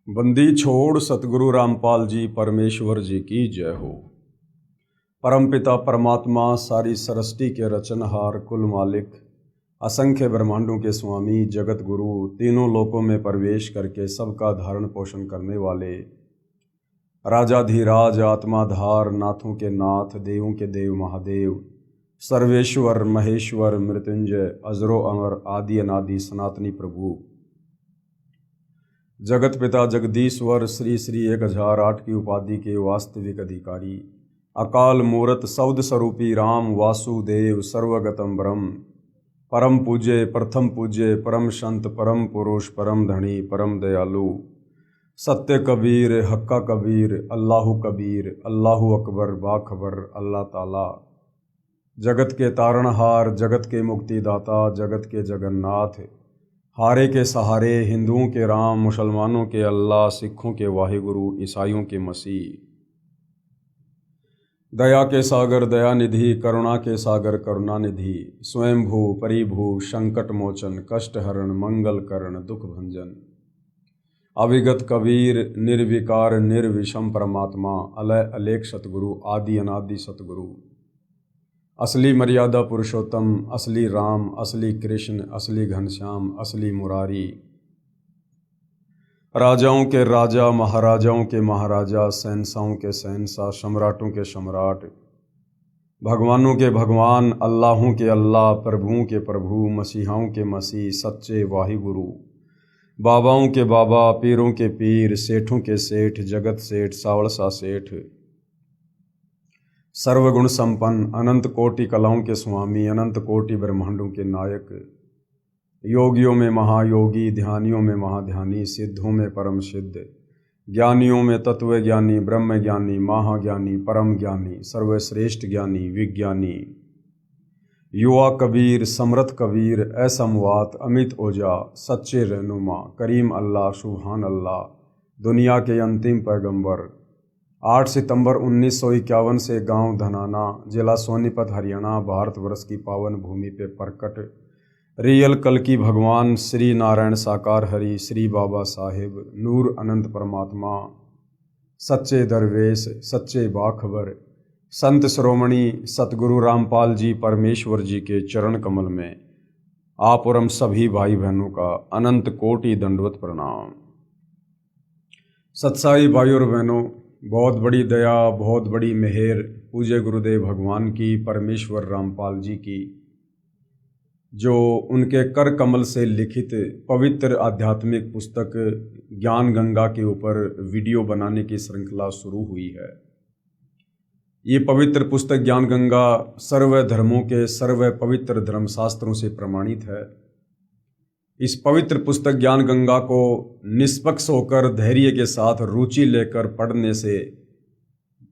बंदी छोड़ सतगुरु रामपाल जी परमेश्वर जी की जय हो। परमपिता परमात्मा सारी सृष्टि के रचनहार कुल मालिक असंख्य ब्रह्मांडों के स्वामी जगत गुरु तीनों लोकों में प्रवेश करके सबका धारण पोषण करने वाले राजाधिराज आत्माधार नाथों के नाथ देवों के देव महादेव सर्वेश्वर महेश्वर मृत्युंजय अजरो अमर आदि अनादि सनातनी प्रभु जगत पिता जगदीश्वर श्री श्री 1008 की उपाधि के वास्तविक अधिकारी अकाल मूरत शब्द स्वरूपी राम वासुदेव सर्वगतम ब्रह्म परम पूज्य प्रथम पूज्य परम संत परम पुरुष परम धनी परम दयालु सत्य कबीर हक्का कबीर अल्लाहु कबीर अल्लाहु अकबर बाखबर अल्लाह ताला जगत के तारणहार जगत के मुक्तिदाता जगत के जगन्नाथ हारे के सहारे हिंदुओं के राम मुसलमानों के अल्लाह सिखों के वाहिगुरु ईसाइयों के मसीह दया के सागर दयानिधि करुणा के सागर करुणानिधि स्वयंभू परिभू संकट मोचन कष्ट हरण मंगल करण दुख भंजन अविगत कबीर निर्विकार निर्विषम परमात्मा अलय अलेख सतगुरु आदि अनादि सतगुरु असली मर्यादा पुरुषोत्तम असली राम असली कृष्ण असली घनश्याम असली मुरारी राजाओं के राजा महाराजाओं के महाराजा शहंशाहों के शहंशाह सम्राटों के सम्राट भगवानों के भगवान अल्लाहों के अल्लाह प्रभुओं के प्रभु मसीहाओं के मसीह सच्चे वाहिगुरु बाबाओं के बाबा पीरों के पीर सेठों के सेठ जगत सेठ सावड़सा सेठ सर्वगुण संपन्न अनंत कोटि कलाओं के स्वामी अनंत कोटि ब्रह्मांडों के नायक योगियों में महायोगी ध्यानियों में महाध्यानी सिद्धों में परम सिद्ध ज्ञानियों में तत्व ज्ञानी ब्रह्म ज्ञानी महाज्ञानी परम ज्ञानी सर्वश्रेष्ठ ज्ञानी विज्ञानी युवा कबीर समर्थ कबीर असमवात अमित ओजा सच्चे रहनुमा करीम अल्लाह सुभान अल्लाह दुनिया के अंतिम पैगंबर 8 सितंबर 1951 से गांव धनाना जिला सोनीपत हरियाणा भारतवर्ष की पावन भूमि पे प्रकट रियल कल की भगवान श्री नारायण साकार हरि श्री बाबा साहेब नूर अनंत परमात्मा सच्चे दरवेश सच्चे बाखबर संत श्रोमणी सतगुरु रामपाल जी परमेश्वर जी के चरण कमल में आप और हम सभी भाई बहनों का अनंत कोटि दंडवत प्रणाम। सत्साई भाई और बहनों, बहुत बड़ी दया बहुत बड़ी मेहर पूज्य गुरुदेव भगवान की परमेश्वर रामपाल जी की जो उनके कर कमल से लिखित पवित्र आध्यात्मिक पुस्तक ज्ञान गंगा के ऊपर वीडियो बनाने की श्रृंखला शुरू हुई है। ये पवित्र पुस्तक ज्ञान गंगा सर्व धर्मों के सर्व पवित्र धर्मशास्त्रों से प्रमाणित है। इस पवित्र पुस्तक ज्ञान गंगा को निष्पक्ष होकर धैर्य के साथ रुचि लेकर पढ़ने से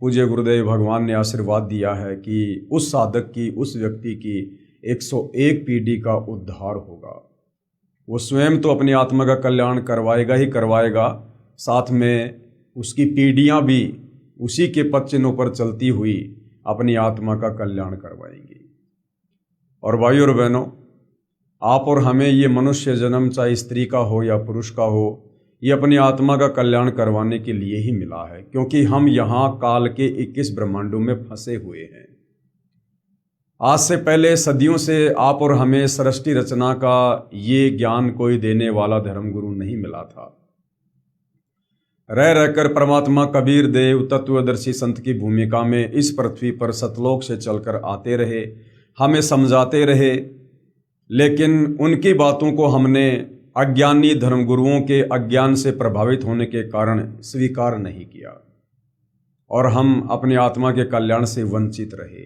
पूज्य गुरुदेव भगवान ने आशीर्वाद दिया है कि उस साधक की उस व्यक्ति की 101 पीढ़ी का उद्धार होगा। वो स्वयं तो अपनी आत्मा का कल्याण करवाएगा ही करवाएगा, साथ में उसकी पीढ़ियां भी उसी के पद चिन्हों पर चलती हुई अपनी आत्मा का कल्याण करवाएंगी। और भाई और बहनों, आप और हमें ये मनुष्य जन्म चाहे स्त्री का हो या पुरुष का हो, ये अपनी आत्मा का कल्याण करवाने के लिए ही मिला है, क्योंकि हम यहाँ काल के 21 ब्रह्मांडों में फंसे हुए हैं। आज से पहले सदियों से आप और हमें सृष्टि रचना का ये ज्ञान कोई देने वाला धर्मगुरु नहीं मिला था। रह रहकर परमात्मा कबीर देव तत्वदर्शी संत की भूमिका में इस पृथ्वी पर सतलोक से चलकर आते रहे, हमें समझाते रहे, लेकिन उनकी बातों को हमने अज्ञानी धर्मगुरुओं के अज्ञान से प्रभावित होने के कारण स्वीकार नहीं किया और हम अपनी आत्मा के कल्याण से वंचित रहे।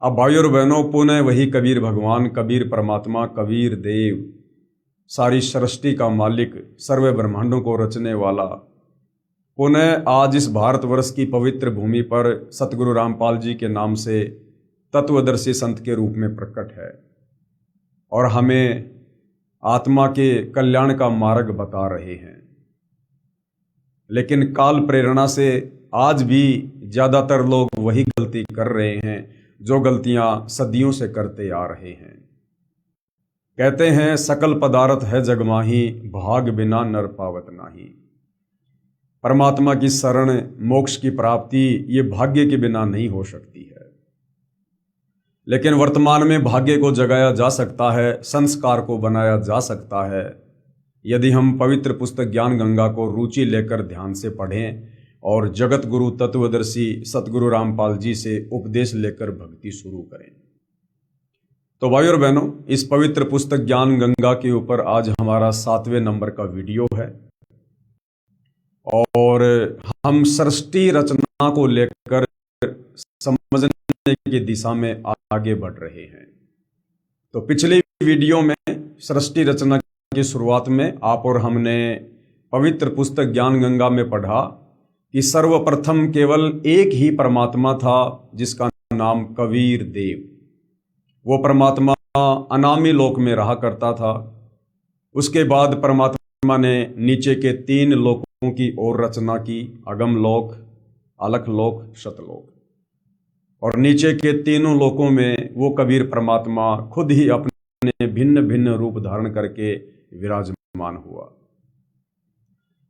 अब भाई और बहनों, पुनः वही कबीर भगवान कबीर परमात्मा कबीर देव सारी सृष्टि का मालिक सर्व ब्रह्मांडों को रचने वाला पुनः आज इस भारतवर्ष की पवित्र भूमि पर सतगुरु रामपाल जी के नाम से तत्वदर्शी संत के रूप में प्रकट है और हमें आत्मा के कल्याण का मार्ग बता रहे हैं। लेकिन काल प्रेरणा से आज भी ज़्यादातर लोग वही गलती कर रहे हैं जो गलतियां सदियों से करते आ रहे हैं। कहते हैं सकल पदार्थ है जग माही, भाग बिना नर पावत नाही। परमात्मा की शरण, मोक्ष की प्राप्ति ये भाग्य के बिना नहीं हो सकती है। लेकिन वर्तमान में भाग्य को जगाया जा सकता है, संस्कार को बनाया जा सकता है, यदि हम पवित्र पुस्तक ज्ञान गंगा को रुचि लेकर ध्यान से पढ़ें और जगत गुरु तत्वदर्शी सतगुरु रामपाल जी से उपदेश लेकर भक्ति शुरू करें। तो भाई और बहनों, इस पवित्र पुस्तक ज्ञान गंगा के ऊपर आज हमारा 7वें नंबर का वीडियो है और हम सृष्टि रचना को लेकर समझने की दिशा में आगे बढ़ रहे हैं। तो पिछले वीडियो में सृष्टि रचना की शुरुआत में आप और हमने पवित्र पुस्तक ज्ञान गंगा में पढ़ा कि सर्वप्रथम केवल एक ही परमात्मा था जिसका नाम कबीर देव। वो परमात्मा अनामी लोक में रहा करता था। उसके बाद परमात्मा ने नीचे के 3 लोकों की ओर रचना की, अगम लोक, अलख लोक, सतलोक। और नीचे के तीनों लोकों में वो कबीर परमात्मा खुद ही अपने भिन्न भिन्न रूप धारण करके विराजमान हुआ।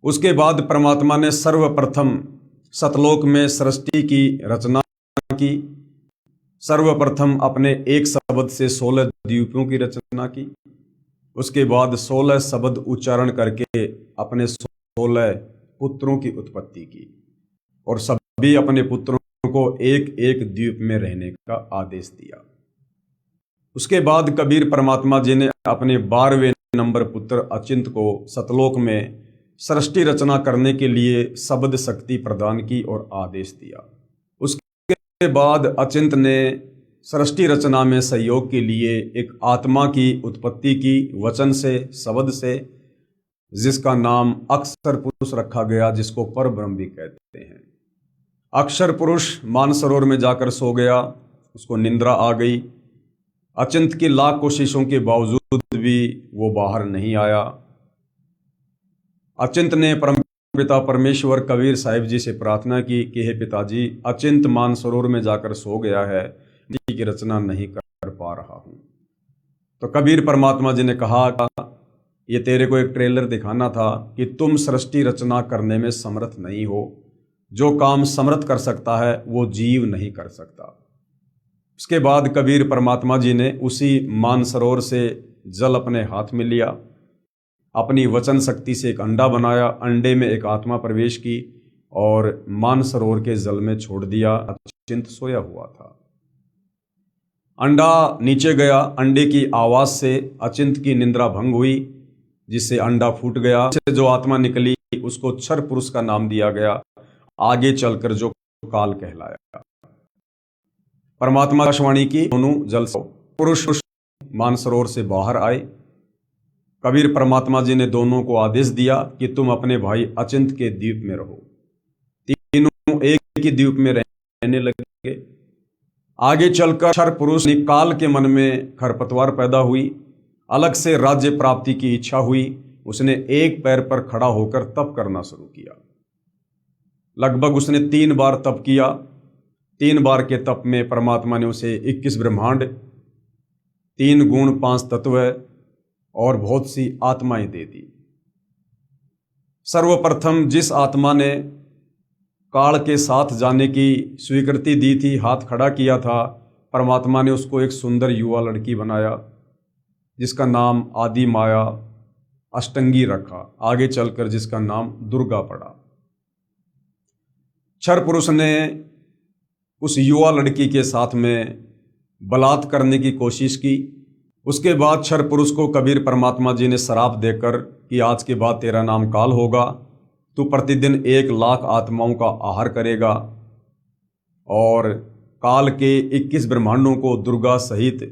उसके बाद परमात्मा ने सर्वप्रथम सतलोक में सृष्टि की रचना की। सर्वप्रथम अपने एक शब्द से 16 द्वीपों की रचना की। उसके बाद 16 शब्द उच्चारण करके अपने 16 पुत्रों की उत्पत्ति की और सभी अपने पुत्रों को एक एक द्वीप में रहने का आदेश दिया। उसके बाद कबीर परमात्मा जी ने अपने 12वें नंबर पुत्र अचिंत को सतलोक में सृष्टि रचना करने के लिए शब्द शक्ति प्रदान की और आदेश दिया। उसके बाद अचिंत ने सृष्टि रचना में सहयोग के लिए एक आत्मा की उत्पत्ति की वचन से, शब्द से, जिसका नाम अक्षर पुरुष रखा गया, जिसको परब्रह्म भी कहते हैं। अक्षर पुरुष मानसरोवर में जाकर सो गया, उसको निंद्रा आ गई। अचिंत की लाख कोशिशों के बावजूद भी वो बाहर नहीं आया। अचिंत ने परमपिता परमेश्वर कबीर साहिब जी से प्रार्थना की कि हे पिताजी, अचिंत मानसरोवर में जाकर सो गया है, की रचना नहीं कर पा रहा हूं। तो कबीर परमात्मा जी ने कहा, ये तेरे को एक ट्रेलर दिखाना था कि तुम सृष्टि रचना करने में समर्थ नहीं हो। जो काम समर्थ कर सकता है वो जीव नहीं कर सकता। उसके बाद कबीर परमात्मा जी ने उसी मानसरोवर से जल अपने हाथ में लिया, अपनी वचन शक्ति से एक अंडा बनाया, अंडे में एक आत्मा प्रवेश की और मानसरोवर के जल में छोड़ दिया। अचिंत सोया हुआ था। अंडा नीचे गया, अंडे की आवाज से अचिंत की निंद्रा भंग हुई, जिससे अंडा फूट गया। जो आत्मा निकली उसको क्षर पुरुष का नाम दिया गया, आगे चलकर जो काल कहलाया। परमात्मा आकाशवाणी की, दोनों जल पुरुष मानसरोवर से बाहर आए। कबीर परमात्मा जी ने दोनों को आदेश दिया कि तुम अपने भाई अचिंत के द्वीप में रहो। तीनों एक ही द्वीप में रहने लगे। आगे चलकर क्षर पुरुष काल के मन में खरपतवार पैदा हुई, अलग से राज्य प्राप्ति की इच्छा हुई। उसने एक पैर पर खड़ा होकर तप करना शुरू किया। लगभग उसने 3 बार तप किया। 3 बार के तप में परमात्मा ने उसे 21 ब्रह्मांड, 3 गुण, 5 तत्व और बहुत सी आत्माएं दे दी। सर्वप्रथम जिस आत्मा ने काल के साथ जाने की स्वीकृति दी थी, हाथ खड़ा किया था, परमात्मा ने उसको एक सुंदर युवा लड़की बनाया, जिसका नाम आदि माया अष्टंगी रखा। आगे चलकर जिसका नाम दुर्गा पड़ा। क्षर पुरुष ने उस युवा लड़की के साथ में बलात्कार करने की कोशिश की। उसके बाद क्षर पुरुष को कबीर परमात्मा जी ने श्राप देकर कि आज के बाद तेरा नाम काल होगा, तू प्रतिदिन 1 लाख आत्माओं का आहार करेगा और काल के 21 ब्रह्मांडों को दुर्गा सहित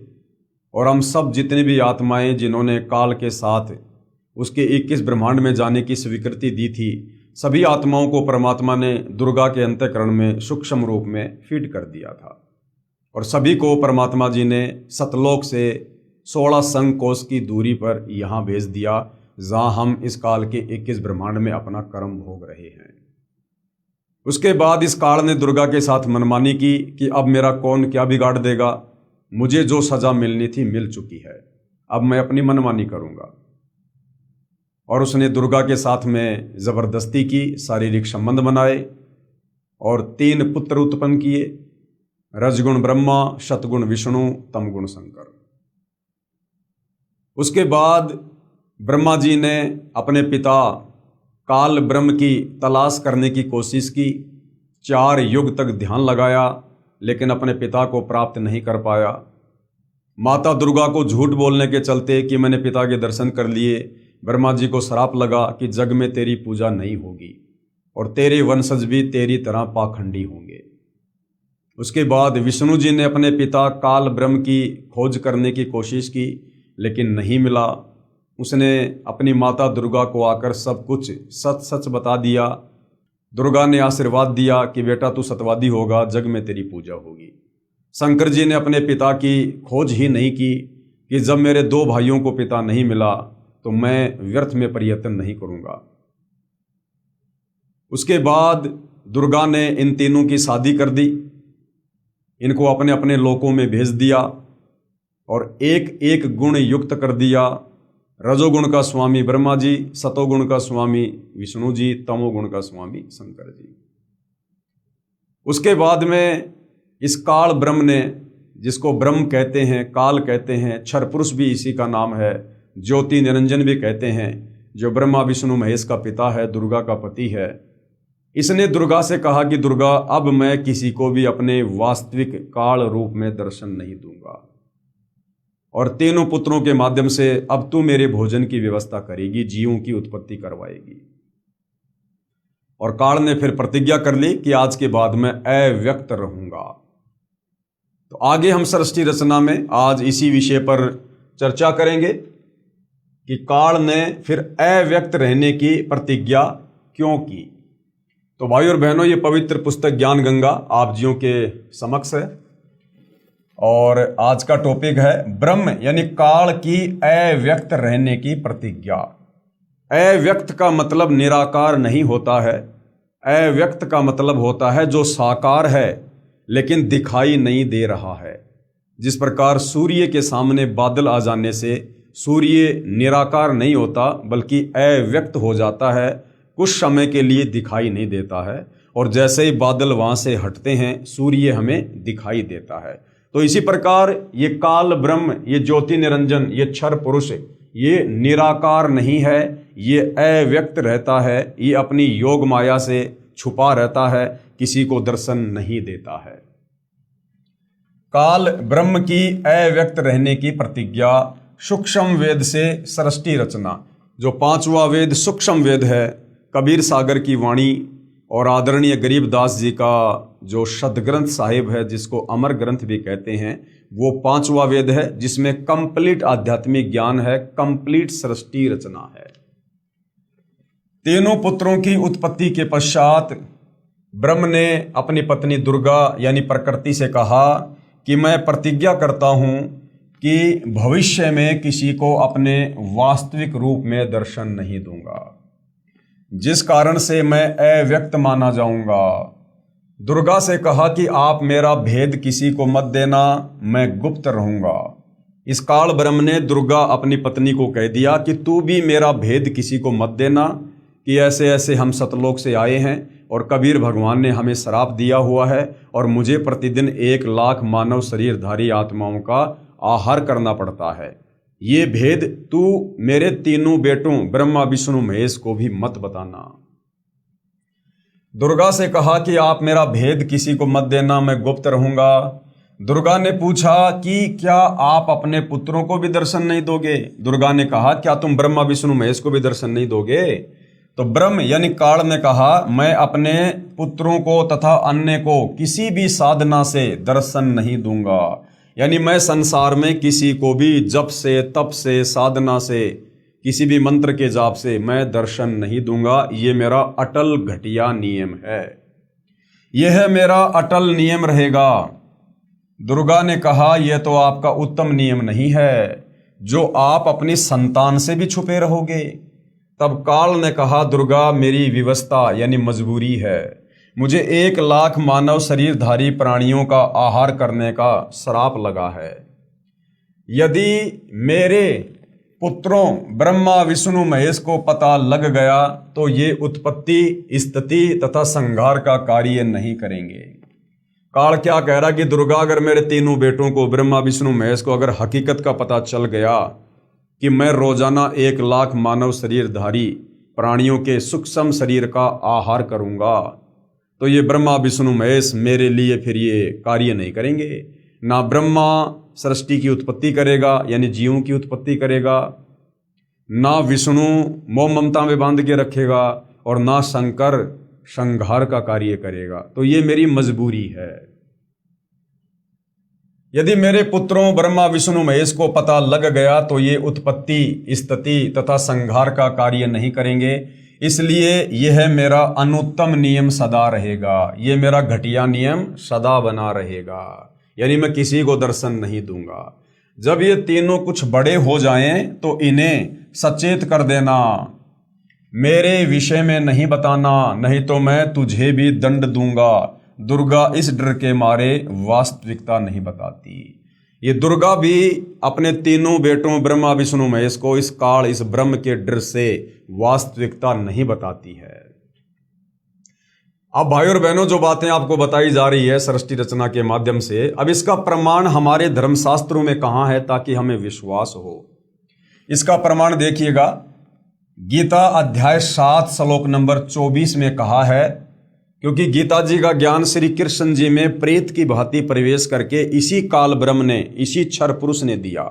और हम सब जितने भी आत्माएं जिन्होंने काल के साथ उसके 21 ब्रह्मांड में जाने की स्वीकृति दी थी, सभी आत्माओं को परमात्मा ने दुर्गा के अंतःकरण में सूक्ष्म रूप में फीड कर दिया था और सभी को परमात्मा जी ने सतलोक से 16 संघ कोस की दूरी पर यहाँ भेज दिया, जहाँ हम इस काल के 21 ब्रह्मांड में अपना कर्म भोग रहे हैं। उसके बाद इस काल ने दुर्गा के साथ मनमानी की कि अब मेरा कौन क्या बिगाड़ देगा, मुझे जो सजा मिलनी थी मिल चुकी है, अब मैं अपनी मनमानी करूँगा। और उसने दुर्गा के साथ में ज़बरदस्ती की, शारीरिक संबंध बनाए और 3 पुत्र उत्पन्न किए, रजगुण ब्रह्मा, शतगुण विष्णु, तमगुण शंकर। उसके बाद ब्रह्मा जी ने अपने पिता काल ब्रह्म की तलाश करने की कोशिश की, 4 युग तक ध्यान लगाया, लेकिन अपने पिता को प्राप्त नहीं कर पाया। माता दुर्गा को झूठ बोलने के चलते कि मैंने पिता के दर्शन कर लिए, ब्रह्मा जी को श्राप लगा कि जग में तेरी पूजा नहीं होगी और तेरे वंशज भी तेरी तरह पाखंडी होंगे। उसके बाद विष्णु जी ने अपने पिता काल ब्रह्म की खोज करने की कोशिश की, लेकिन नहीं मिला। उसने अपनी माता दुर्गा को आकर सब कुछ सच सच बता दिया। दुर्गा ने आशीर्वाद दिया कि बेटा तू सत्यवादी होगा, जग में तेरी पूजा होगी। शंकर जी ने अपने पिता की खोज ही नहीं की कि जब मेरे 2 भाइयों को पिता नहीं मिला तो मैं व्यर्थ में प्रयत्न नहीं करूँगा। उसके बाद दुर्गा ने इन तीनों की शादी कर दी, इनको अपने अपने लोकों में भेज दिया और एक एक गुण युक्त कर दिया। रजोगुण का स्वामी ब्रह्मा जी, सतोगुण का स्वामी विष्णु जी, तमोगुण का स्वामी शंकर जी। उसके बाद में इस काल ब्रह्म ने, जिसको ब्रह्म कहते हैं, काल कहते हैं, क्षर पुरुष भी इसी का नाम है, ज्योति निरंजन भी कहते हैं, जो ब्रह्मा विष्णु महेश का पिता है, दुर्गा का पति है, इसने दुर्गा से कहा कि दुर्गा अब मैं किसी को भी अपने वास्तविक काल रूप में दर्शन नहीं दूंगा और तीनों पुत्रों के माध्यम से अब तू मेरे भोजन की व्यवस्था करेगी, जीवों की उत्पत्ति करवाएगी। और काल ने फिर प्रतिज्ञा कर ली कि आज के बाद मैं अव्यक्त रहूंगा। तो आगे हम सृष्टि रचना में आज इसी विषय पर चर्चा करेंगे कि काल ने फिर अव्यक्त रहने की प्रतिज्ञा क्यों की। तो भाई और बहनों, ये पवित्र पुस्तक ज्ञान गंगा आप जियों के समक्ष है और आज का टॉपिक है ब्रह्म यानी काल की अव्यक्त रहने की प्रतिज्ञा। अव्यक्त का मतलब निराकार नहीं होता है, अव्यक्त का मतलब होता है जो साकार है लेकिन दिखाई नहीं दे रहा है। जिस प्रकार सूर्य के सामने बादल आ जाने से सूर्य निराकार नहीं होता बल्कि अव्यक्त हो जाता है, कुछ समय के लिए दिखाई नहीं देता है, और जैसे ही बादल वहाँ से हटते हैं सूर्य हमें दिखाई देता है। तो इसी प्रकार ये काल ब्रह्म, ये ज्योति निरंजन, ये क्षर पुरुष, ये निराकार नहीं है, ये अव्यक्त रहता है, ये अपनी योग माया से छुपा रहता है, किसी को दर्शन नहीं देता है। काल ब्रह्म की अव्यक्त रहने की प्रतिज्ञा सूक्ष्म वेद से सृष्टि रचना, जो 5वां वेद सूक्ष्म वेद है, कबीर सागर की वाणी और आदरणीय गरीबदास जी का जो सदग्रंथ साहिब है, जिसको अमर ग्रंथ भी कहते हैं, वो 5वां वेद है जिसमें कंप्लीट आध्यात्मिक ज्ञान है, कंप्लीट सृष्टि रचना है। तीनों पुत्रों की उत्पत्ति के पश्चात ब्रह्म ने अपनी पत्नी दुर्गा यानी प्रकृति से कहा कि मैं प्रतिज्ञा करता हूं कि भविष्य में किसी को अपने वास्तविक रूप में दर्शन नहीं दूंगा, जिस कारण से मैं अव्यक्त माना जाऊंगा। दुर्गा से कहा कि आप मेरा भेद किसी को मत देना, मैं गुप्त रहूंगा। इस काल ब्रह्म ने दुर्गा अपनी पत्नी को कह दिया कि तू भी मेरा भेद किसी को मत देना, कि ऐसे ऐसे हम सतलोक से आए हैं और कबीर भगवान ने हमें श्राप दिया हुआ है और मुझे प्रतिदिन 1 लाख मानव शरीरधारी आत्माओं का आहार करना पड़ता है। ये भेद तू मेरे तीनों बेटों ब्रह्मा विष्णु महेश को भी मत बताना। दुर्गा से कहा कि आप मेरा भेद किसी को मत देना, मैं गुप्त रहूंगा। दुर्गा ने पूछा कि क्या आप अपने पुत्रों को भी दर्शन नहीं दोगे? दुर्गा ने कहा क्या तुम ब्रह्मा विष्णु महेश को भी दर्शन नहीं दोगे? तो ब्रह्म यानी काल ने कहा मैं अपने पुत्रों को तथा अन्य को किसी भी साधना से दर्शन नहीं दूंगा, यानी मैं संसार में किसी को भी जप से, तप से, साधना से, किसी भी मंत्र के जाप से मैं दर्शन नहीं दूंगा। ये मेरा अटल घटिया नियम है, यह मेरा अटल नियम रहेगा। दुर्गा ने कहा यह तो आपका उत्तम नियम नहीं है, जो आप अपनी संतान से भी छुपे रहोगे। तब काल ने कहा दुर्गा मेरी विवशता यानी मजबूरी है, मुझे 1 लाख मानव शरीरधारी प्राणियों का आहार करने का श्राप लगा है। यदि मेरे पुत्रों ब्रह्मा विष्णु महेश को पता लग गया तो ये उत्पत्ति स्थिति तथा संहार का कार्य नहीं करेंगे। काल क्या कह रहा कि दुर्गा, अगर मेरे तीनों बेटों को ब्रह्मा विष्णु महेश को अगर हकीकत का पता चल गया कि मैं रोजाना 1,00,000 मानव शरीरधारी प्राणियों के सूक्ष्म शरीर का आहार करूंगा, तो ये ब्रह्मा विष्णु महेश मेरे लिए फिर ये कार्य नहीं करेंगे। ना ब्रह्मा सृष्टि की उत्पत्ति करेगा यानी जीवों की उत्पत्ति करेगा, ना विष्णु मोह ममता में बांध के रखेगा, और ना शंकर संहार का कार्य करेगा। तो ये मेरी मजबूरी है। यदि मेरे पुत्रों ब्रह्मा विष्णु महेश को पता लग गया तो ये उत्पत्ति स्थिति तथा संहार का कार्य नहीं करेंगे। इसलिए यह मेरा अनुत्तम नियम सदा रहेगा, ये मेरा घटिया नियम सदा बना रहेगा, यानी मैं किसी को दर्शन नहीं दूंगा। जब ये तीनों कुछ बड़े हो जाएं तो इन्हें सचेत कर देना, मेरे विषय में नहीं बताना, नहीं तो मैं तुझे भी दंड दूंगा। दुर्गा इस डर के मारे वास्तविकता नहीं बताती। ये दुर्गा भी अपने तीनों बेटों ब्रह्मा विष्णु महेश को इस काल इस ब्रह्म के डर से वास्तविकता नहीं बताती है। अब भाई और बहनों, जो बातें आपको बताई जा रही है सृष्टि रचना के माध्यम से, अब इसका प्रमाण हमारे धर्मशास्त्रों में कहाँ है ताकि हमें विश्वास हो। इसका प्रमाण देखिएगा, गीता अध्याय 7 श्लोक नंबर 24 में कहा है, क्योंकि गीता जी का ज्ञान श्री कृष्ण जी में प्रेत की भांति प्रवेश करके इसी काल ब्रह्म ने, इसी क्षर पुरुष ने दिया।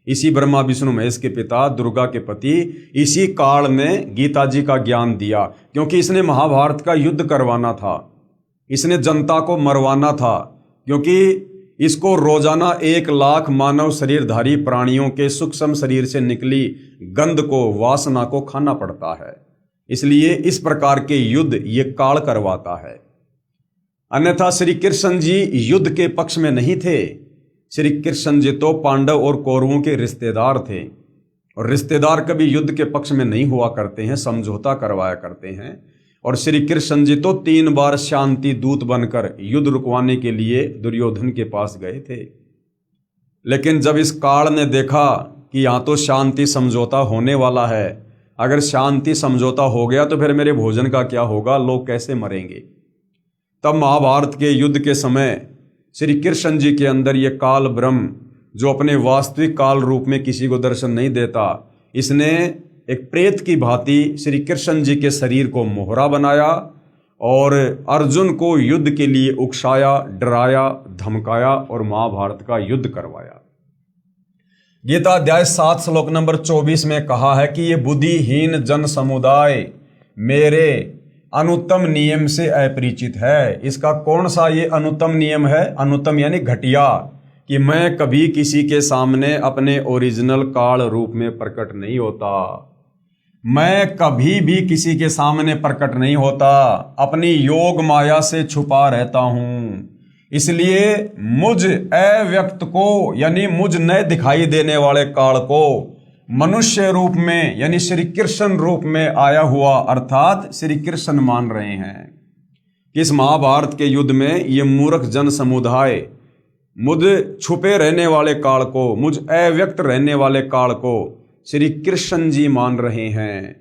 इसी ब्रह्मा विष्णु महेश के पिता दुर्गा के पति इसी काल ने गीता जी का ज्ञान दिया, क्योंकि इसने महाभारत का युद्ध करवाना था, इसने जनता को मरवाना था, क्योंकि इसको रोजाना 1,00,000 मानव शरीरधारी प्राणियों के सूक्ष्म शरीर से निकली गंध को, वासना को खाना पड़ता है। इसलिए इस प्रकार के युद्ध ये काल करवाता है। अन्यथा श्री कृष्ण जी युद्ध के पक्ष में नहीं थे। श्री कृष्ण जी तो पांडव और कौरवों के रिश्तेदार थे, और रिश्तेदार कभी युद्ध के पक्ष में नहीं हुआ करते हैं, समझौता करवाया करते हैं। और श्री कृष्ण जी तो 3 बार शांति दूत बनकर युद्ध रुकवाने के लिए दुर्योधन के पास गए थे। लेकिन जब इस काल ने देखा कि यहाँ तो शांति समझौता होने वाला है, अगर शांति समझौता हो गया तो फिर मेरे भोजन का क्या होगा, लोग कैसे मरेंगे, तब महाभारत के युद्ध के समय श्री कृष्ण जी के अंदर ये काल ब्रह्म, जो अपने वास्तविक काल रूप में किसी को दर्शन नहीं देता, इसने एक प्रेत की भांति श्री कृष्ण जी के शरीर को मोहरा बनाया और अर्जुन को युद्ध के लिए उकसाया, डराया, धमकाया और महाभारत का युद्ध करवाया। गीता अध्याय 7 श्लोक नंबर 24 में कहा है कि ये बुद्धिहीन जन समुदाय मेरे अनुत्तम नियम से अपरिचित है। इसका कौन सा ये अनुत्तम नियम है? अनुत्तम यानी घटिया, कि मैं कभी किसी के सामने अपने ओरिजिनल काल रूप में प्रकट नहीं होता, मैं कभी भी किसी के सामने प्रकट नहीं होता, अपनी योग माया से छुपा रहता हूं। इसलिए मुझ अव्यक्त को यानी मुझ न दिखाई देने वाले काल को मनुष्य रूप में यानी श्री कृष्ण रूप में आया हुआ अर्थात श्री कृष्ण मान रहे हैं। इस महाभारत के युद्ध में ये मूर्ख जन समुदाय मुझ छुपे रहने वाले काल को, मुझ अव्यक्त रहने वाले काल को श्री कृष्ण जी मान रहे हैं,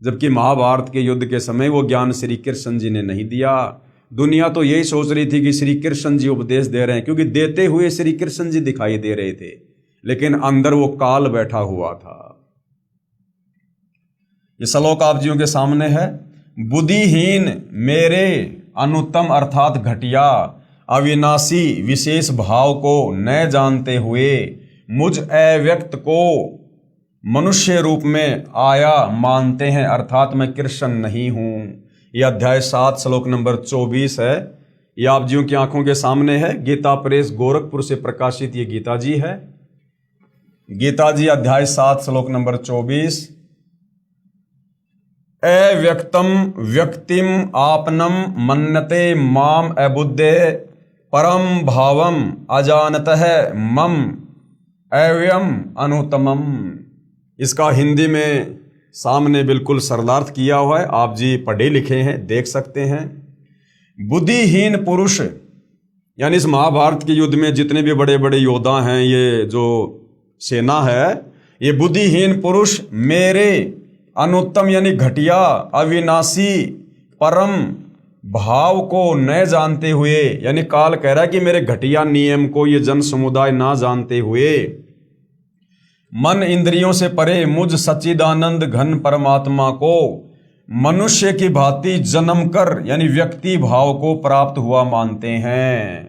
जबकि महाभारत के युद्ध के समय वो ज्ञान श्री कृष्ण जी ने नहीं दिया। दुनिया तो यही सोच रही थी कि श्री कृष्ण जी उपदेश दे रहे हैं, क्योंकि देते हुए श्री कृष्ण जी दिखाई दे रहे थे, लेकिन अंदर वो काल बैठा हुआ था। ये श्लोक आप जियों के सामने है। बुद्धिहीन मेरे अनुत्तम अर्थात घटिया अविनाशी विशेष भाव को न जानते हुए मुझ अव्यक्त को मनुष्य रूप में आया मानते हैं, अर्थात मैं कृष्ण नहीं हूं। यह अध्याय 7 श्लोक नंबर 24 है। यह आप जियों की आंखों के सामने है। गीता प्रेस गोरखपुर से प्रकाशित ये गीता जी है। गीता जी अध्याय 7 श्लोक नंबर 24। अव्यक्तम व्यक्तिम आपनम मन्नते माम अबुद्धे परम भावम अजानतः मम अव्ययम अनुत्तमम। इसका हिंदी में सामने बिल्कुल सरलार्थ किया हुआ है, आप जी पढ़े लिखे हैं, देख सकते हैं। बुद्धिहीन पुरुष यानी इस महाभारत के युद्ध में जितने भी बड़े बड़े योद्धा हैं, ये जो सेना है, ये बुद्धिहीन पुरुष मेरे अनुत्तम यानी घटिया, अविनाशी, परम भाव को न जानते हुए, यानी काल कह रहा है कि मेरे घटिया नियम को ये जन समुदाय ना जानते हुए, मन इंद्रियों से परे मुझ सच्चिदानंद घन परमात्मा को मनुष्य की भांति जन्म कर यानी व्यक्ति भाव को प्राप्त हुआ मानते हैं।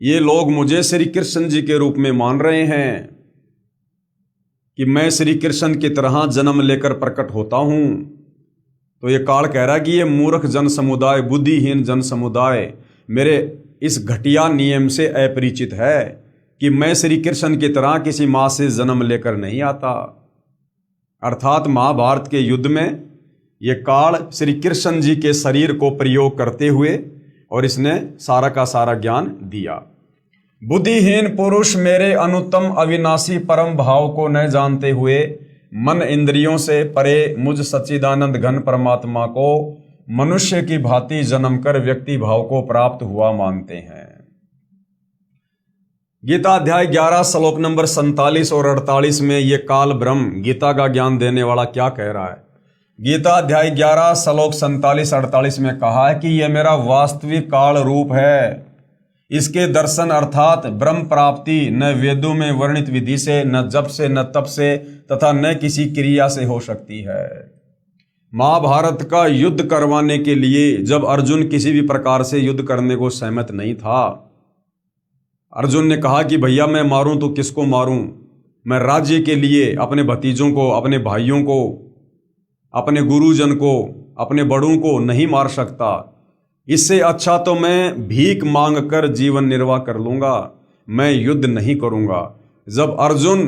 ये लोग मुझे श्री कृष्ण जी के रूप में मान रहे हैं कि मैं श्री कृष्ण की तरह जन्म लेकर प्रकट होता हूं। तो ये काल कह रहा है कि ये मूर्ख जन समुदाय, बुद्धिहीन जन समुदाय मेरे इस घटिया नियम से अपरिचित है कि मैं श्री कृष्ण की तरह किसी मां से जन्म लेकर नहीं आता। अर्थात महाभारत के युद्ध में ये काल श्री कृष्ण जी के शरीर को प्रयोग करते हुए और इसने सारा का सारा ज्ञान दिया। बुद्धिहीन पुरुष मेरे अनुत्तम अविनाशी परम भाव को न जानते हुए मन इंद्रियों से परे मुझ सच्चिदानंद घन परमात्मा को मनुष्य की भांति जन्म कर व्यक्ति भाव को प्राप्त हुआ मानते हैं। गीता अध्याय 11 श्लोक नंबर 47 और 48 में ये काल ब्रह्म गीता का ज्ञान देने वाला क्या कह रहा है। गीता अध्याय 11 श्लोक 47-48 में कहा है कि यह मेरा वास्तविक काल रूप है। इसके दर्शन अर्थात ब्रह्म प्राप्ति न वेदों में वर्णित विधि से, न जप से, न तप से तथा न किसी क्रिया से हो सकती है। महाभारत का युद्ध करवाने के लिए जब अर्जुन किसी भी प्रकार से युद्ध करने को सहमत नहीं था, अर्जुन ने कहा कि भैया मैं मारूं तो किसको मारूं, मैं राज्य के लिए अपने भतीजों को, अपने भाइयों को, अपने गुरुजन को, अपने बड़ों को नहीं मार सकता। इससे अच्छा तो मैं भीख मांग कर जीवन निर्वाह कर लूंगा, मैं युद्ध नहीं करूंगा। जब अर्जुन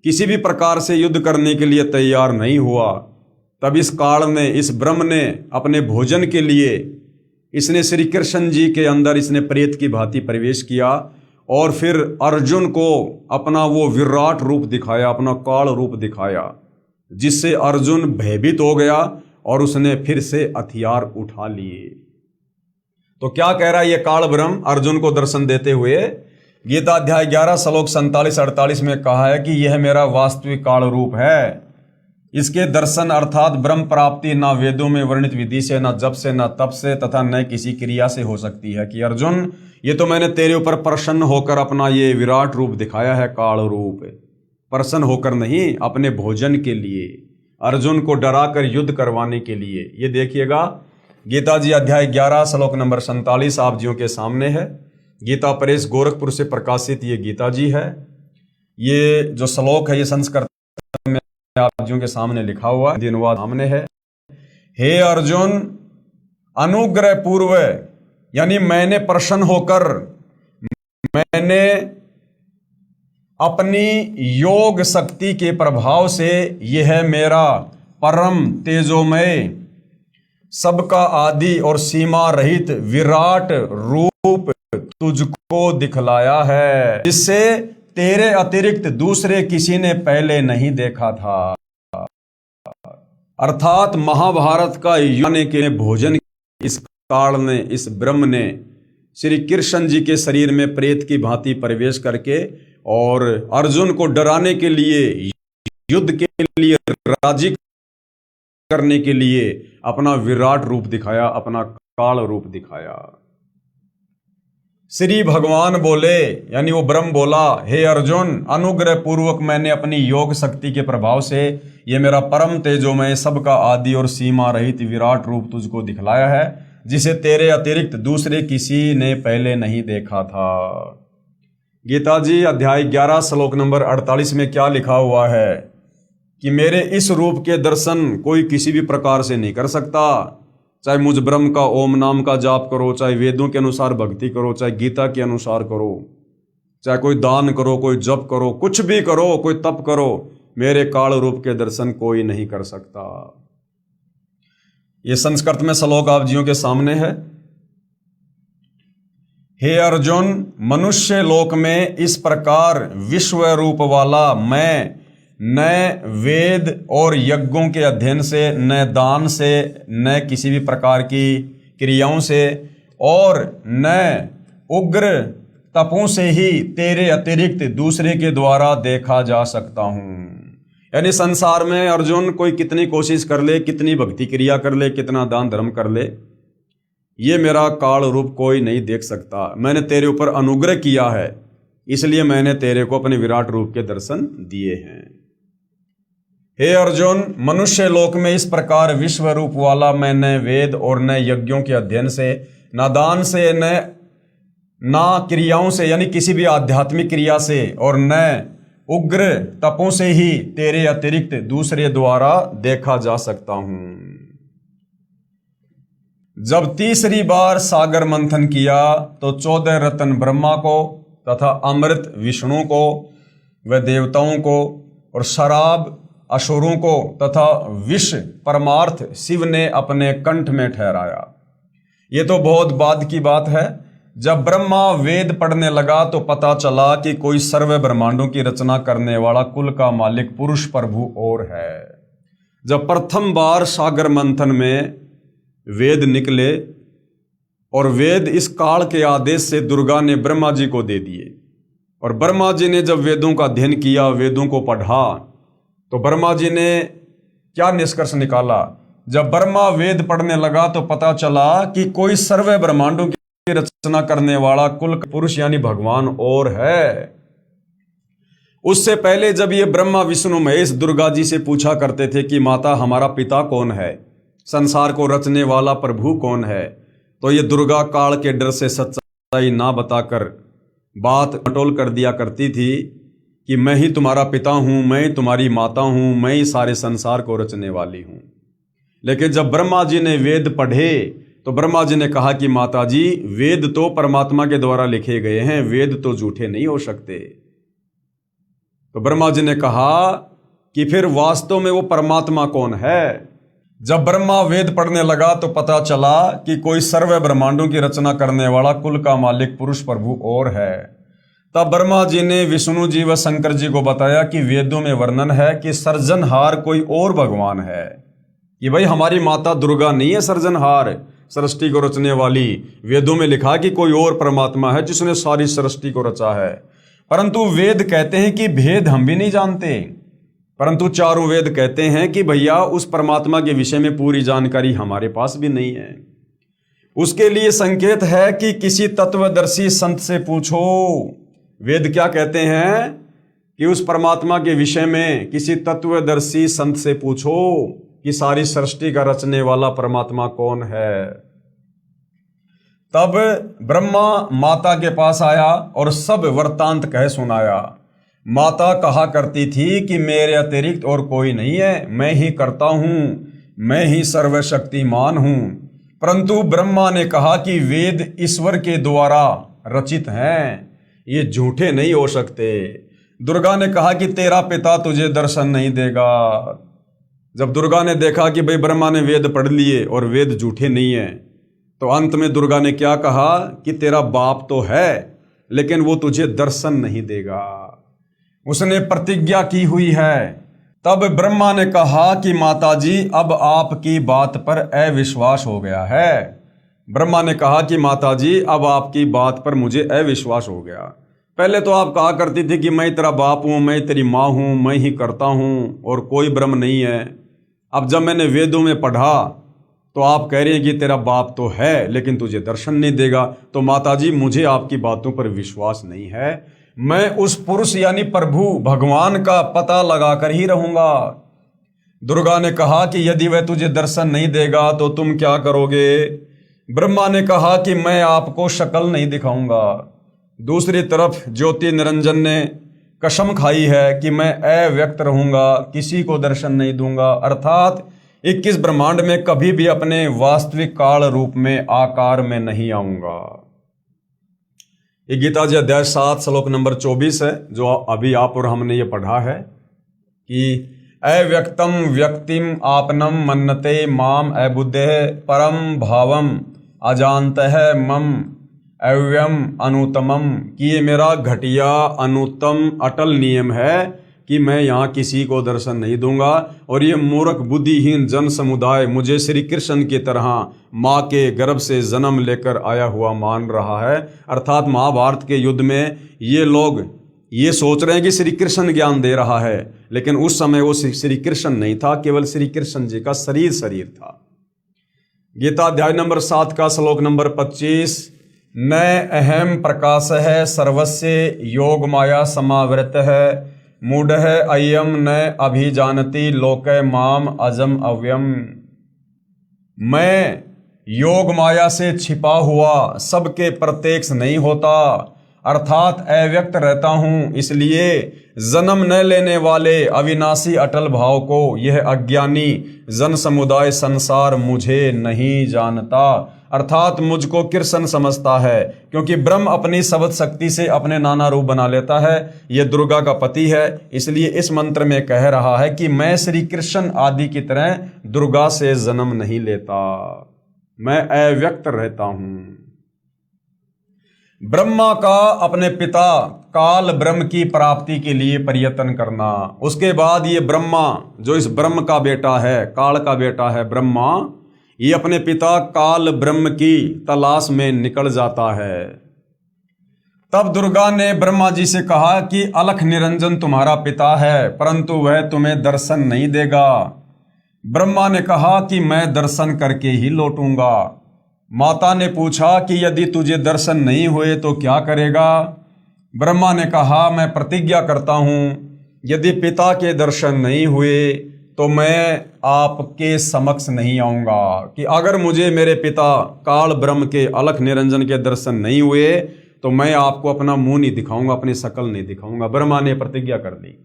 किसी भी प्रकार से युद्ध करने के लिए तैयार नहीं हुआ, तब इस काल ने, इस ब्रह्म ने अपने भोजन के लिए इसने श्री कृष्ण जी के अंदर इसने प्रेत की भांति प्रवेश किया और फिर अर्जुन को अपना वो विराट रूप दिखाया, अपना काल रूप दिखाया, जिससे अर्जुन भयभीत हो गया और उसने फिर से हथियार उठा लिए। तो क्या कह रहा है ये काल ब्रह्म अर्जुन को दर्शन देते हुए? गीता अध्याय 11 श्लोक 47-48 में कहा है कि यह मेरा वास्तविक काल रूप है। इसके दर्शन अर्थात ब्रह्म प्राप्ति न वेदों में वर्णित विधि से, न जप से, न तप से तथा न किसी क्रिया से हो सकती है। कि अर्जुन ये तो मैंने तेरे ऊपर प्रसन्न होकर अपना ये विराट रूप दिखाया है, काल रूप, प्रसन्न होकर नहीं, अपने भोजन के लिए, अर्जुन को डराकर युद्ध करवाने के लिए। ये देखिएगा गीता जी अध्याय 11 श्लोक नंबर 47 आप जियों के सामने है। गीता प्रेस गोरखपुर से प्रकाशित ये गीता जी है। ये जो श्लोक है ये संस्कृत में आप जियों के सामने लिखा हुआ है, अनुवाद सामने है। हे अर्जुन, अनुग्रह पूर्व यानी मैंने प्रसन्न होकर मैंने अपनी योग शक्ति के प्रभाव से यह मेरा परम तेजोमय, सबका आदि और सीमा रहित विराट रूप तुझको दिखलाया है, जिससे तेरे अतिरिक्त दूसरे किसी ने पहले नहीं देखा था। अर्थात महाभारत का युद्ध के भोजन इस काल ने, इस ब्रह्म ने श्री कृष्ण जी के शरीर में प्रेत की भांति प्रवेश करके और अर्जुन को डराने के लिए, युद्ध के लिए राजी करने के लिए अपना विराट रूप दिखाया, अपना काल रूप दिखाया। श्री भगवान बोले, यानी वो ब्रह्म बोला, हे अर्जुन, अनुग्रह पूर्वक मैंने अपनी योग शक्ति के प्रभाव से ये मेरा परम तेजोमय, सबका आदि और सीमा रहित विराट रूप तुझको दिखलाया है, जिसे तेरे अतिरिक्त दूसरे किसी ने पहले नहीं देखा था। गीता जी अध्याय 11 श्लोक नंबर 48 में क्या लिखा हुआ है कि मेरे इस रूप के दर्शन कोई किसी भी प्रकार से नहीं कर सकता। चाहे मुझ ब्रह्म का ओम नाम का जाप करो, चाहे वेदों के अनुसार भक्ति करो, चाहे गीता के अनुसार करो, चाहे कोई दान करो, कोई जप करो, कुछ भी करो, कोई तप करो, मेरे काल रूप के दर्शन कोई नहीं कर सकता। ये संस्कृत में श्लोक आप जियों के सामने है। हे अर्जुन, मनुष्य लोक में इस प्रकार विश्व रूप वाला मैं न वेद और यज्ञों के अध्ययन से, न दान से, न किसी भी प्रकार की क्रियाओं से और न उग्र तपों से ही तेरे अतिरिक्त दूसरे के द्वारा देखा जा सकता हूं। यानी संसार में अर्जुन कोई कितनी कोशिश कर ले, कितनी भक्ति क्रिया कर ले, कितना दान धर्म कर ले, ये मेरा काल रूप कोई नहीं देख सकता। मैंने तेरे ऊपर अनुग्रह किया है, इसलिए मैंने तेरे को अपने विराट रूप के दर्शन दिए हैं। हे अर्जुन, मनुष्य लोक में इस प्रकार विश्व रूप वाला मैं न वेद और न यज्ञों के अध्ययन से, न दान से, न क्रियाओं से यानी किसी भी आध्यात्मिक क्रिया से, और न उग्र तपों से ही तेरे अतिरिक्त दूसरे द्वारा देखा जा सकता हूं। जब तीसरी बार सागर मंथन किया तो 14 रत्न ब्रह्मा को तथा अमृत विष्णु को व देवताओं को और शराब असुरों को तथा विष परमार्थ शिव ने अपने कंठ में ठहराया। ये तो बहुत बाद की बात है। जब ब्रह्मा वेद पढ़ने लगा तो पता चला कि कोई सर्व ब्रह्मांडों की रचना करने वाला कुल का मालिक पुरुष प्रभु और है। जब प्रथम बार सागर मंथन में वेद निकले और वेद इस काल के आदेश से दुर्गा ने ब्रह्मा जी को दे दिए, और ब्रह्मा जी ने जब वेदों का अध्ययन किया, वेदों को पढ़ा, तो ब्रह्मा जी ने क्या निष्कर्ष निकाला? जब ब्रह्मा वेद पढ़ने लगा तो पता चला कि कोई सर्व ब्रह्मांडों की रचना करने वाला कुल पुरुष यानी भगवान और है। उससे पहले जब ये ब्रह्मा विष्णु महेश दुर्गा जी से पूछा करते थे कि माता हमारा पिता कौन है, संसार को रचने वाला प्रभु कौन है, तो ये दुर्गा काल के डर से सच्चाई ना बताकर बात मटोल कर दिया करती थी कि मैं ही तुम्हारा पिता हूं, मैं तुम्हारी माता हूं, मैं ही सारे संसार को रचने वाली हूं। लेकिन जब ब्रह्मा जी ने वेद पढ़े तो ब्रह्मा जी ने कहा कि माता जी, वेद तो परमात्मा के द्वारा लिखे गए हैं, वेद तो झूठे नहीं हो सकते। तो ब्रह्मा जी ने कहा कि फिर वास्तव में वो परमात्मा कौन है? जब ब्रह्मा वेद पढ़ने लगा तो पता चला कि कोई सर्व ब्रह्मांडों की रचना करने वाला कुल का मालिक पुरुष प्रभु और है। तब ब्रह्मा जी ने विष्णु जी व शंकर जी को बताया कि वेदों में वर्णन है कि सर्जनहार कोई और भगवान है, कि भाई हमारी माता दुर्गा नहीं है सर्जनहार, सृष्टि को रचने वाली। वेदों में लिखा कि कोई और परमात्मा है जिसने सारी सृष्टि को रचा है। परंतु वेद कहते हैं कि भेद हम भी नहीं जानते, परंतु चारों वेद कहते हैं कि भैया उस परमात्मा के विषय में पूरी जानकारी हमारे पास भी नहीं है। उसके लिए संकेत है कि किसी तत्वदर्शी संत से पूछो। वेद क्या कहते हैं कि उस परमात्मा के विषय में किसी तत्वदर्शी संत से पूछो कि सारी सृष्टि का रचने वाला परमात्मा कौन है। तब ब्रह्मा माता के पास आया और सब वृत्तांत कह सुनाया। माता कहा करती थी कि मेरे अतिरिक्त और कोई नहीं है, मैं ही करता हूं, मैं ही सर्वशक्तिमान हूं। परंतु ब्रह्मा ने कहा कि वेद ईश्वर के द्वारा रचित हैं, ये झूठे नहीं हो सकते। दुर्गा ने कहा कि तेरा पिता तुझे दर्शन नहीं देगा। जब दुर्गा ने देखा कि भाई ब्रह्मा ने वेद पढ़ लिए और वेद झूठे नहीं है, तो अंत में दुर्गा ने क्या कहा कि तेरा बाप तो है लेकिन वो तुझे दर्शन नहीं देगा, उसने प्रतिज्ञा की हुई है। तब ब्रह्मा ने कहा कि माताजी अब आपकी बात पर अविश्वास हो गया है। ब्रह्मा ने कहा कि माताजी अब आपकी बात पर मुझे अविश्वास हो गया। पहले तो आप कहा करती थी कि मैं तेरा बाप हूं, मैं तेरी माँ हूं, मैं ही करता हूं और कोई ब्रह्म नहीं है। अब जब मैंने वेदों में पढ़ा तो आप कह रहे हैं कि तेरा बाप तो है लेकिन तुझे दर्शन नहीं देगा। तो माताजी मुझे आपकी बातों पर विश्वास नहीं है, मैं उस पुरुष यानी प्रभु भगवान का पता लगाकर ही रहूंगा। दुर्गा ने कहा कि यदि वह तुझे दर्शन नहीं देगा तो तुम क्या करोगे? ब्रह्मा ने कहा कि मैं आपको शक्ल नहीं दिखाऊंगा। दूसरी तरफ ज्योति निरंजन ने कसम खाई है कि मैं अव्यक्त रहूंगा, किसी को दर्शन नहीं दूंगा, अर्थात 21 ब्रह्मांड में कभी भी अपने वास्तविक काल रूप में आकार में नहीं आऊंगा। ये गीता जी अध्याय 7 श्लोक नंबर 24 है, जो अभी आप और हमने ये पढ़ा है कि अव्यक्तम व्यक्तिम आपनम मन्नते माम अबुद्धे परम भावम अजानतः मम अव्ययम अनुतमम, कि ये मेरा घटिया अनुत्तम अटल नियम है, कि मैं यहाँ किसी को दर्शन नहीं दूंगा और ये मूर्ख बुद्धिहीन जन समुदाय मुझे श्री कृष्ण की तरह माँ के गर्भ से जन्म लेकर आया हुआ मान रहा है। अर्थात महाभारत के युद्ध में ये लोग ये सोच रहे हैं कि श्री कृष्ण ज्ञान दे रहा है, लेकिन उस समय वो श्री कृष्ण नहीं था, केवल श्री कृष्ण जी का शरीर था। गीता अध्याय नंबर 7 का श्लोक नंबर 25, न अहम प्रकाशः सर्वस्य योग माया समावृतः मूढ़ः अयम न अभिजानति लोके माम अजम अव्यम। मैं योग माया से छिपा हुआ सबके प्रत्यक्ष नहीं होता, अर्थात अव्यक्त रहता हूँ, इसलिए जन्म न लेने वाले अविनाशी अटल भाव को यह अज्ञानी जन समुदाय संसार मुझे नहीं जानता, अर्थात मुझको कृष्ण समझता है, क्योंकि ब्रह्म अपनी शब्द शक्ति से अपने नाना रूप बना लेता है। यह दुर्गा का पति है, इसलिए इस मंत्र में कह रहा है कि मैं श्री कृष्ण आदि की तरह दुर्गा से जन्म नहीं लेता, मैं अव्यक्त रहता हूं। ब्रह्मा का अपने पिता काल ब्रह्म की प्राप्ति के लिए प्रयत्न करना, उसके बाद ये ब्रह्मा जो इस ब्रह्म का बेटा है, काल का बेटा है ब्रह्मा, ये अपने पिता काल ब्रह्म की तलाश में निकल जाता है। तब दुर्गा ने ब्रह्मा जी से कहा कि अलख निरंजन तुम्हारा पिता है, परंतु वह तुम्हें दर्शन नहीं देगा। ब्रह्मा ने कहा कि मैं दर्शन करके ही लौटूंगा। माता ने पूछा कि यदि तुझे दर्शन नहीं हुए तो क्या करेगा? ब्रह्मा ने कहा मैं प्रतिज्ञा करता हूँ, यदि पिता के दर्शन नहीं हुए तो मैं आपके समक्ष नहीं आऊँगा, कि अगर मुझे मेरे पिता काल ब्रह्म के अलख निरंजन के दर्शन नहीं हुए तो मैं आपको अपना मुंह नहीं दिखाऊंगा, अपनी शक्ल नहीं दिखाऊंगा। ब्रह्मा ने प्रतिज्ञा कर ली।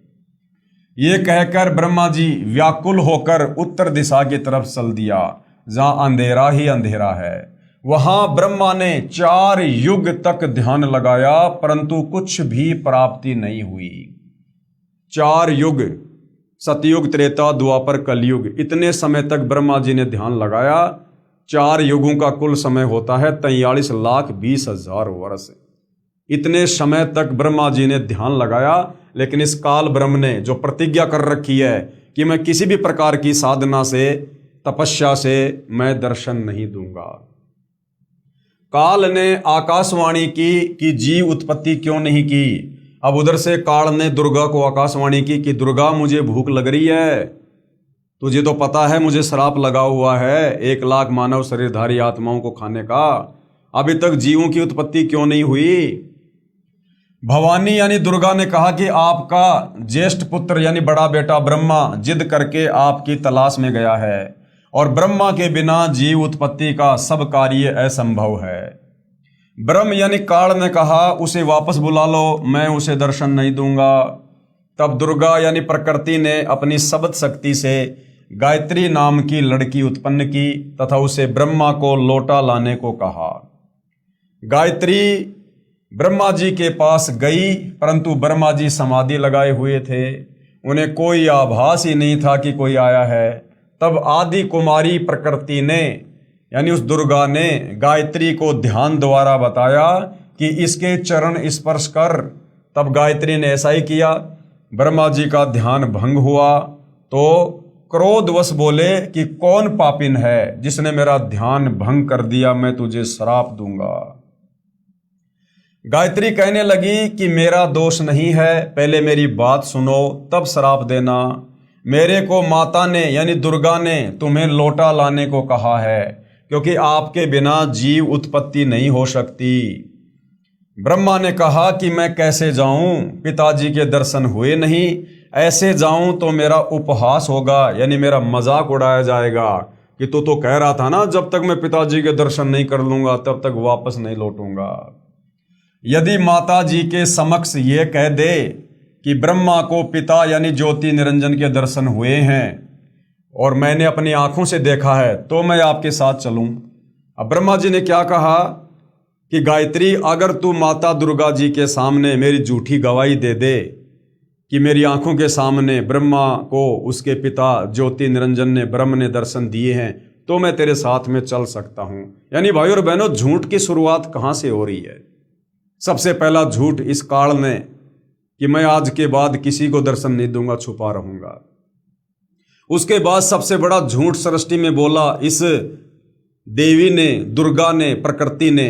ये कहकर ब्रह्मा जी व्याकुल होकर उत्तर दिशा की तरफ चल दिया, जहाँ अंधेरा ही अंधेरा है। वहां ब्रह्मा ने 4 युग तक ध्यान लगाया, परंतु कुछ भी प्राप्ति नहीं हुई। 4 युग, सतयुग, त्रेता, द्वापर, कलयुग, इतने समय तक ब्रह्मा जी ने ध्यान लगाया। 4 युगों का कुल समय होता है 43,20,000 वर्ष। इतने समय तक ब्रह्मा जी ने ध्यान लगाया, लेकिन इस काल ब्रह्म ने जो प्रतिज्ञा कर रखी है कि मैं किसी भी प्रकार की साधना से, तपस्या से मैं दर्शन नहीं दूंगा। काल ने आकाशवाणी की कि जीव उत्पत्ति क्यों नहीं की। अब उधर से काल ने दुर्गा को आकाशवाणी की कि दुर्गा मुझे भूख लग रही है, तुझे तो पता है मुझे श्राप लगा हुआ है 1 लाख मानव शरीरधारी आत्माओं को खाने का, अभी तक जीवों की उत्पत्ति क्यों नहीं हुई। भवानी यानी दुर्गा ने कहा कि आपका ज्येष्ठ पुत्र यानी बड़ा बेटा ब्रह्मा जिद करके आपकी तलाश में गया है, और ब्रह्मा के बिना जीव उत्पत्ति का सब कार्य असंभव है। ब्रह्म यानी काल ने कहा उसे वापस बुला लो, मैं उसे दर्शन नहीं दूंगा। तब दुर्गा यानी प्रकृति ने अपनी शब्द शक्ति से गायत्री नाम की लड़की उत्पन्न की तथा उसे ब्रह्मा को लौटा लाने को कहा। गायत्री ब्रह्मा जी के पास गई, परंतु ब्रह्मा जी समाधि लगाए हुए थे, उन्हें कोई आभास ही नहीं था कि कोई आया है। तब आदि कुमारी प्रकृति ने यानी उस दुर्गा ने गायत्री को ध्यान द्वारा बताया कि इसके चरण स्पर्श कर। तब गायत्री ने ऐसा ही किया। ब्रह्मा जी का ध्यान भंग हुआ तो क्रोधवश बोले कि कौन पापिन है जिसने मेरा ध्यान भंग कर दिया, मैं तुझे श्राप दूंगा। गायत्री कहने लगी कि मेरा दोष नहीं है, पहले मेरी बात सुनो तब श्राप देना। मेरे को माता ने यानी दुर्गा ने तुम्हें लौटा लाने को कहा है, क्योंकि आपके बिना जीव उत्पत्ति नहीं हो सकती। ब्रह्मा ने कहा कि मैं कैसे जाऊं, पिताजी के दर्शन हुए नहीं, ऐसे जाऊं तो मेरा उपहास होगा यानी मेरा मजाक उड़ाया जाएगा कि तू तो कह रहा था ना जब तक मैं पिताजी के दर्शन नहीं कर लूंगा तब तक वापस नहीं लौटूंगा। यदि माता जी के समक्ष ये कह दे कि ब्रह्मा को पिता यानी ज्योति निरंजन के दर्शन हुए हैं और मैंने अपनी आंखों से देखा है तो मैं आपके साथ चलूं। अब ब्रह्मा जी ने क्या कहा कि गायत्री अगर तू माता दुर्गा जी के सामने मेरी झूठी गवाही दे दे कि मेरी आंखों के सामने ब्रह्मा को उसके पिता ज्योति निरंजन ने ब्रह्म ने दर्शन दिए हैं तो मैं तेरे साथ में चल सकता हूं। यानी भाई और बहनों, झूठ की शुरुआत कहां से हो रही है? सबसे पहला झूठ इस काल ने कि मैं आज के बाद किसी को दर्शन नहीं दूंगा, छुपा रहूंगा। उसके बाद सबसे बड़ा झूठ सृष्टि में बोला इस देवी ने, दुर्गा ने, प्रकृति ने।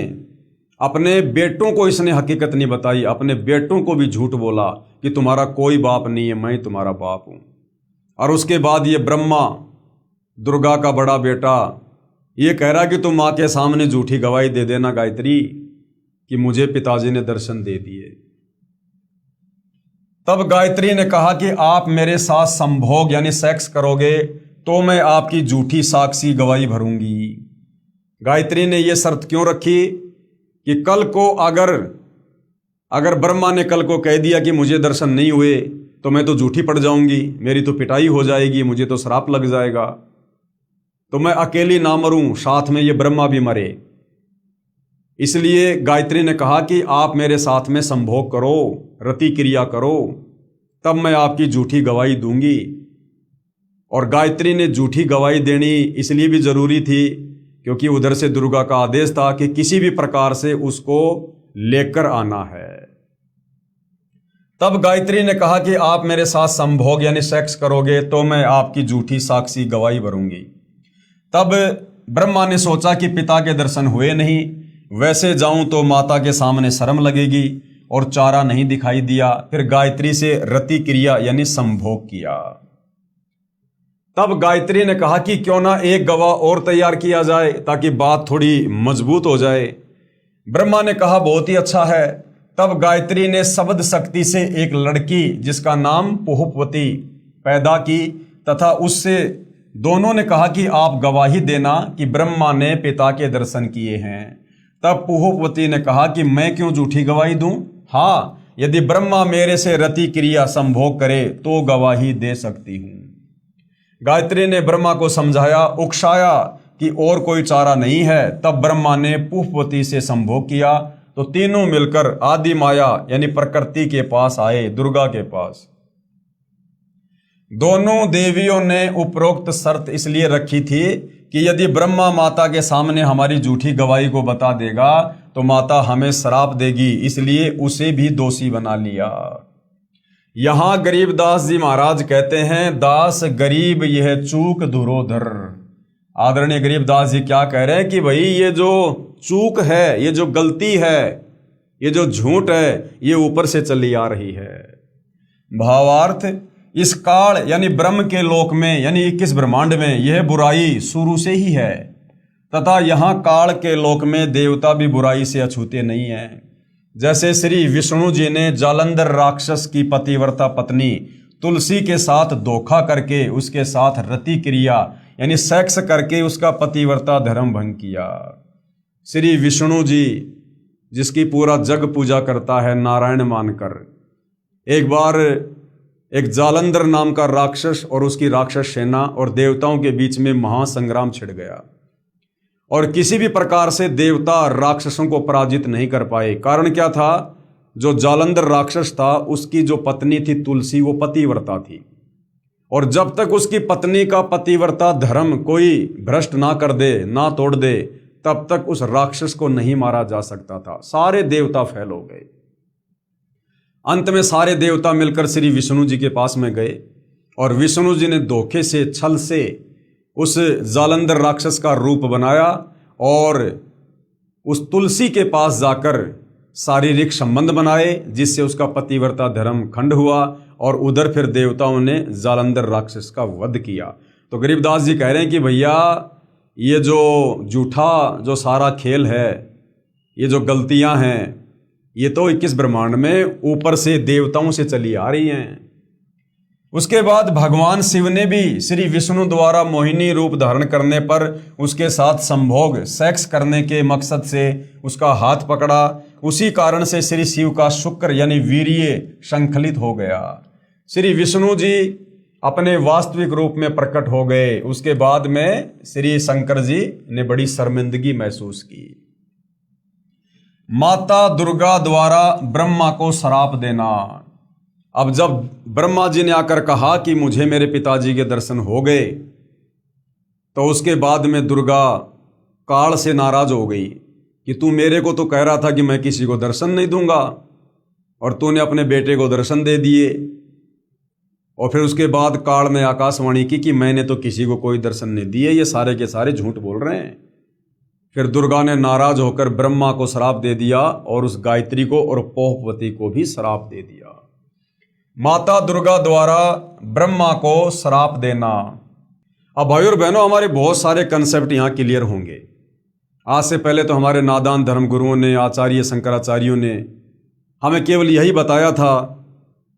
अपने बेटों को इसने हकीकत नहीं बताई, अपने बेटों को भी झूठ बोला कि तुम्हारा कोई बाप नहीं है, मैं तुम्हारा बाप हूं। और उसके बाद ये ब्रह्मा, दुर्गा का बड़ा बेटा, ये कह रहा कि तुम माँ के सामने झूठी गवाही दे देना गायत्री कि मुझे पिताजी ने दर्शन दे दिए। तब गायत्री ने कहा कि आप मेरे साथ संभोग यानी सेक्स करोगे तो मैं आपकी झूठी साक्षी गवाही भरूंगी। गायत्री ने यह शर्त क्यों रखी कि कल को अगर ब्रह्मा ने कल को कह दिया कि मुझे दर्शन नहीं हुए तो मैं तो झूठी पड़ जाऊंगी, मेरी तो पिटाई हो जाएगी, मुझे तो श्राप लग जाएगा, तो मैं अकेली ना मरूं, साथ में ये ब्रह्मा भी मरे। इसलिए गायत्री ने कहा कि आप मेरे साथ में संभोग करो, रति क्रिया करो, तब मैं आपकी झूठी गवाही दूंगी। और गायत्री ने झूठी गवाही देनी इसलिए भी जरूरी थी क्योंकि उधर से दुर्गा का आदेश था कि किसी भी प्रकार से उसको लेकर आना है। तब गायत्री ने कहा कि आप मेरे साथ संभोग यानी सेक्स करोगे तो मैं आपकी झूठी साक्षी गवाही भरूंगी। तब ब्रह्मा ने सोचा कि पिता के दर्शन हुए नहीं, वैसे जाऊं तो माता के सामने शर्म लगेगी, और चारा नहीं दिखाई दिया। फिर गायत्री से रति क्रिया यानी संभोग किया। तब गायत्री ने कहा कि क्यों ना एक गवाह और तैयार किया जाए ताकि बात थोड़ी मजबूत हो जाए। ब्रह्मा ने कहा बहुत ही अच्छा है। तब गायत्री ने शब्द शक्ति से एक लड़की जिसका नाम पुहुपवती पैदा की तथा उससे दोनों ने कहा कि आप गवाही देना कि ब्रह्मा ने पिता के दर्शन किए हैं। तब पुहुपवती ने कहा कि मैं क्यों झूठी गवाही दूं? हाँ, यदि ब्रह्मा मेरे से रति क्रिया संभोग करे तो गवाही दे सकती हूं। गायत्री ने ब्रह्मा को समझाया, उकसाया कि और कोई चारा नहीं है। तब ब्रह्मा ने पुहुपवती से संभोग किया तो तीनों मिलकर आदि माया यानी प्रकृति के पास आए, दुर्गा के पास। दोनों देवियों ने उपरोक्त शर्त इसलिए रखी थी कि यदि ब्रह्मा माता के सामने हमारी झूठी गवाही को बता देगा तो माता हमें श्राप देगी, इसलिए उसे भी दोषी बना लिया। यहां गरीबदास जी महाराज कहते हैं, दास गरीब यह चूक धुरोधर। आदरणीय गरीबदास जी क्या कह रहे हैं कि भाई ये जो चूक है, ये जो गलती है, ये जो झूठ है, ये ऊपर से चली आ रही है। भावार्थ, इस काल यानी ब्रह्म के लोक में यानी 21 ब्रह्मांड में यह बुराई शुरू से ही है तथा यहां काल के लोक में देवता भी बुराई से अछूते नहीं हैं। जैसे श्री विष्णु जी ने जालंधर राक्षस की पतिव्रता पत्नी तुलसी के साथ धोखा करके उसके साथ रति क्रिया यानी सेक्स करके उसका पतिव्रता धर्म भंग किया। श्री विष्णु जी जिसकी पूरा जग पूजा करता है नारायण मानकर, एक बार एक जालंधर नाम का राक्षस और उसकी राक्षस सेना और देवताओं के बीच में महासंग्राम छिड़ गया और किसी भी प्रकार से देवता राक्षसों को पराजित नहीं कर पाए। कारण क्या था? जो जालंधर राक्षस था उसकी जो पत्नी थी तुलसी, वो पतिव्रता थी और जब तक उसकी पत्नी का पतिव्रता धर्म कोई भ्रष्ट ना कर दे, ना तोड़ दे, तब तक उस राक्षस को नहीं मारा जा सकता था। सारे देवता फैल हो गए। अंत में सारे देवता मिलकर श्री विष्णु जी के पास में गए और विष्णु जी ने धोखे से, छल से उस जालंधर राक्षस का रूप बनाया और उस तुलसी के पास जाकर शारीरिक संबंध बनाए जिससे उसका पतिव्रता धर्म खंड हुआ और उधर फिर देवताओं ने जालंधर राक्षस का वध किया। तो गरीबदास जी कह रहे हैं कि भैया ये जो झूठा जो सारा खेल है, ये जो गलतियां हैं, ये तो 21 ब्रह्मांड में ऊपर से देवताओं से चली आ रही हैं। उसके बाद भगवान शिव ने भी श्री विष्णु द्वारा मोहिनी रूप धारण करने पर उसके साथ संभोग सेक्स करने के मकसद से उसका हाथ पकड़ा। उसी कारण से श्री शिव का शुक्र यानी वीर्य संकलित हो गया। श्री विष्णु जी अपने वास्तविक रूप में प्रकट हो गए। उसके बाद में श्री शंकर जी ने बड़ी शर्मिंदगी महसूस की। माता दुर्गा द्वारा ब्रह्मा को श्राप देना। अब जब ब्रह्मा जी ने आकर कहा कि मुझे मेरे पिताजी के दर्शन हो गए तो उसके बाद में दुर्गा काल से नाराज हो गई कि तू मेरे को तो कह रहा था कि मैं किसी को दर्शन नहीं दूंगा, और तूने अपने बेटे को दर्शन दे दिए। और फिर उसके बाद काल ने आकाशवाणी की कि मैंने तो किसी को कोई दर्शन नहीं दिए, ये सारे के सारे झूठ बोल रहे हैं। फिर दुर्गा ने नाराज होकर ब्रह्मा को श्राप दे दिया और उस गायत्री को और पोहपति को भी श्राप दे दिया। माता दुर्गा द्वारा ब्रह्मा को श्राप देना। अब भाई और बहनों, हमारे बहुत सारे कंसेप्ट यहाँ क्लियर होंगे। आज से पहले तो हमारे नादान धर्म गुरुओं ने, आचार्य शंकराचार्यों ने हमें केवल यही बताया था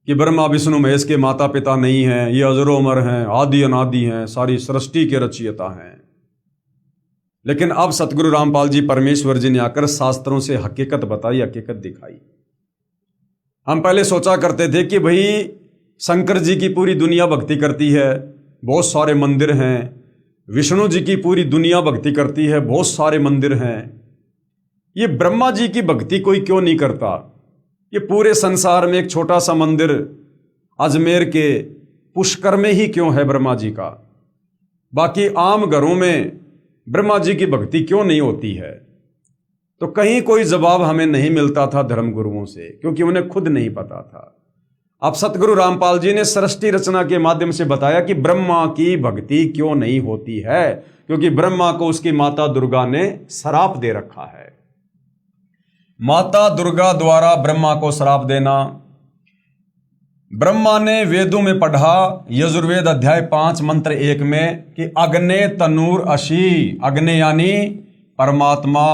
कि ब्रह्मा विष्णु महेश के माता पिता नहीं हैं, ये अजरो अमर हैं, आदि अनादि हैं, सारी सृष्टि के रचयिता हैं। लेकिन अब सतगुरु रामपाल जी परमेश्वर जी ने आकर शास्त्रों से हकीकत बताई, हकीकत दिखाई। हम पहले सोचा करते थे कि भाई शंकर जी की पूरी दुनिया भक्ति करती है, बहुत सारे मंदिर हैं, विष्णु जी की पूरी दुनिया भक्ति करती है, बहुत सारे मंदिर हैं, ये ब्रह्मा जी की भक्ति कोई क्यों नहीं करता? ये पूरे संसार में एक छोटा सा मंदिर अजमेर के पुष्कर में ही क्यों है ब्रह्मा जी का? बाकी आम घरों में ब्रह्मा जी की भक्ति क्यों नहीं होती है? तो कहीं कोई जवाब हमें नहीं मिलता था धर्म गुरुओं से, क्योंकि उन्हें खुद नहीं पता था। अब सतगुरु रामपाल जी ने सृष्टि रचना के माध्यम से बताया कि ब्रह्मा की भक्ति क्यों नहीं होती है, क्योंकि ब्रह्मा को उसकी माता दुर्गा ने श्राप दे रखा है। माता दुर्गा द्वारा ब्रह्मा को श्राप देना। ब्रह्मा ने वेदों में पढ़ा, यजुर्वेद अध्याय 5 मंत्र 1 में कि अग्ने तनुर अशी, अग्ने यानी परमात्मा,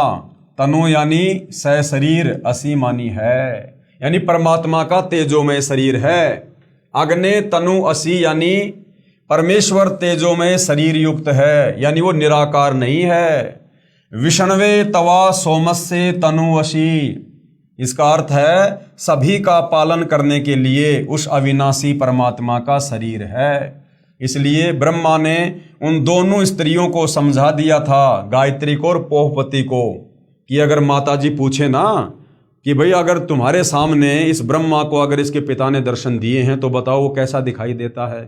तनु यानी सशरीर, असी मानी है, यानी परमात्मा का तेजोमय शरीर है। अग्ने तनु असी यानी परमेश्वर तेजोमय शरीर युक्त है, यानी वो निराकार नहीं है। विष्णवे तवा सोमस्य तनुवशी, इसका अर्थ है सभी का पालन करने के लिए उस अविनाशी परमात्मा का शरीर है। इसलिए ब्रह्मा ने उन दोनों स्त्रियों को समझा दिया था, गायत्री को और पोहपति को, कि अगर माता जी पूछे ना कि भाई अगर तुम्हारे सामने इस ब्रह्मा को अगर इसके पिता ने दर्शन दिए हैं तो बताओ वो कैसा दिखाई देता है।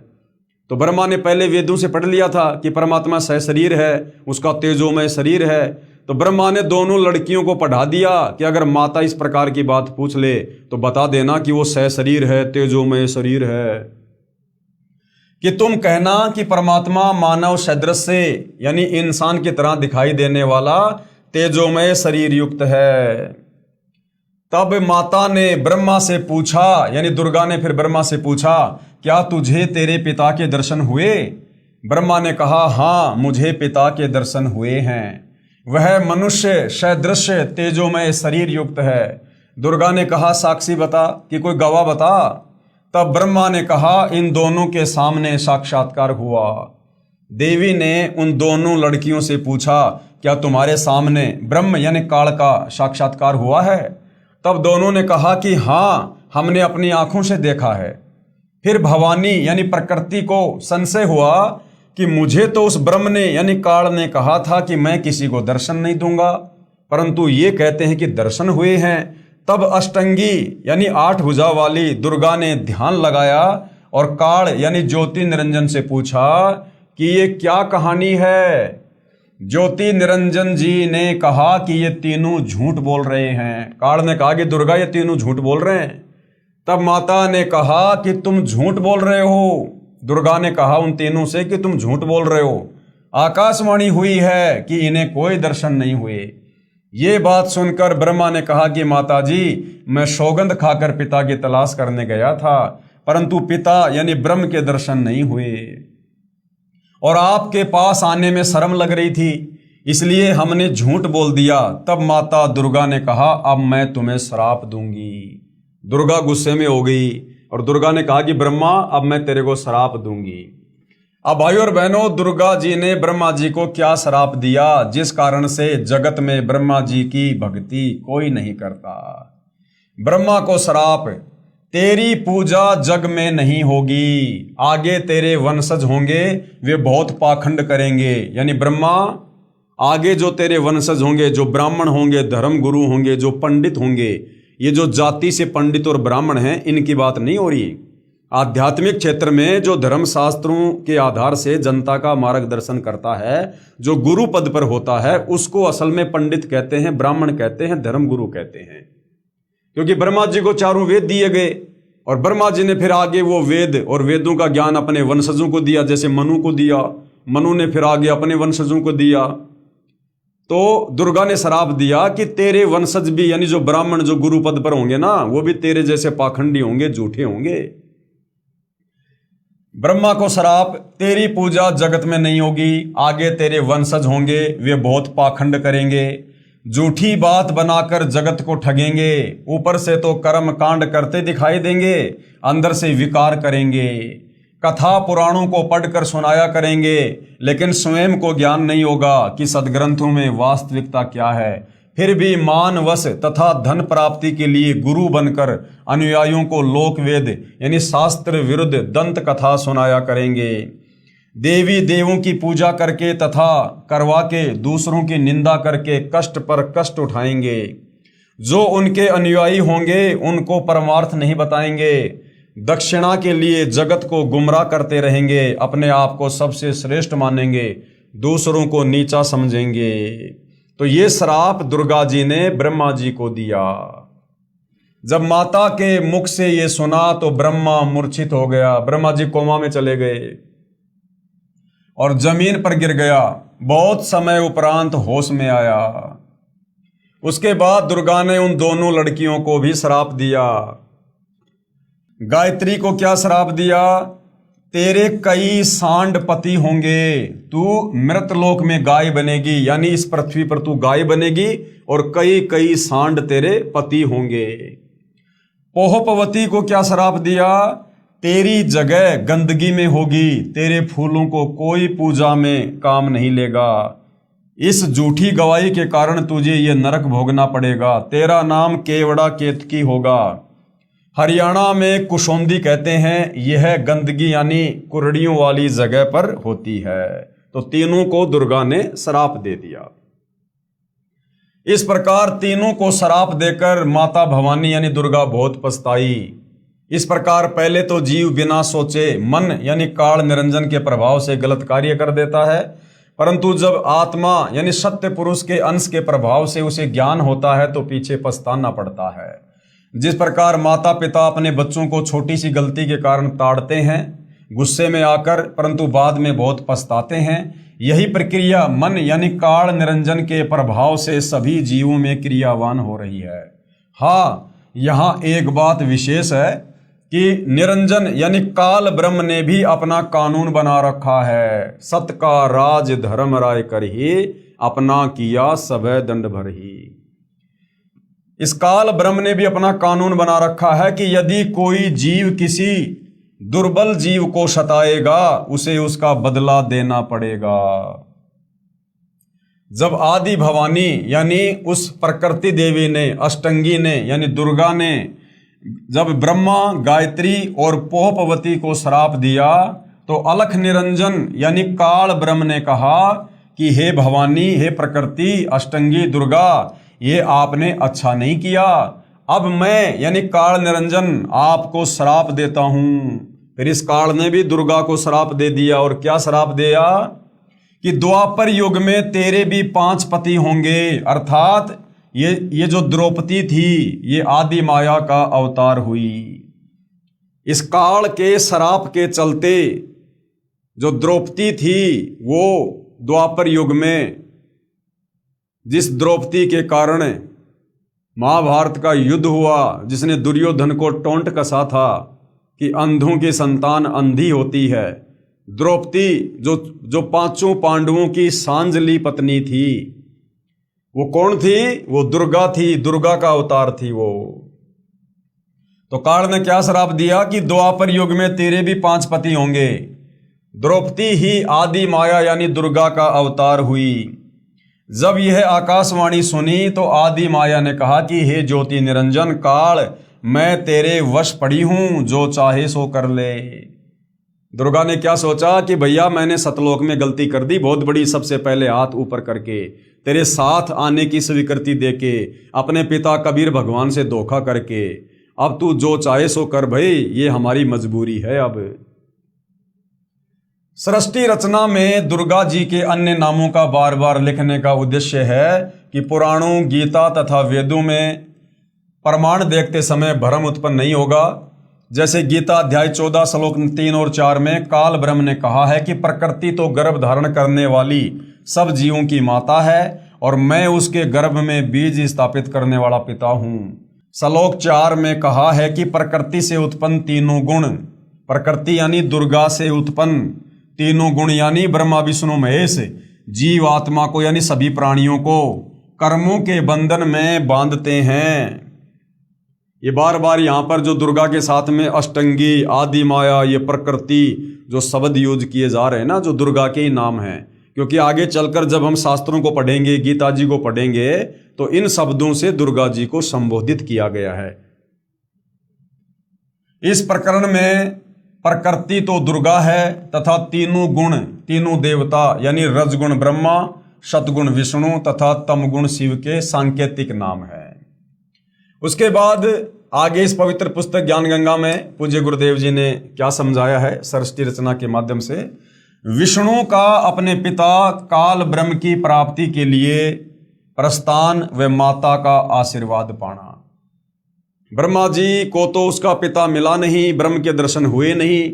तो ब्रह्मा ने पहले वेदों से पढ़ लिया था कि परमात्मा सहशरीर है, उसका तेजोमय शरीर है। तो ब्रह्मा ने दोनों लड़कियों को पढ़ा दिया कि अगर माता इस प्रकार की बात पूछ ले तो बता देना कि वो सहशरीर है, तेजोमय शरीर है। कि तुम कहना कि परमात्मा मानव सदृश से, यानी इंसान की तरह दिखाई देने वाला तेजोमय शरीर युक्त है। तब माता ने ब्रह्मा से पूछा, यानी दुर्गा ने फिर ब्रह्मा से पूछा, क्या तुझे तेरे पिता के दर्शन हुए? ब्रह्मा ने कहा, हाँ मुझे पिता के दर्शन हुए हैं, वह मनुष्य सदृश तेजोमय शरीर युक्त है। दुर्गा ने कहा, साक्षी बता, कि कोई गवाह बता। तब ब्रह्मा ने कहा, इन दोनों के सामने साक्षात्कार हुआ। देवी ने उन दोनों लड़कियों से पूछा, क्या तुम्हारे सामने ब्रह्म यानी काल का साक्षात्कार हुआ है? तब दोनों ने कहा कि हाँ, हमने अपनी आंखों से देखा है। फिर भवानी यानी प्रकृति को संशय हुआ कि मुझे तो उस ब्रह्म ने यानी काल ने कहा था कि मैं किसी को दर्शन नहीं दूंगा, परंतु ये कहते हैं कि दर्शन हुए हैं। तब अष्टंगी यानी 8 भुजा वाली दुर्गा ने ध्यान लगाया और काल यानी ज्योति निरंजन से पूछा कि ये क्या कहानी है। ज्योति निरंजन जी ने कहा कि ये तीनों झूठ बोल रहे हैं। काल ने कहा कि दुर्गा ये तीनों झूठ बोल रहे हैं। तब माता ने कहा कि तुम झूठ बोल रहे हो। दुर्गा ने कहा उन तीनों से कि तुम झूठ बोल रहे हो, आकाशवाणी हुई है कि इन्हें कोई दर्शन नहीं हुए। ये बात सुनकर ब्रह्मा ने कहा कि माता जी, मैं सौगंध खाकर पिता की तलाश करने गया था, परंतु पिता यानी ब्रह्म के दर्शन नहीं हुए और आपके पास आने में शर्म लग रही थी, इसलिए हमने झूठ बोल दिया। तब माता दुर्गा ने कहा, अब मैं तुम्हें श्राप दूंगी। दुर्गा गुस्से में हो गई और दुर्गा ने कहा कि ब्रह्मा, अब मैं तेरे को श्राप दूंगी। अब भाई और बहनों, दुर्गा जी ने ब्रह्मा जी को क्या श्राप दिया, जिस कारण से जगत में ब्रह्मा जी की भक्ति कोई नहीं करता। ब्रह्मा को श्राप, तेरी पूजा जग में नहीं होगी, आगे तेरे वंशज होंगे वे बहुत पाखंड करेंगे। यानी ब्रह्मा, आगे जो तेरे वंशज होंगे, जो ब्राह्मण होंगे, धर्म गुरु होंगे, जो पंडित होंगे, ये जो जाति से पंडित और ब्राह्मण हैं, इनकी बात नहीं हो रही। आध्यात्मिक क्षेत्र में जो धर्म शास्त्रों के आधार से जनता का मार्गदर्शन करता है, जो गुरु पद पर होता है, उसको असल में पंडित कहते हैं, ब्राह्मण कहते हैं, धर्म गुरु कहते हैं। क्योंकि ब्रह्मा जी को चारों वेद दिए गए और ब्रह्मा जी ने फिर आगे वो वेद और वेदों का ज्ञान अपने वंशजों को दिया, जैसे मनु को दिया, मनु ने फिर आगे अपने वंशजों को दिया। तो दुर्गा ने श्राप दिया कि तेरे वंशज भी, यानी जो ब्राह्मण जो गुरु पद पर होंगे ना, वो भी तेरे जैसे पाखंडी होंगे, झूठे होंगे। ब्रह्मा को श्राप, तेरी पूजा जगत में नहीं होगी, आगे तेरे वंशज होंगे, वे बहुत पाखंड करेंगे, झूठी बात बनाकर जगत को ठगेंगे, ऊपर से तो कर्म कांड करते दिखाई देंगे, अंदर से विकार करेंगे, कथा पुराणों को पढ़कर सुनाया करेंगे, लेकिन स्वयं को ज्ञान नहीं होगा कि सदग्रंथों में वास्तविकता क्या है। फिर भी मानवश तथा धन प्राप्ति के लिए गुरु बनकर अनुयायियों को लोक वेद यानी शास्त्र विरुद्ध दंत कथा सुनाया करेंगे। देवी देवों की पूजा करके तथा करवा के दूसरों की निंदा करके कष्ट पर कष्ट उठाएंगे। जो उनके अनुयायी होंगे उनको परमार्थ नहीं बताएंगे, दक्षिणा के लिए जगत को गुमराह करते रहेंगे, अपने आप को सबसे श्रेष्ठ मानेंगे, दूसरों को नीचा समझेंगे। तो ये श्राप दुर्गा जी ने ब्रह्मा जी को दिया। जब माता के मुख से ये सुना तो ब्रह्मा मूर्छित हो गया, ब्रह्मा जी कोमा में चले गए और जमीन पर गिर गया। बहुत समय उपरांत होश में आया। उसके बाद दुर्गा ने उन दोनों लड़कियों को भी श्राप दिया। गायत्री को क्या श्राप दिया? तेरे कई सांड पति होंगे, तू मृतलोक में गाय बनेगी, यानी इस पृथ्वी पर तू गाय बनेगी और कई कई सांड तेरे पति होंगे। पोहपवती को क्या श्राप दिया? तेरी जगह गंदगी में होगी, तेरे फूलों को कोई पूजा में काम नहीं लेगा, इस झूठी गवाही के कारण तुझे ये नरक भोगना पड़ेगा, तेरा नाम केवड़ा केतकी होगा। हरियाणा में कुशोंदी कहते हैं, यह गंदगी यानी कुरड़ियों वाली जगह पर होती है। तो तीनों को दुर्गा ने श्राप दे दिया। इस प्रकार तीनों को श्राप देकर माता भवानी यानी दुर्गा बहुत पछताई। इस प्रकार पहले तो जीव बिना सोचे मन यानी काल निरंजन के प्रभाव से गलत कार्य कर देता है, परंतु जब आत्मा यानी सत्य पुरुष के अंश के प्रभाव से उसे ज्ञान होता है तो पीछे पछताना पड़ता है। जिस प्रकार माता पिता अपने बच्चों को छोटी सी गलती के कारण ताड़ते हैं गुस्से में आकर, परंतु बाद में बहुत पछताते हैं, यही प्रक्रिया मन यानी काल निरंजन के प्रभाव से सभी जीवों में क्रियावान हो रही है। हाँ, यहाँ एक बात विशेष है कि निरंजन यानी काल ब्रह्म ने भी अपना कानून बना रखा है। सत का राज धर्म राय कर ही, अपना किया सबे दंड भर ही। इस काल ब्रह्म ने भी अपना कानून बना रखा है कि यदि कोई जीव किसी दुर्बल जीव को सताएगा उसे उसका बदला देना पड़ेगा। जब आदि भवानी यानी उस प्रकृति देवी ने, अष्टंगी ने यानी दुर्गा ने, जब ब्रह्मा गायत्री और पोहपवती को श्राप दिया तो अलख निरंजन यानी काल ब्रह्म ने कहा कि हे भवानी, हे प्रकृति, अष्टंगी दुर्गा, ये आपने अच्छा नहीं किया। अब मैं यानी काल निरंजन आपको श्राप देता हूं। फिर इस काल ने भी दुर्गा को श्राप दे दिया। और क्या श्राप दिया? कि द्वापर युग में तेरे भी 5 पति होंगे, अर्थात ये जो द्रौपदी थी ये आदि माया का अवतार हुई। इस काल के श्राप के चलते जो द्रौपदी थी वो द्वापर युग में, जिस द्रौपदी के कारण महाभारत का युद्ध हुआ, जिसने दुर्योधन को टोंट कसा था कि अंधों की संतान अंधी होती है, द्रौपदी जो 5 पांडवों की सांझली पत्नी थी, वो कौन थी? वो दुर्गा थी, दुर्गा का अवतार थी वो। तो काल ने क्या श्राप दिया कि द्वापर युग में तेरे भी 5 पति होंगे। द्रौपदी ही आदि माया यानी दुर्गा का अवतार हुई। जब यह आकाशवाणी सुनी तो आदि माया ने कहा कि हे ज्योति निरंजन काल, मैं तेरे वश पड़ी हूं, जो चाहे सो कर ले। दुर्गा ने क्या सोचा कि भैया मैंने सतलोक में गलती कर दी, बहुत बड़ी, सबसे पहले हाथ ऊपर करके तेरे साथ आने की स्वीकृति देके, अपने पिता कबीर भगवान से धोखा करके, अब तू जो चाहे सो कर भाई, ये हमारी मजबूरी है। अब सृष्टि रचना में दुर्गा जी के अन्य नामों का बार बार लिखने का उद्देश्य है कि पुराणों, गीता तथा वेदों में प्रमाण देखते समय भ्रम उत्पन्न नहीं होगा। जैसे गीता अध्याय 14 श्लोक 3 और 4 में काल ब्रह्म ने कहा है कि प्रकृति तो गर्भ धारण करने वाली सब जीवों की माता है और मैं उसके गर्भ में बीज स्थापित करने वाला पिता हूं। श्लोक 4 में कहा है कि प्रकृति से उत्पन्न तीनों गुण, प्रकृति यानी दुर्गा से उत्पन्न तीनों गुण यानी ब्रह्मा विष्णु महेश जीव आत्मा को यानी सभी प्राणियों को कर्मों के बंधन में बांधते हैं। ये बार बार यहाँ पर जो दुर्गा के साथ में अष्टंगी, आदि माया, ये प्रकृति जो शब्द यूज किए जा रहे हैं ना, जो दुर्गा के ही नाम हैं, क्योंकि आगे चलकर जब हम शास्त्रों को पढ़ेंगे, गीता जी को पढ़ेंगे, तो इन शब्दों से दुर्गा जी को संबोधित किया गया है। इस प्रकरण में प्रकृति तो दुर्गा है तथा तीनों गुण, तीनों देवता यानी रजगुण ब्रह्मा, सतगुण विष्णु तथा तमगुण शिव के सांकेतिक नाम है। उसके बाद आगे इस पवित्र पुस्तक ज्ञान गंगा में पूज्य गुरुदेव जी ने क्या समझाया है सरस्वती रचना के माध्यम से। विष्णु का अपने पिता काल ब्रह्म की प्राप्ति के लिए प्रस्थान व माता का आशीर्वाद पाना। ब्रह्मा जी को तो उसका पिता मिला नहीं, ब्रह्म के दर्शन हुए नहीं,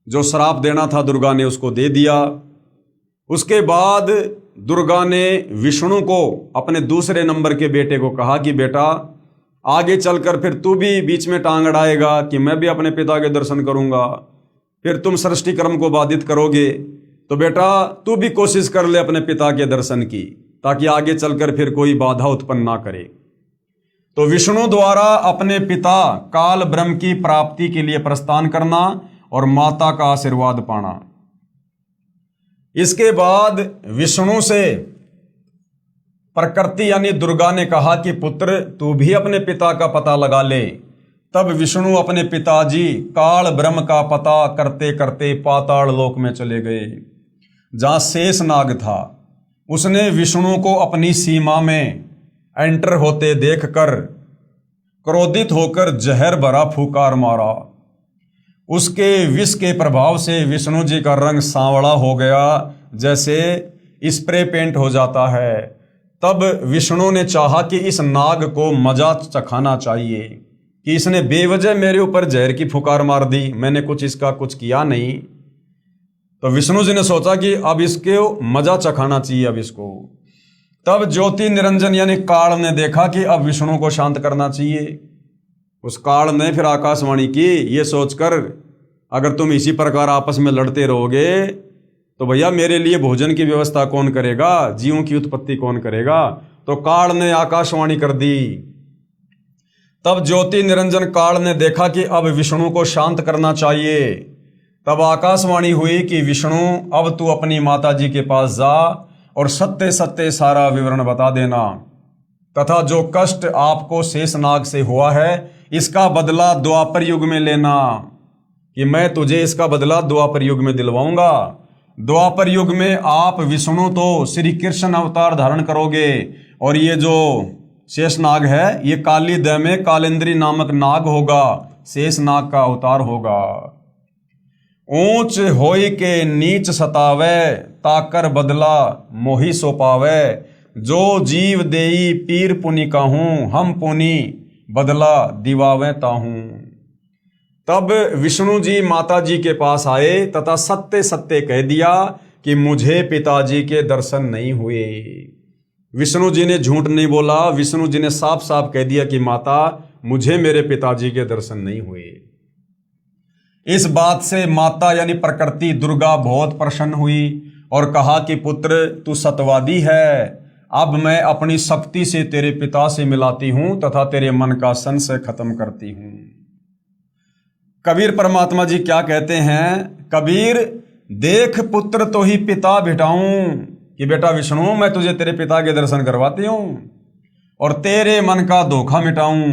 जो श्राप देना था दुर्गा ने उसको दे दिया। उसके बाद दुर्गा ने विष्णु को अपने दूसरे नंबर के बेटे को कहा कि बेटा आगे चलकर फिर तू भी बीच में टांग अड़ाएगा कि मैं भी अपने पिता के दर्शन करूंगा, फिर तुम सृष्टि कर्म को बाधित करोगे, तो बेटा तू भी कोशिश कर ले अपने पिता के दर्शन की, ताकि आगे चलकर फिर कोई बाधा उत्पन्न ना करे। तो विष्णु द्वारा अपने पिता काल ब्रह्म की प्राप्ति के लिए प्रस्थान करना और माता का आशीर्वाद पाना। इसके बाद विष्णु से प्रकृति यानी दुर्गा ने कहा कि पुत्र तू भी अपने पिता का पता लगा ले। तब विष्णु अपने पिताजी काल ब्रह्म का पता करते करते पाताल लोक में चले गए, जहां शेष नाग था। उसने विष्णु को अपनी सीमा में एंटर होते देखकर क्रोधित होकर जहर भरा फूंकार मारा। उसके विष के प्रभाव से विष्णु जी का रंग सांवला हो गया, जैसे स्प्रे पेंट हो जाता है। तब विष्णु ने चाहा कि इस नाग को मजा चखाना चाहिए कि इसने बेवजह मेरे ऊपर जहर की फुकार मार दी, मैंने इसका कुछ किया नहीं। तो विष्णु जी ने सोचा कि अब इसके मजा चखाना चाहिए अब इसको। तब ज्योति निरंजन यानी काल ने देखा कि अब विष्णु को शांत करना चाहिए। उस काल ने फिर आकाशवाणी की, ये सोचकर अगर तुम इसी प्रकार आपस में लड़ते रहोगे तो भैया मेरे लिए भोजन की व्यवस्था कौन करेगा, जीवों की उत्पत्ति कौन करेगा। तो काल ने आकाशवाणी कर दी। तब ज्योति निरंजन काल ने देखा कि अब विष्णु को शांत करना चाहिए। तब आकाशवाणी हुई कि विष्णु अब तू अपनी माता जी के पास जा और सत्य सत्य सारा विवरण बता देना, तथा जो कष्ट आपको शेषनाग से हुआ है इसका बदला द्वापर युग में लेना, कि मैं तुझे इसका बदला द्वापर युग में दिलवाऊंगा। द्वापर युग में आप विष्णु तो श्री कृष्ण अवतार धारण करोगे और ये जो शेषनाग है ये काली दह में कालेंद्री नामक नाग होगा, शेषनाग का अवतार होगा। ऊंच होई के नीच सतावे ताकर बदला मोहि सो पावे, जो जीव देई पीर पुनि कहूं हम पुनि बदला दिवावे ताहूं। तब विष्णु जी माता जी के पास आए तथा सत्य सत्य कह दिया कि मुझे पिताजी के दर्शन नहीं हुए। विष्णु जी ने झूठ नहीं बोला, विष्णु जी ने साफ साफ कह दिया कि माता मुझे मेरे पिताजी के दर्शन नहीं हुए। इस बात से माता यानी प्रकृति दुर्गा बहुत प्रसन्न हुई और कहा कि पुत्र तू सत्यवादी है, अब मैं अपनी शक्ति से तेरे पिता से मिलाती हूं तथा तेरे मन का संशय खत्म करती हूं। कबीर परमात्मा जी क्या कहते हैं, कबीर देख पुत्र तो ही पिता भिटाऊं, कि बेटा विष्णु मैं तुझे तेरे पिता के दर्शन करवाती हूं और तेरे मन का धोखा मिटाऊं।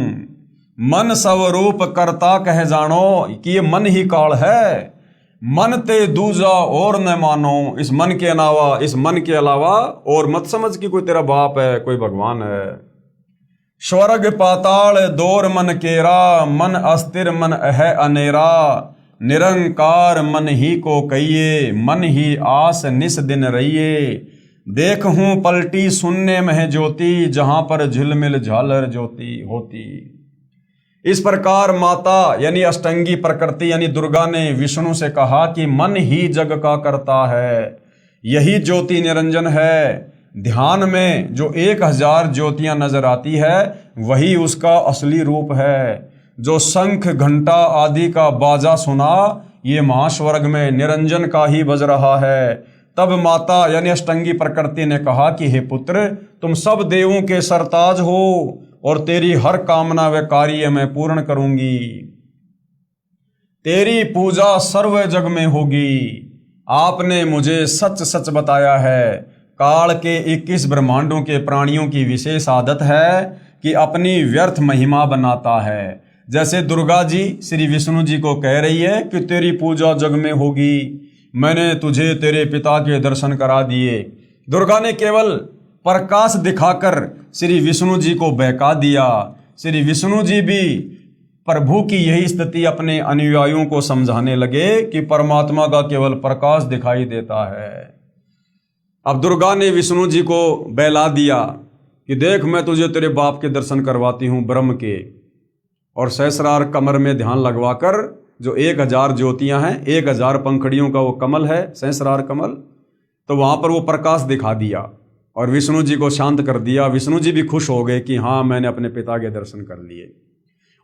मन स्वरूप करता कह जानो, कि ये मन ही काल है, मन ते दूजा और न मानो। इस मन के अलावा और मत समझ कि कोई तेरा बाप है, कोई भगवान है। स्वर्ग पाताल दौर मन केरा, मन अस्थिर मन है अनेरा, निरंकार मन ही को कहिए, मन ही आस निस दिन रहिए। देख हूं पलटी शून्य में है ज्योति, जहां पर झिलमिल झालर ज्योति होती। इस प्रकार माता यानी अष्टंगी प्रकृति यानी दुर्गा ने विष्णु से कहा कि मन ही जग का करता है, यही ज्योति निरंजन है। ध्यान में जो 1000 ज्योतियां नजर आती है वही उसका असली रूप है। जो शंख घंटा आदि का बाजा सुना ये महास्वर्ग में निरंजन का ही बज रहा है। तब माता यानी अष्टंगी प्रकृति ने कहा कि हे पुत्र, तुम सब देवों के सरताज हो और तेरी हर कामना व कार्य मैं पूर्ण करूंगी। तेरी पूजा सर्व जग में होगी। आपने मुझे सच सच बताया है। काल के 21 ब्रह्मांडों के प्राणियों की विशेष आदत है कि अपनी व्यर्थ महिमा बनाता है। जैसे दुर्गा जी श्री विष्णु जी को कह रही है कि तेरी पूजा जग में होगी, मैंने तुझे तेरे पिता के दर्शन करा दिए। दुर्गा ने केवल प्रकाश दिखाकर श्री विष्णु जी को बहका दिया। श्री विष्णु जी भी प्रभु की यही स्थिति अपने अनुयायियों को समझाने लगे कि परमात्मा का केवल प्रकाश दिखाई देता है। अब दुर्गा ने विष्णु जी को बहला दिया कि देख, मैं तुझे तेरे बाप के दर्शन करवाती हूँ ब्रह्म के। और सहस्रार कमर में ध्यान लगवाकर जो 1000 ज्योतियां हैं, 1000 पंखड़ियों का वो कमल है सहस्रार कमल, तो वहां पर वो प्रकाश दिखा दिया और विष्णु जी को शांत कर दिया। विष्णु जी भी खुश हो गए कि हाँ, मैंने अपने पिता के दर्शन कर लिए।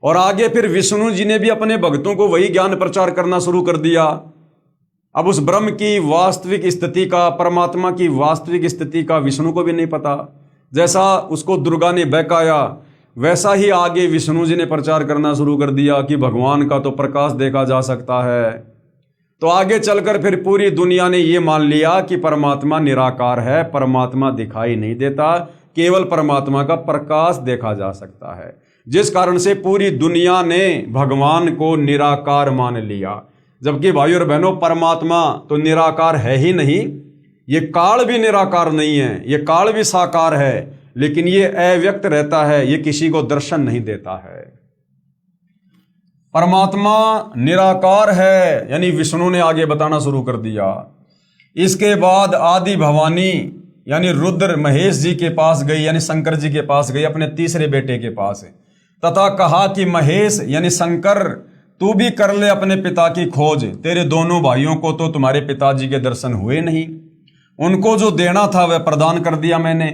और आगे फिर विष्णु जी ने भी अपने भक्तों को वही ज्ञान प्रचार करना शुरू कर दिया। अब उस ब्रह्म की वास्तविक स्थिति का, परमात्मा की वास्तविक स्थिति का विष्णु को भी नहीं पता। जैसा उसको दुर्गा ने बहकाया वैसा ही आगे विष्णु जी ने प्रचार करना शुरू कर दिया कि भगवान का तो प्रकाश देखा जा सकता है। तो आगे चलकर फिर पूरी दुनिया ने ये मान लिया कि परमात्मा निराकार है, परमात्मा दिखाई नहीं देता, केवल परमात्मा का प्रकाश देखा जा सकता है। जिस कारण से पूरी दुनिया ने भगवान को निराकार मान लिया। जबकि भाइयों और बहनों, परमात्मा तो निराकार है ही नहीं, ये काल भी निराकार नहीं है, ये काल भी साकार है, लेकिन ये अव्यक्त रहता है, ये किसी को दर्शन नहीं देता है। परमात्मा निराकार है यानी विष्णु ने आगे बताना शुरू कर दिया। इसके बाद आदि भवानी यानी रुद्र महेश जी के पास गई, यानी शंकर जी के पास गई, अपने तीसरे बेटे के पास, तथा कहा कि महेश यानी शंकर, तू भी कर ले अपने पिता की खोज। तेरे दोनों भाइयों को तो तुम्हारे पिताजी के दर्शन हुए नहीं, उनको जो देना था वह प्रदान कर दिया मैंने,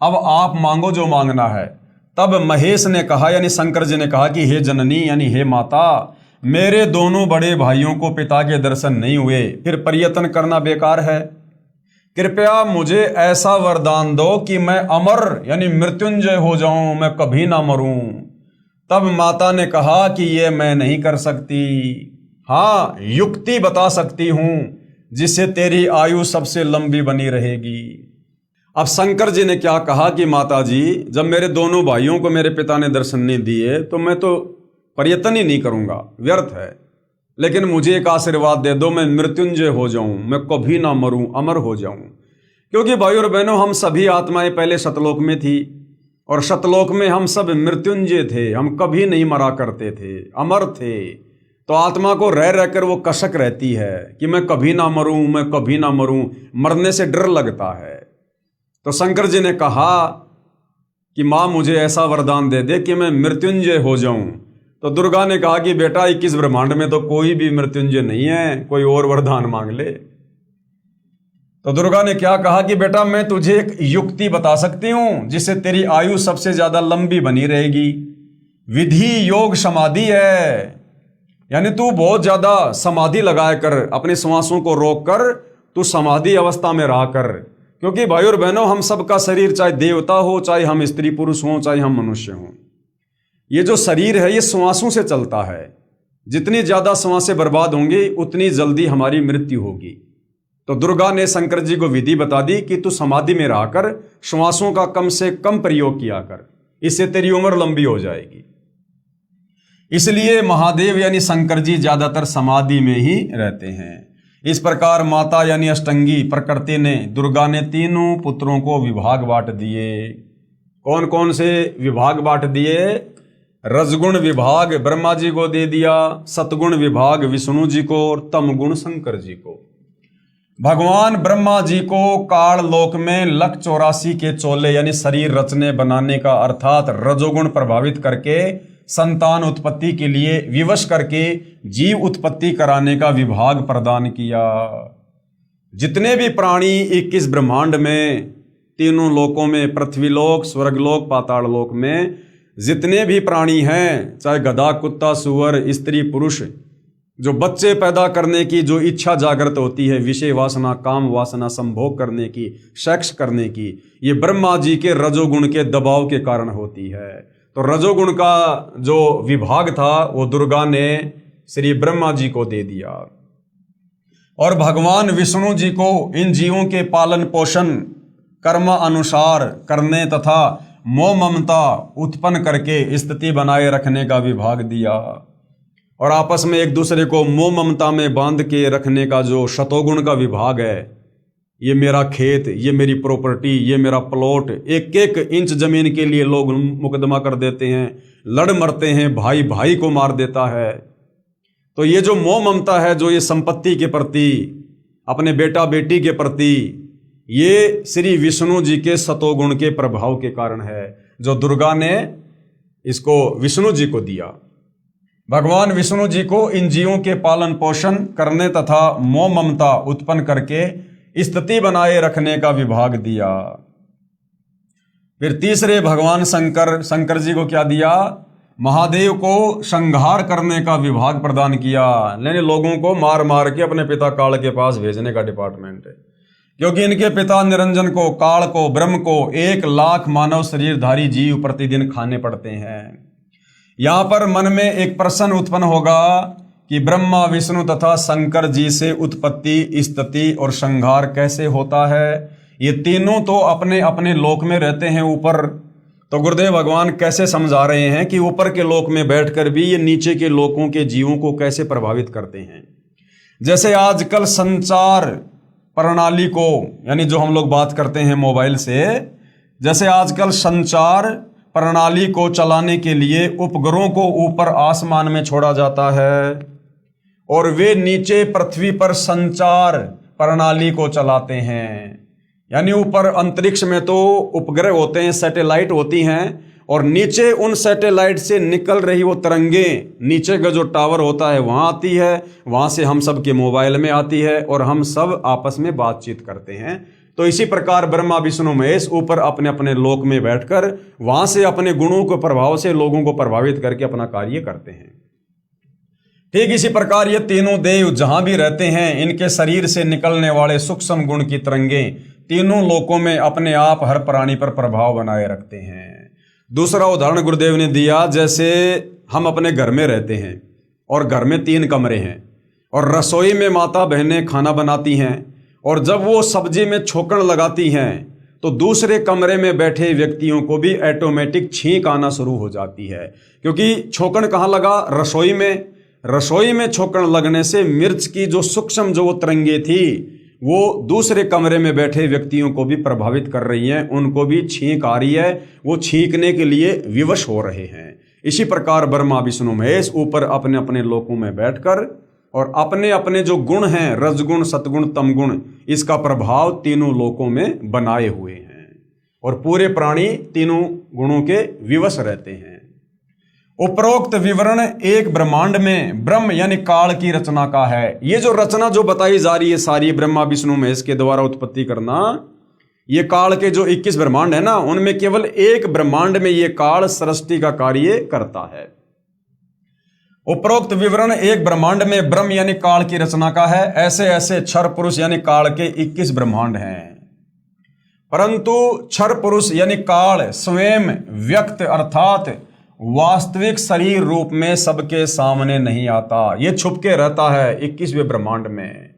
अब आप मांगो जो मांगना है। तब महेश ने कहा यानी शंकर जी ने कहा कि हे जननी यानी हे माता, मेरे दोनों बड़े भाइयों को पिता के दर्शन नहीं हुए, फिर प्रयत्न करना बेकार है। कृपया मुझे ऐसा वरदान दो कि मैं अमर यानी मृत्युंजय हो जाऊं, मैं कभी ना मरूं। तब माता ने कहा कि यह मैं नहीं कर सकती, हाँ युक्ति बता सकती हूं जिससे तेरी आयु सबसे लंबी बनी रहेगी। अब शंकर जी ने क्या कहा कि माता जी, जब मेरे दोनों भाइयों को मेरे पिता ने दर्शन नहीं दिए तो मैं तो प्रयत्न ही नहीं करूंगा, व्यर्थ है। लेकिन मुझे एक आशीर्वाद दे दो, मैं मृत्युंजय हो जाऊं, मैं कभी ना मरूं, अमर हो जाऊं। क्योंकि भाइयों और बहनों, हम सभी आत्माएं पहले सतलोक में थी और सतलोक में हम सब मृत्युंजय थे, हम कभी नहीं मरा करते थे, अमर थे। तो आत्मा को रह रहकर वो कसक रहती है कि मैं कभी ना मरूं, मैं कभी ना मरूं, मरने से डर लगता है। तो शंकर जी ने कहा कि माँ मुझे ऐसा वरदान दे दे कि मैं मृत्युंजय हो जाऊं। तो दुर्गा ने कहा कि बेटा 21 ब्रह्मांड में तो कोई भी मृत्युंजय नहीं है, कोई और वरदान मांग ले। तो दुर्गा ने क्या कहा कि बेटा मैं तुझे एक युक्ति बता सकती हूं जिससे तेरी आयु सबसे ज्यादा लंबी बनी रहेगी। विधि योग समाधि है, यानी तू बहुत ज्यादा समाधि लगाया कर, अपने श्वासों को रोक कर तू समाधि अवस्था में रहा कर। क्योंकि भाई और बहनों, हम सबका शरीर चाहे देवता हो, चाहे हम स्त्री पुरुष हों, चाहे हम मनुष्य हों, ये जो शरीर है ये श्वासों से चलता है। जितनी ज्यादा श्वासें बर्बाद होंगी उतनी जल्दी हमारी मृत्यु होगी। तो दुर्गा ने शंकर जी को विधि बता दी कि तू समाधि में रहकर श्वासों का कम से कम प्रयोग किया कर, इससे तेरी उम्र लंबी हो जाएगी। इसलिए महादेव यानी शंकर जी ज्यादातर समाधि में ही रहते हैं। इस प्रकार माता यानी अष्टंगी प्रकृति ने, दुर्गा ने तीनों पुत्रों को विभाग बांट दिए। कौन कौन से विभाग बांट दिए? रजगुण विभाग ब्रह्मा जी को दे दिया, सतगुण विभाग विष्णु जी को और तमगुण शंकर जी को। भगवान ब्रह्मा जी को काल लोक में लक 84 के चोले यानी शरीर रचने बनाने का अर्थात रजोगुण प्रभावित करके संतान उत्पत्ति के लिए विवश करके जीव उत्पत्ति कराने का विभाग प्रदान किया। जितने भी प्राणी 21 ब्रह्मांड में, तीनों लोकों में, पृथ्वीलोक, स्वर्गलोक, पाताल लोक में जितने भी प्राणी हैं, चाहे गधा, कुत्ता, सुअर, स्त्री, पुरुष, जो बच्चे पैदा करने की जो इच्छा जागृत होती है, विषय वासना, काम वासना, संभोग करने की, सेक्स करने की, ये ब्रह्मा जी के रजोगुण के दबाव के कारण होती है। तो रजोगुण का जो विभाग था वो दुर्गा ने श्री ब्रह्मा जी को दे दिया और भगवान विष्णु जी को इन जीवों के पालन पोषण कर्म अनुसार करने तथा मोह ममता उत्पन्न करके स्थिति बनाए रखने का विभाग दिया और आपस में एक दूसरे को मोह ममता में बांध के रखने का जो शतोगुण का विभाग है, ये मेरा खेत, ये मेरी प्रॉपर्टी, ये मेरा प्लॉट, एक एक इंच जमीन के लिए लोग मुकदमा कर देते हैं, लड़ मरते हैं, भाई भाई को मार देता है। तो ये जो मोह ममता है, जो ये संपत्ति के प्रति, अपने बेटा बेटी के प्रति, ये श्री विष्णु जी के सतोगुण के प्रभाव के कारण है, जो दुर्गा ने इसको विष्णु जी को दिया। भगवान विष्णु जी को इन जीवों के पालन पोषण करने तथा मोह ममता उत्पन्न करके स्थिति बनाए रखने का विभाग दिया। फिर तीसरे भगवान शंकर जी को क्या दिया? महादेव को संहार करने का विभाग प्रदान किया, यानी लोगों को मार मार के अपने पिता काल के पास भेजने का डिपार्टमेंट है। क्योंकि इनके पिता निरंजन को, काल को, ब्रह्म को 1 लाख मानव शरीरधारी जीव प्रतिदिन खाने पड़ते हैं। यहां पर मन में एक प्रश्न उत्पन्न होगा कि ब्रह्मा, विष्णु तथा शंकर जी से उत्पत्ति, स्थिति और संहार कैसे होता है? ये तीनों तो अपने अपने लोक में रहते हैं ऊपर। तो गुरुदेव भगवान कैसे समझा रहे हैं कि ऊपर के लोक में बैठकर भी ये नीचे के लोकों के जीवों को कैसे प्रभावित करते हैं। जैसे आजकल संचार प्रणाली को, यानी जो हम लोग बात करते हैं मोबाइल से, जैसे आजकल संचार प्रणाली को चलाने के लिए उपग्रहों को ऊपर आसमान में छोड़ा जाता है और वे नीचे पृथ्वी पर संचार प्रणाली को चलाते हैं। यानी ऊपर अंतरिक्ष में तो उपग्रह होते हैं, सैटेलाइट होती हैं, और नीचे उन सैटेलाइट से निकल रही वो तरंगें नीचे का जो टावर होता है वहाँ आती है, वहाँ से हम सब के मोबाइल में आती है और हम सब आपस में बातचीत करते हैं। तो इसी प्रकार ब्रह्मा, विष्णु, महेश ऊपर अपने अपने लोक में बैठकर वहाँ से अपने गुणों के प्रभाव से लोगों को प्रभावित करके अपना कार्य करते हैं। ठीक इसी प्रकार ये तीनों देव जहाँ भी रहते हैं, इनके शरीर से निकलने वाले सूक्ष्म गुण की तरंगें तीनों लोकों में अपने आप हर प्राणी पर प्रभाव बनाए रखते हैं। दूसरा उदाहरण गुरुदेव ने दिया, जैसे हम अपने घर में रहते हैं और घर में 3 कमरे हैं और रसोई में माता बहनें खाना बनाती हैं और जब वो सब्जी में छोकन लगाती हैं तो दूसरे कमरे में बैठे व्यक्तियों को भी ऑटोमेटिक छींक आना शुरू हो जाती है। क्योंकि छोकन कहाँ लगा? रसोई में। रसोई में छोकन लगने से मिर्च की जो सूक्ष्म जो वो तरंगें थी वो दूसरे कमरे में बैठे व्यक्तियों को भी प्रभावित कर रही हैं, उनको भी छींक आ रही है, वो छींकने के लिए विवश हो रहे हैं। इसी प्रकार ब्रह्मा, विष्णु, महेश ऊपर अपने अपने लोकों में बैठकर और अपने अपने जो गुण हैं, रजगुण, सतगुण, तमगुण, इसका प्रभाव तीनों लोकों में बनाए हुए हैं और पूरे प्राणी तीनों गुणों के विवश रहते हैं। उपरोक्त विवरण एक ब्रह्मांड में ब्रह्म यानी काल की रचना का है। ये जो रचना जो बताई जा रही है सारी ब्रह्मा, विष्णु, महेश के द्वारा उत्पत्ति करना, ये काल के जो 21 ब्रह्मांड है ना, उनमें केवल एक ब्रह्मांड में ये काल सृष्टि का कार्य करता है। उपरोक्त विवरण एक ब्रह्मांड में ब्रह्म यानी काल की रचना का है। ऐसे ऐसे क्षर पुरुष यानी काल के 21 ब्रह्मांड हैं, परंतु क्षर पुरुष यानी काल स्वयं व्यक्त अर्थात वास्तविक शरीर रूप में सबके सामने नहीं आता। ये छुप के रहता है 21वें ब्रह्मांड में।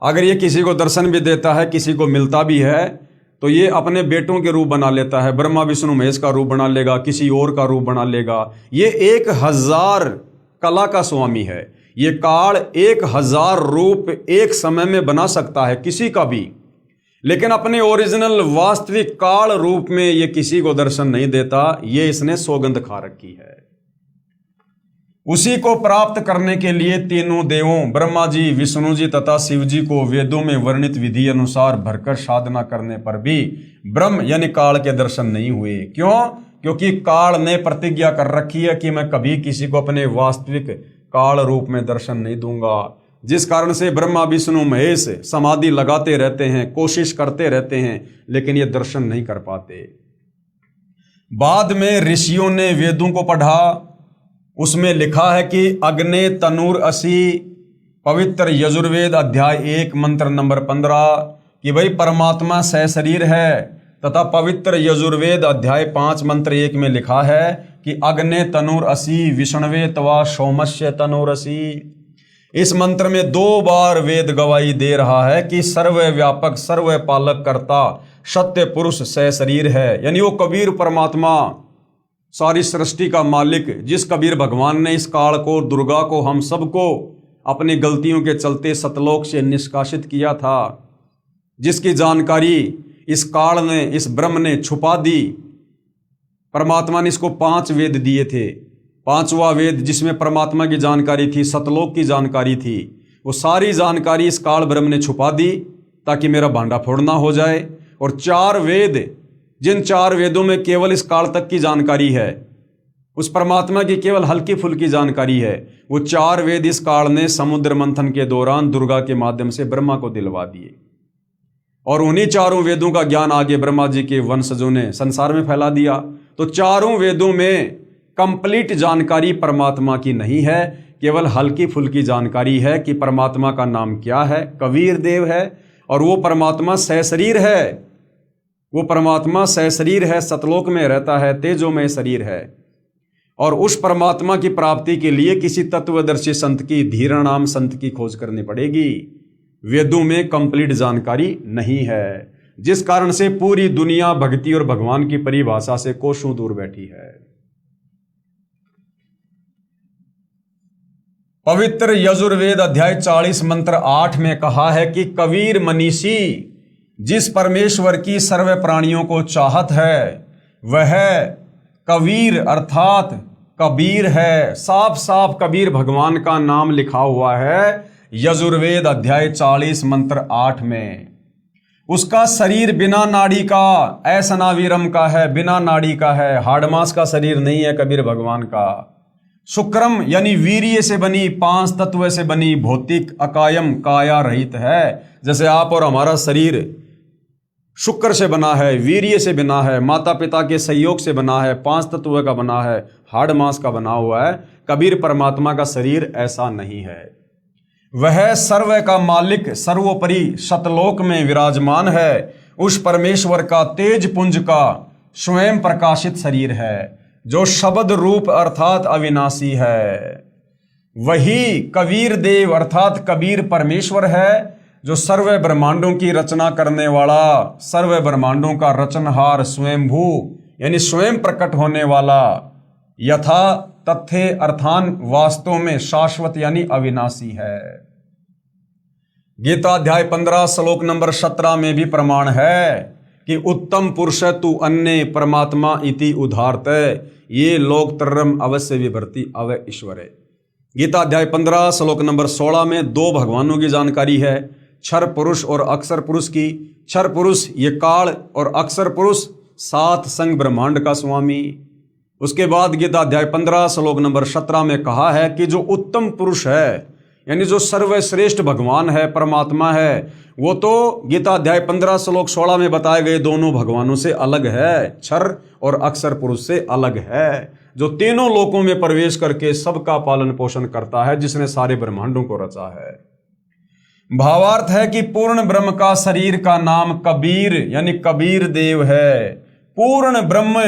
अगर ये किसी को दर्शन भी देता है, किसी को मिलता भी है, तो ये अपने बेटों के रूप बना लेता है। ब्रह्मा, विष्णु, महेश का रूप बना लेगा, किसी और का रूप बना लेगा। ये 1000 कला का स्वामी है। ये काल 1000 रूप एक समय में बना सकता है किसी का भी, लेकिन अपने ओरिजिनल वास्तविक काल रूप में ये किसी को दर्शन नहीं देता। ये इसने सौगंध खा रखी है। उसी को प्राप्त करने के लिए तीनों देवों ब्रह्मा जी, विष्णु जी तथा शिव जी को वेदों में वर्णित विधि अनुसार भरकर साधना करने पर भी ब्रह्म यानी काल के दर्शन नहीं हुए। क्यों? क्योंकि काल ने प्रतिज्ञा कर रखी है कि मैं कभी किसी को अपने वास्तविक काल रूप में दर्शन नहीं दूंगा, जिस कारण से ब्रह्मा विष्णु महेश समाधि लगाते रहते हैं, कोशिश करते रहते हैं, लेकिन ये दर्शन नहीं कर पाते। बाद में ऋषियों ने वेदों को पढ़ा, उसमें लिखा है कि अग्ने तनूर असी, पवित्र यजुर्वेद अध्याय 1 मंत्र नंबर 15 कि भाई परमात्मा सशरीर है, तथा पवित्र यजुर्वेद अध्याय 5 मंत्र 1 में लिखा है कि अग्ने तनूर असी विष्णवे तवा सोमस्य तनूर असी। इस मंत्र में 2 बार वेद गवाही दे रहा है कि सर्वव्यापक सर्वपालक कर्ता सत्य पुरुष सशरीर है, यानी वो कबीर परमात्मा सारी सृष्टि का मालिक, जिस कबीर भगवान ने इस काल को, दुर्गा को, हम सबको अपनी गलतियों के चलते सतलोक से निष्कासित किया था, जिसकी जानकारी इस काल ने, इस ब्रह्म ने छुपा दी। परमात्मा ने इसको 5 वेद दिए थे। 5वां वेद जिसमें परमात्मा की जानकारी थी, सतलोक की जानकारी थी, वो सारी जानकारी इस काल ब्रह्म ने छुपा दी ताकि मेरा भांडा फोड़ना हो जाए। और 4 वेद, जिन 4 वेदों में केवल इस काल तक की जानकारी है, उस परमात्मा की केवल हल्की फुल्की जानकारी है, वो 4 वेद इस काल ने समुद्र मंथन के दौरान दुर्गा के माध्यम से ब्रह्मा को दिलवा दिए। और उन्हीं 4 वेदों का ज्ञान आगे ब्रह्मा जी के वंशजों ने संसार में फैला दिया। तो 4 वेदों में कंप्लीट जानकारी परमात्मा की नहीं है, केवल हल्की फुल्की जानकारी है कि परमात्मा का नाम क्या है, कबीर देव है, और वो परमात्मा सशरीर है। वो परमात्मा सशरीर है, सतलोक में रहता है, तेजोमय शरीर है। और उस परमात्मा की प्राप्ति के लिए किसी तत्वदर्शी संत की, धीर नाम संत की खोज करनी पड़ेगी। वेदों में कंप्लीट जानकारी नहीं है, जिस कारण से पूरी दुनिया भक्ति और भगवान की परिभाषा से कोसों दूर बैठी है। पवित्र यजुर्वेद अध्याय 40 मंत्र 8 में कहा है कि कबीर मनीषी जिस परमेश्वर की सर्व प्राणियों को चाहत है, वह कबीर अर्थात कबीर है। साफ साफ कबीर भगवान का नाम लिखा हुआ है यजुर्वेद अध्याय 40 मंत्र 8 में। उसका शरीर बिना नाड़ी का, ऐसनावीरम का है, बिना नाड़ी का है, हाड़मास का शरीर नहीं है कबीर भगवान का। शुक्रम यानी वीर्य से बनी, 5 तत्व से बनी, भौतिक अकायम काया रहित है। जैसे आप और हमारा शरीर शुक्र से बना है, वीर्य से बना है, माता पिता के सहयोग से बना है, 5 तत्व का बना है, हाड़ मांस का बना हुआ है। कबीर परमात्मा का शरीर ऐसा नहीं है। वह सर्व का मालिक, सर्वोपरि सतलोक में विराजमान है। उस परमेश्वर का तेज पुंज का स्वयं प्रकाशित शरीर है, जो शब्द रूप अर्थात अविनाशी है। वही कबीर देव अर्थात कबीर परमेश्वर है, जो सर्व ब्रह्मांडों की रचना करने वाला, सर्व ब्रह्मांडों का रचनहार, स्वयंभू यानी स्वयं प्रकट होने वाला, यथा तथ्य अर्थान वास्तव में शाश्वत यानी अविनाशी है। गीता अध्याय 15 श्लोक नंबर 17 में भी प्रमाण है कि उत्तम पुरुष तु अन्य परमात्मा इति उदाहरत, ये लोक तरम अवश्य विभर्ति अव ईश्वरे। गीता अध्याय 15 श्लोक नंबर 16 में 2 भगवानों की जानकारी है, क्षर पुरुष और अक्षर पुरुष की। क्षर पुरुष ये काल और अक्षर पुरुष 7 संग ब्रह्मांड का स्वामी। उसके बाद गीता अध्याय 15 श्लोक नंबर 17 में कहा है कि जो उत्तम पुरुष है, यानी जो सर्वश्रेष्ठ भगवान है, परमात्मा है, वो तो गीता अध्याय 15 श्लोक 16 में बताए गए दोनों भगवानों से अलग है, क्षर और अक्षर पुरुष से अलग है, जो तीनों लोकों में प्रवेश करके सबका पालन पोषण करता है, जिसने सारे ब्रह्मांडों को रचा है। भावार्थ है कि पूर्ण ब्रह्म का शरीर का नाम कबीर यानी कबीर देव है। पूर्ण ब्रह्म,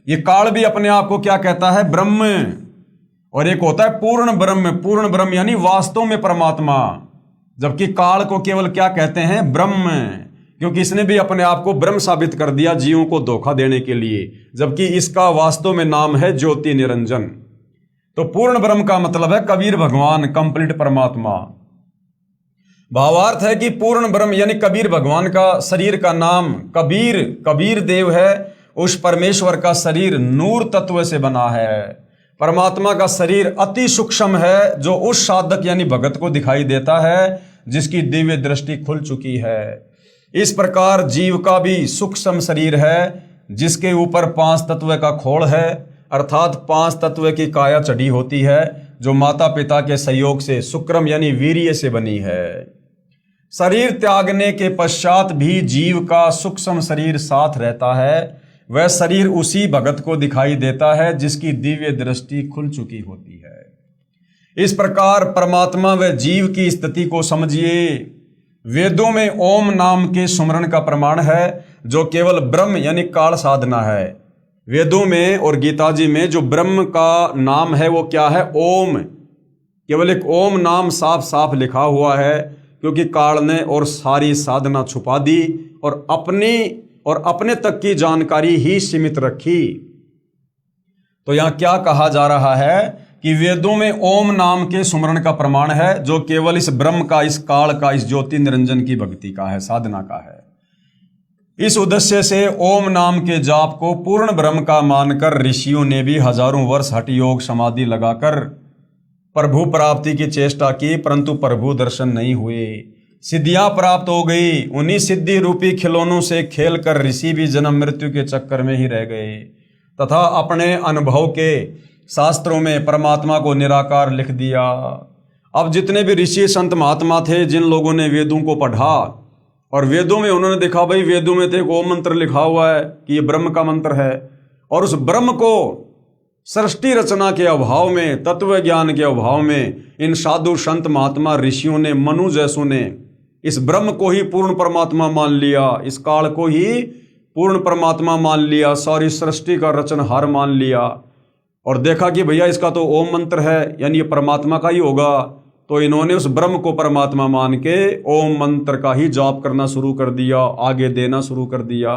ये काल भी अपने आप को क्या कहता है? ब्रह्म। और एक होता है पूर्ण ब्रह्म। पूर्ण ब्रह्म यानी वास्तव में परमात्मा, जबकि काल को केवल क्या कहते हैं? ब्रह्म, क्योंकि इसने भी अपने आप को ब्रह्म साबित कर दिया जीवों को धोखा देने के लिए, जबकि इसका वास्तव में नाम है ज्योति निरंजन। तो पूर्ण ब्रह्म का मतलब है कबीर भगवान, कंप्लीट परमात्मा। भावार्थ है कि पूर्ण ब्रह्म यानी कबीर भगवान का शरीर का नाम कबीर, कबीर देव है। उस परमेश्वर का शरीर नूर तत्व से बना है। परमात्मा का शरीर अति सूक्ष्म है, जो उस साधक यानी भगत को दिखाई देता है जिसकी दिव्य दृष्टि खुल चुकी है। इस प्रकार जीव का भी सूक्ष्म शरीर है, जिसके ऊपर 5 तत्व का खोल है, अर्थात 5 तत्व की काया चढ़ी होती है, जो माता पिता के सहयोग से शुक्रम यानी वीर्य से बनी है। शरीर त्यागने के पश्चात भी जीव का सूक्ष्म शरीर साथ रहता है। वह शरीर उसी भगत को दिखाई देता है जिसकी दिव्य दृष्टि खुल चुकी होती है। इस प्रकार परमात्मा व जीव की स्थिति को समझिए। वेदों में ओम नाम के सुमरण का प्रमाण है, जो केवल ब्रह्म यानी काल साधना है। वेदों में और गीता जी में जो ब्रह्म का नाम है वो क्या है? ओम। केवल एक ओम नाम साफ साफ लिखा हुआ है, क्योंकि काल ने और सारी साधना छुपा दी और अपने तक की जानकारी ही सीमित रखी। तो यहां क्या कहा जा रहा है कि वेदों में ओम नाम के सुमरण का प्रमाण है, जो केवल इस ब्रह्म का, इस काल का, इस ज्योति निरंजन की भक्ति का है, साधना का है। इस उद्देश्य से ओम नाम के जाप को पूर्ण ब्रह्म का मानकर ऋषियों ने भी हजारों वर्ष हठ योग समाधि लगाकर प्रभु प्राप्ति की चेष्टा की, परंतु प्रभु दर्शन नहीं हुए। सिद्धियां प्राप्त हो गई, उन्हीं सिद्धि रूपी खिलौनों से खेलकर ऋषि भी जन्म मृत्यु के चक्कर में ही रह गए तथा अपने अनुभव के शास्त्रों में परमात्मा को निराकार लिख दिया। अब जितने भी ऋषि संत महात्मा थे, जिन लोगों ने वेदों को पढ़ा और वेदों में उन्होंने देखा भाई वेदों में तो एक ओम मंत्र लिखा हुआ है कि ये ब्रह्म का मंत्र है, और उस ब्रह्म को सृष्टि रचना के अभाव में, तत्व ज्ञान के अभाव में इन साधु संत महात्मा ऋषियों ने, मनु जैसों ने इस ब्रह्म को ही पूर्ण परमात्मा मान लिया, इस काल को ही पूर्ण परमात्मा मान लिया, सारी सृष्टि का रचनहार मान लिया, और देखा कि भैया इसका तो ओम मंत्र है यानी ये परमात्मा का ही होगा। तो इन्होंने उस ब्रह्म को परमात्मा मान के ओम मंत्र का ही जाप करना शुरू कर दिया, आगे देना शुरू कर दिया,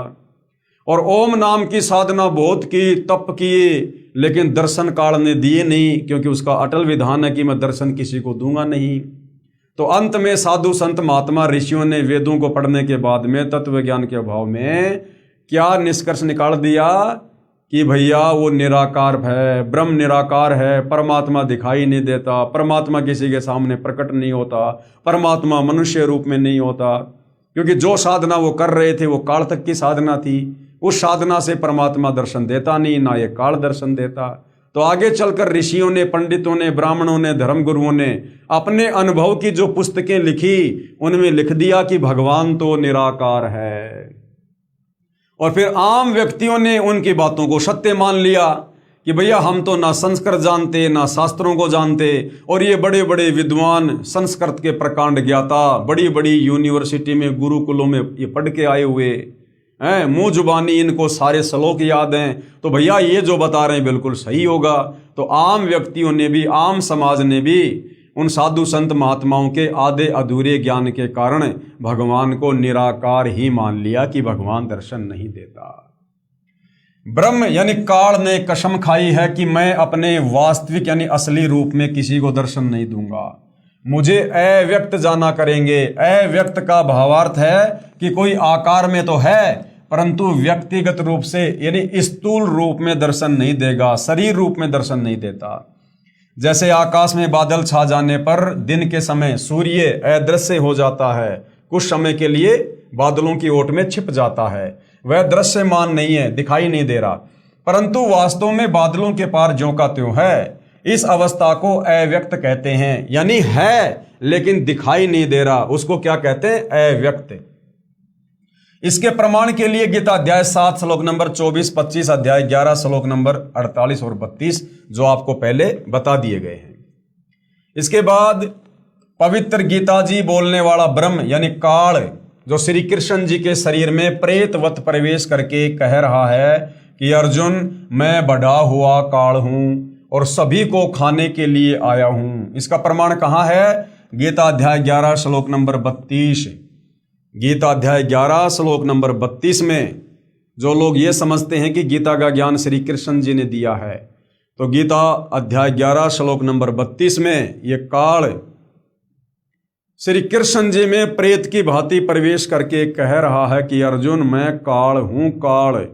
और ओम नाम की साधना बहुत की, तप किए, लेकिन दर्शन काल ने दिए नहीं, क्योंकि उसका अटल विधान है कि मैं दर्शन किसी को दूंगा नहीं। तो अंत में साधु संत महात्मा ऋषियों ने वेदों को पढ़ने के बाद में तत्व ज्ञान के अभाव में क्या निष्कर्ष निकाल दिया कि भैया वो निराकार है, ब्रह्म निराकार है, परमात्मा दिखाई नहीं देता, परमात्मा किसी के सामने प्रकट नहीं होता, परमात्मा मनुष्य रूप में नहीं होता, क्योंकि जो साधना वो कर रहे थे वो काल तक की साधना थी। उस साधना से परमात्मा दर्शन देता नहीं, ना ये काल दर्शन देता। तो आगे चलकर ऋषियों ने, पंडितों ने, ब्राह्मणों ने, धर्मगुरुओं ने अपने अनुभव की जो पुस्तकें लिखी, उनमें लिख दिया कि भगवान तो निराकार है, और फिर आम व्यक्तियों ने उनकी बातों को सत्य मान लिया कि भैया हम तो ना संस्कृत जानते, ना शास्त्रों को जानते, और ये बड़े बड़े विद्वान, संस्कृत के प्रकांड ज्ञाता, बड़ी बड़ी यूनिवर्सिटी में, गुरुकुलों में ये पढ़ के आए हुए हैं, मुंह जुबानी इनको सारे श्लोक याद हैं, तो भैया ये जो बता रहे हैं बिल्कुल सही होगा। तो आम व्यक्तियों ने भी, आम समाज ने भी उन साधु संत महात्माओं के आधे अधूरे ज्ञान के कारण भगवान को निराकार ही मान लिया कि भगवान दर्शन नहीं देता। ब्रह्म यानी काल ने कसम खाई है कि मैं अपने वास्तविक यानी असली रूप में किसी को दर्शन नहीं दूंगा, मुझे अव्यक्त जाना करेंगे। अव्यक्त का भावार्थ है कि कोई आकार में तो है, परंतु व्यक्तिगत रूप से यानी स्थूल रूप में दर्शन नहीं देगा, शरीर रूप में दर्शन नहीं देता। जैसे आकाश में बादल छा जाने पर दिन के समय सूर्य अदृश्य हो जाता है, कुछ समय के लिए बादलों की ओट में छिप जाता है, वह दृश्यमान नहीं है, दिखाई नहीं दे रहा, परंतु वास्तव में बादलों के पार ज्यों का त्यों है। इस अवस्था को अव्यक्त कहते हैं, यानी है लेकिन दिखाई नहीं दे रहा, उसको क्या कहते हैं? अव्यक्त। इसके प्रमाण के लिए गीता अध्याय 7 श्लोक नंबर 24, 25, अध्याय 11 श्लोक नंबर 48 और 32 जो आपको पहले बता दिए गए हैं। इसके बाद पवित्र गीता जी बोलने वाला ब्रह्म यानी काल, जो श्री कृष्ण जी के शरीर में प्रेतवत प्रवेश करके कह रहा है कि अर्जुन मैं बढ़ा हुआ काल हूं और सभी को खाने के लिए आया हूं। इसका प्रमाण कहां है? गीता अध्याय 11 श्लोक नंबर 32। गीता अध्याय 11 श्लोक नंबर 32 में जो लोग ये समझते हैं कि गीता का ज्ञान श्री कृष्ण जी ने दिया है, तो गीता अध्याय 11 श्लोक नंबर 32 में ये काल श्री कृष्ण जी में प्रेत की भांति प्रवेश करके कह रहा है कि अर्जुन मैं काल हूं, काल,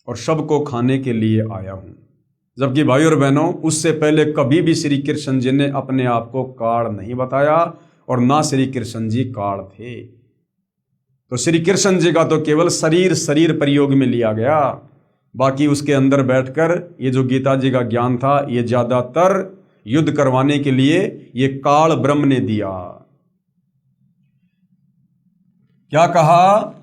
और सबको खाने के लिए आया हूं। जबकि भाई और बहनों, उससे पहले कभी भी श्री कृष्ण जी ने अपने आप को काल नहीं बताया और ना श्री कृष्ण जी काल थे। तो श्री कृष्ण जी का तो केवल शरीर प्रयोग में लिया गया, बाकी उसके अंदर बैठकर ये जो गीता जी का ज्ञान था ये ज्यादातर युद्ध करवाने के लिए ये काल ब्रह्म ने दिया। क्या कहा?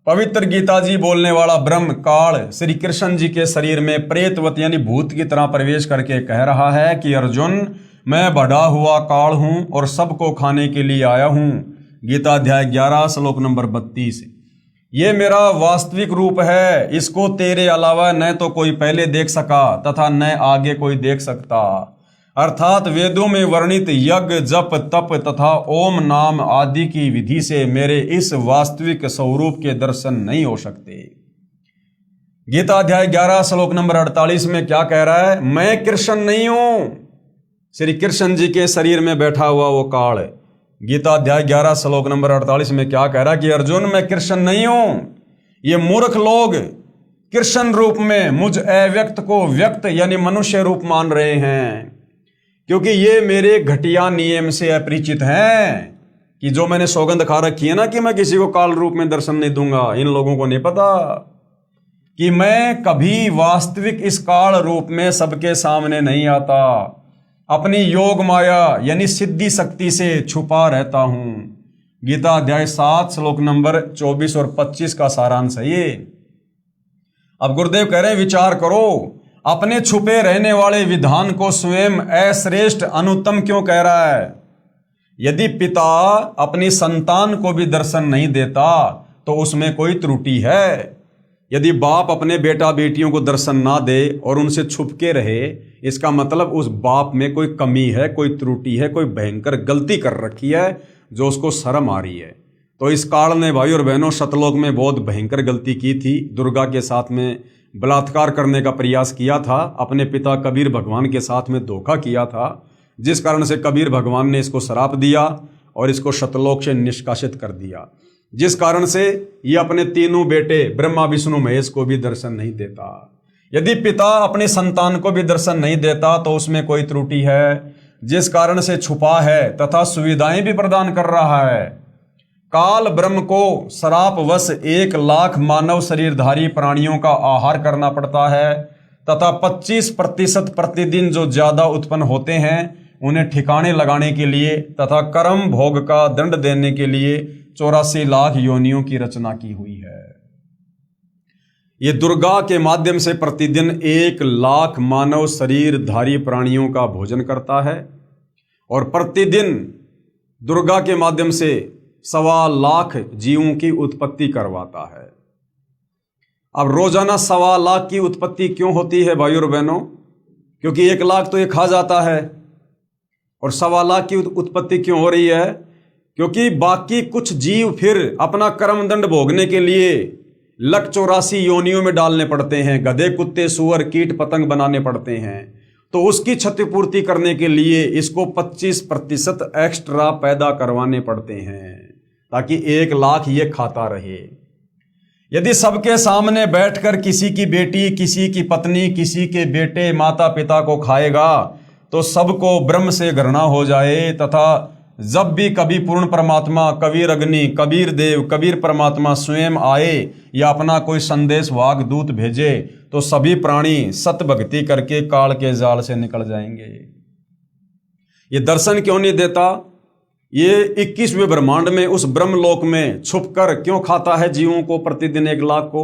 पवित्र गीता जी बोलने वाला ब्रह्म काल श्री कृष्ण जी के शरीर में प्रेतवत यानी भूत की तरह प्रवेश करके कह रहा है कि अर्जुन, मैं बढ़ा हुआ काल हूं और सबको खाने के लिए आया हूं। गीता अध्याय 11 श्लोक नंबर 32। ये मेरा वास्तविक रूप है, इसको तेरे अलावा न तो कोई पहले देख सका तथा न आगे कोई देख सकता। अर्थात वेदों में वर्णित यज्ञ, जप, तप तथा ओम नाम आदि की विधि से मेरे इस वास्तविक स्वरूप के दर्शन नहीं हो सकते। गीता अध्याय 11 श्लोक नंबर 48 में क्या कह रहा है? मैं कृष्ण नहीं हूं। श्री कृष्ण जी के शरीर में बैठा हुआ वो काल। गीता अध्याय 11 श्लोक नंबर 48 में क्या कह रहा है कि अर्जुन, मैं कृष्ण नहीं हूं। ये मूर्ख लोग कृष्ण रूप में मुझ अव्यक्त को व्यक्त यानी मनुष्य रूप मान रहे हैं, क्योंकि ये मेरे घटिया नियम से अपरिचित हैं कि जो मैंने सौगंध खा रखी है ना कि मैं किसी को काल रूप में दर्शन नहीं दूंगा। इन लोगों को नहीं पता कि मैं कभी वास्तविक इस काल रूप में सबके सामने नहीं आता, अपनी योग माया यानी सिद्धि शक्ति से छुपा रहता हूं। गीता अध्याय 7 श्लोक नंबर 24 और 25 का सारांश है ये। अब गुरुदेव कह रहे हैं, विचार करो, अपने छुपे रहने वाले विधान को स्वयं अश्रेष्ठ अनुत्तम क्यों कह रहा है? यदि पिता अपनी संतान को भी दर्शन नहीं देता तो उसमें कोई त्रुटि है। यदि बाप अपने बेटा बेटियों को दर्शन ना दे और उनसे छुप के रहे, इसका मतलब उस बाप में कोई कमी है, कोई त्रुटि है, कोई भयंकर गलती कर रखी है जो उसको शर्म आ रही है। तो इस काल ने भाई और बहनों सतलोक में बहुत भयंकर गलती की थी। दुर्गा के साथ में बलात्कार करने का प्रयास किया था, अपने पिता कबीर भगवान के साथ में धोखा किया था, जिस कारण से कबीर भगवान ने इसको श्राप दिया और इसको सतलोक से निष्कासित कर दिया, जिस कारण से ये अपने तीनों बेटे ब्रह्मा विष्णु महेश को भी दर्शन नहीं देता। यदि पिता अपने संतान को भी दर्शन नहीं देता तो उसमें कोई त्रुटि है, जिस कारण से छुपा है तथा सुविधाएं भी प्रदान कर रहा है। काल ब्रह्म को श्रापवश 1 लाख मानव शरीरधारी प्राणियों का आहार करना पड़ता है तथा 25% प्रतिदिन जो ज्यादा उत्पन्न होते हैं उन्हें ठिकाने लगाने के लिए तथा कर्म भोग का दंड देने के लिए 84 लाख योनियों की रचना की हुई है। ये दुर्गा के माध्यम से प्रतिदिन 1 लाख मानव शरीरधारी प्राणियों का भोजन करता है और प्रतिदिन दुर्गा के माध्यम से 1.25 लाख जीवों की उत्पत्ति करवाता है। अब रोजाना 1.25 लाख की उत्पत्ति क्यों होती है भाई और बहनों? क्योंकि 1 लाख तो ये खा जाता है, और 1.25 लाख की उत्पत्ति क्यों हो रही है? क्योंकि बाकी कुछ जीव फिर अपना कर्म दंड भोगने के लिए 184 योनियों में डालने पड़ते हैं, गधे कुत्ते सूअर कीट पतंग बनाने पड़ते हैं। तो उसकी क्षतिपूर्ति करने के लिए इसको 25% एक्स्ट्रा पैदा करवाने पड़ते हैं ताकि 1 लाख ये खाता रहे। यदि सबके सामने बैठकर किसी की बेटी, किसी की पत्नी, किसी के बेटे, माता पिता को खाएगा तो सबको ब्रह्म से घृणा हो जाए तथा जब भी कभी पूर्ण परमात्मा कबीर अग्नि, कबीर देव, कबीर परमात्मा स्वयं आए या अपना कोई संदेश वाग दूत भेजे तो सभी प्राणी सत भक्ति करके काल के जाल से निकल जाएंगे। ये दर्शन क्यों नहीं देता? ये 21वें ब्रह्मांड में उस ब्रह्मलोक में छुपकर क्यों खाता है जीवों को प्रतिदिन 1 लाख को?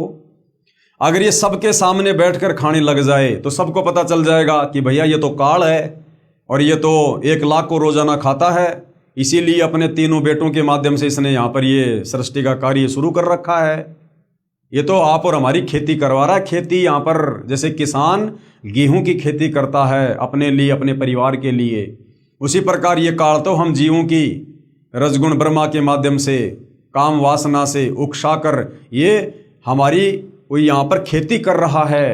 अगर ये सबके सामने बैठकर खाने लग जाए तो सबको पता चल जाएगा कि भैया ये तो काल है और ये तो 1 लाख को रोजाना खाता है, इसीलिए अपने तीनों बेटों के माध्यम से इसने यहाँ पर ये सृष्टि का कार्य शुरू कर रखा है। ये तो आप और हमारी खेती करवा रहा है। खेती यहाँ पर जैसे किसान गेहूं की खेती करता है अपने लिए, अपने परिवार के लिए, उसी प्रकार ये काल तो हम जीवों की रजगुण ब्रह्मा के माध्यम से काम वासना से उकसाकर ये हमारी कोई यहाँ पर खेती कर रहा है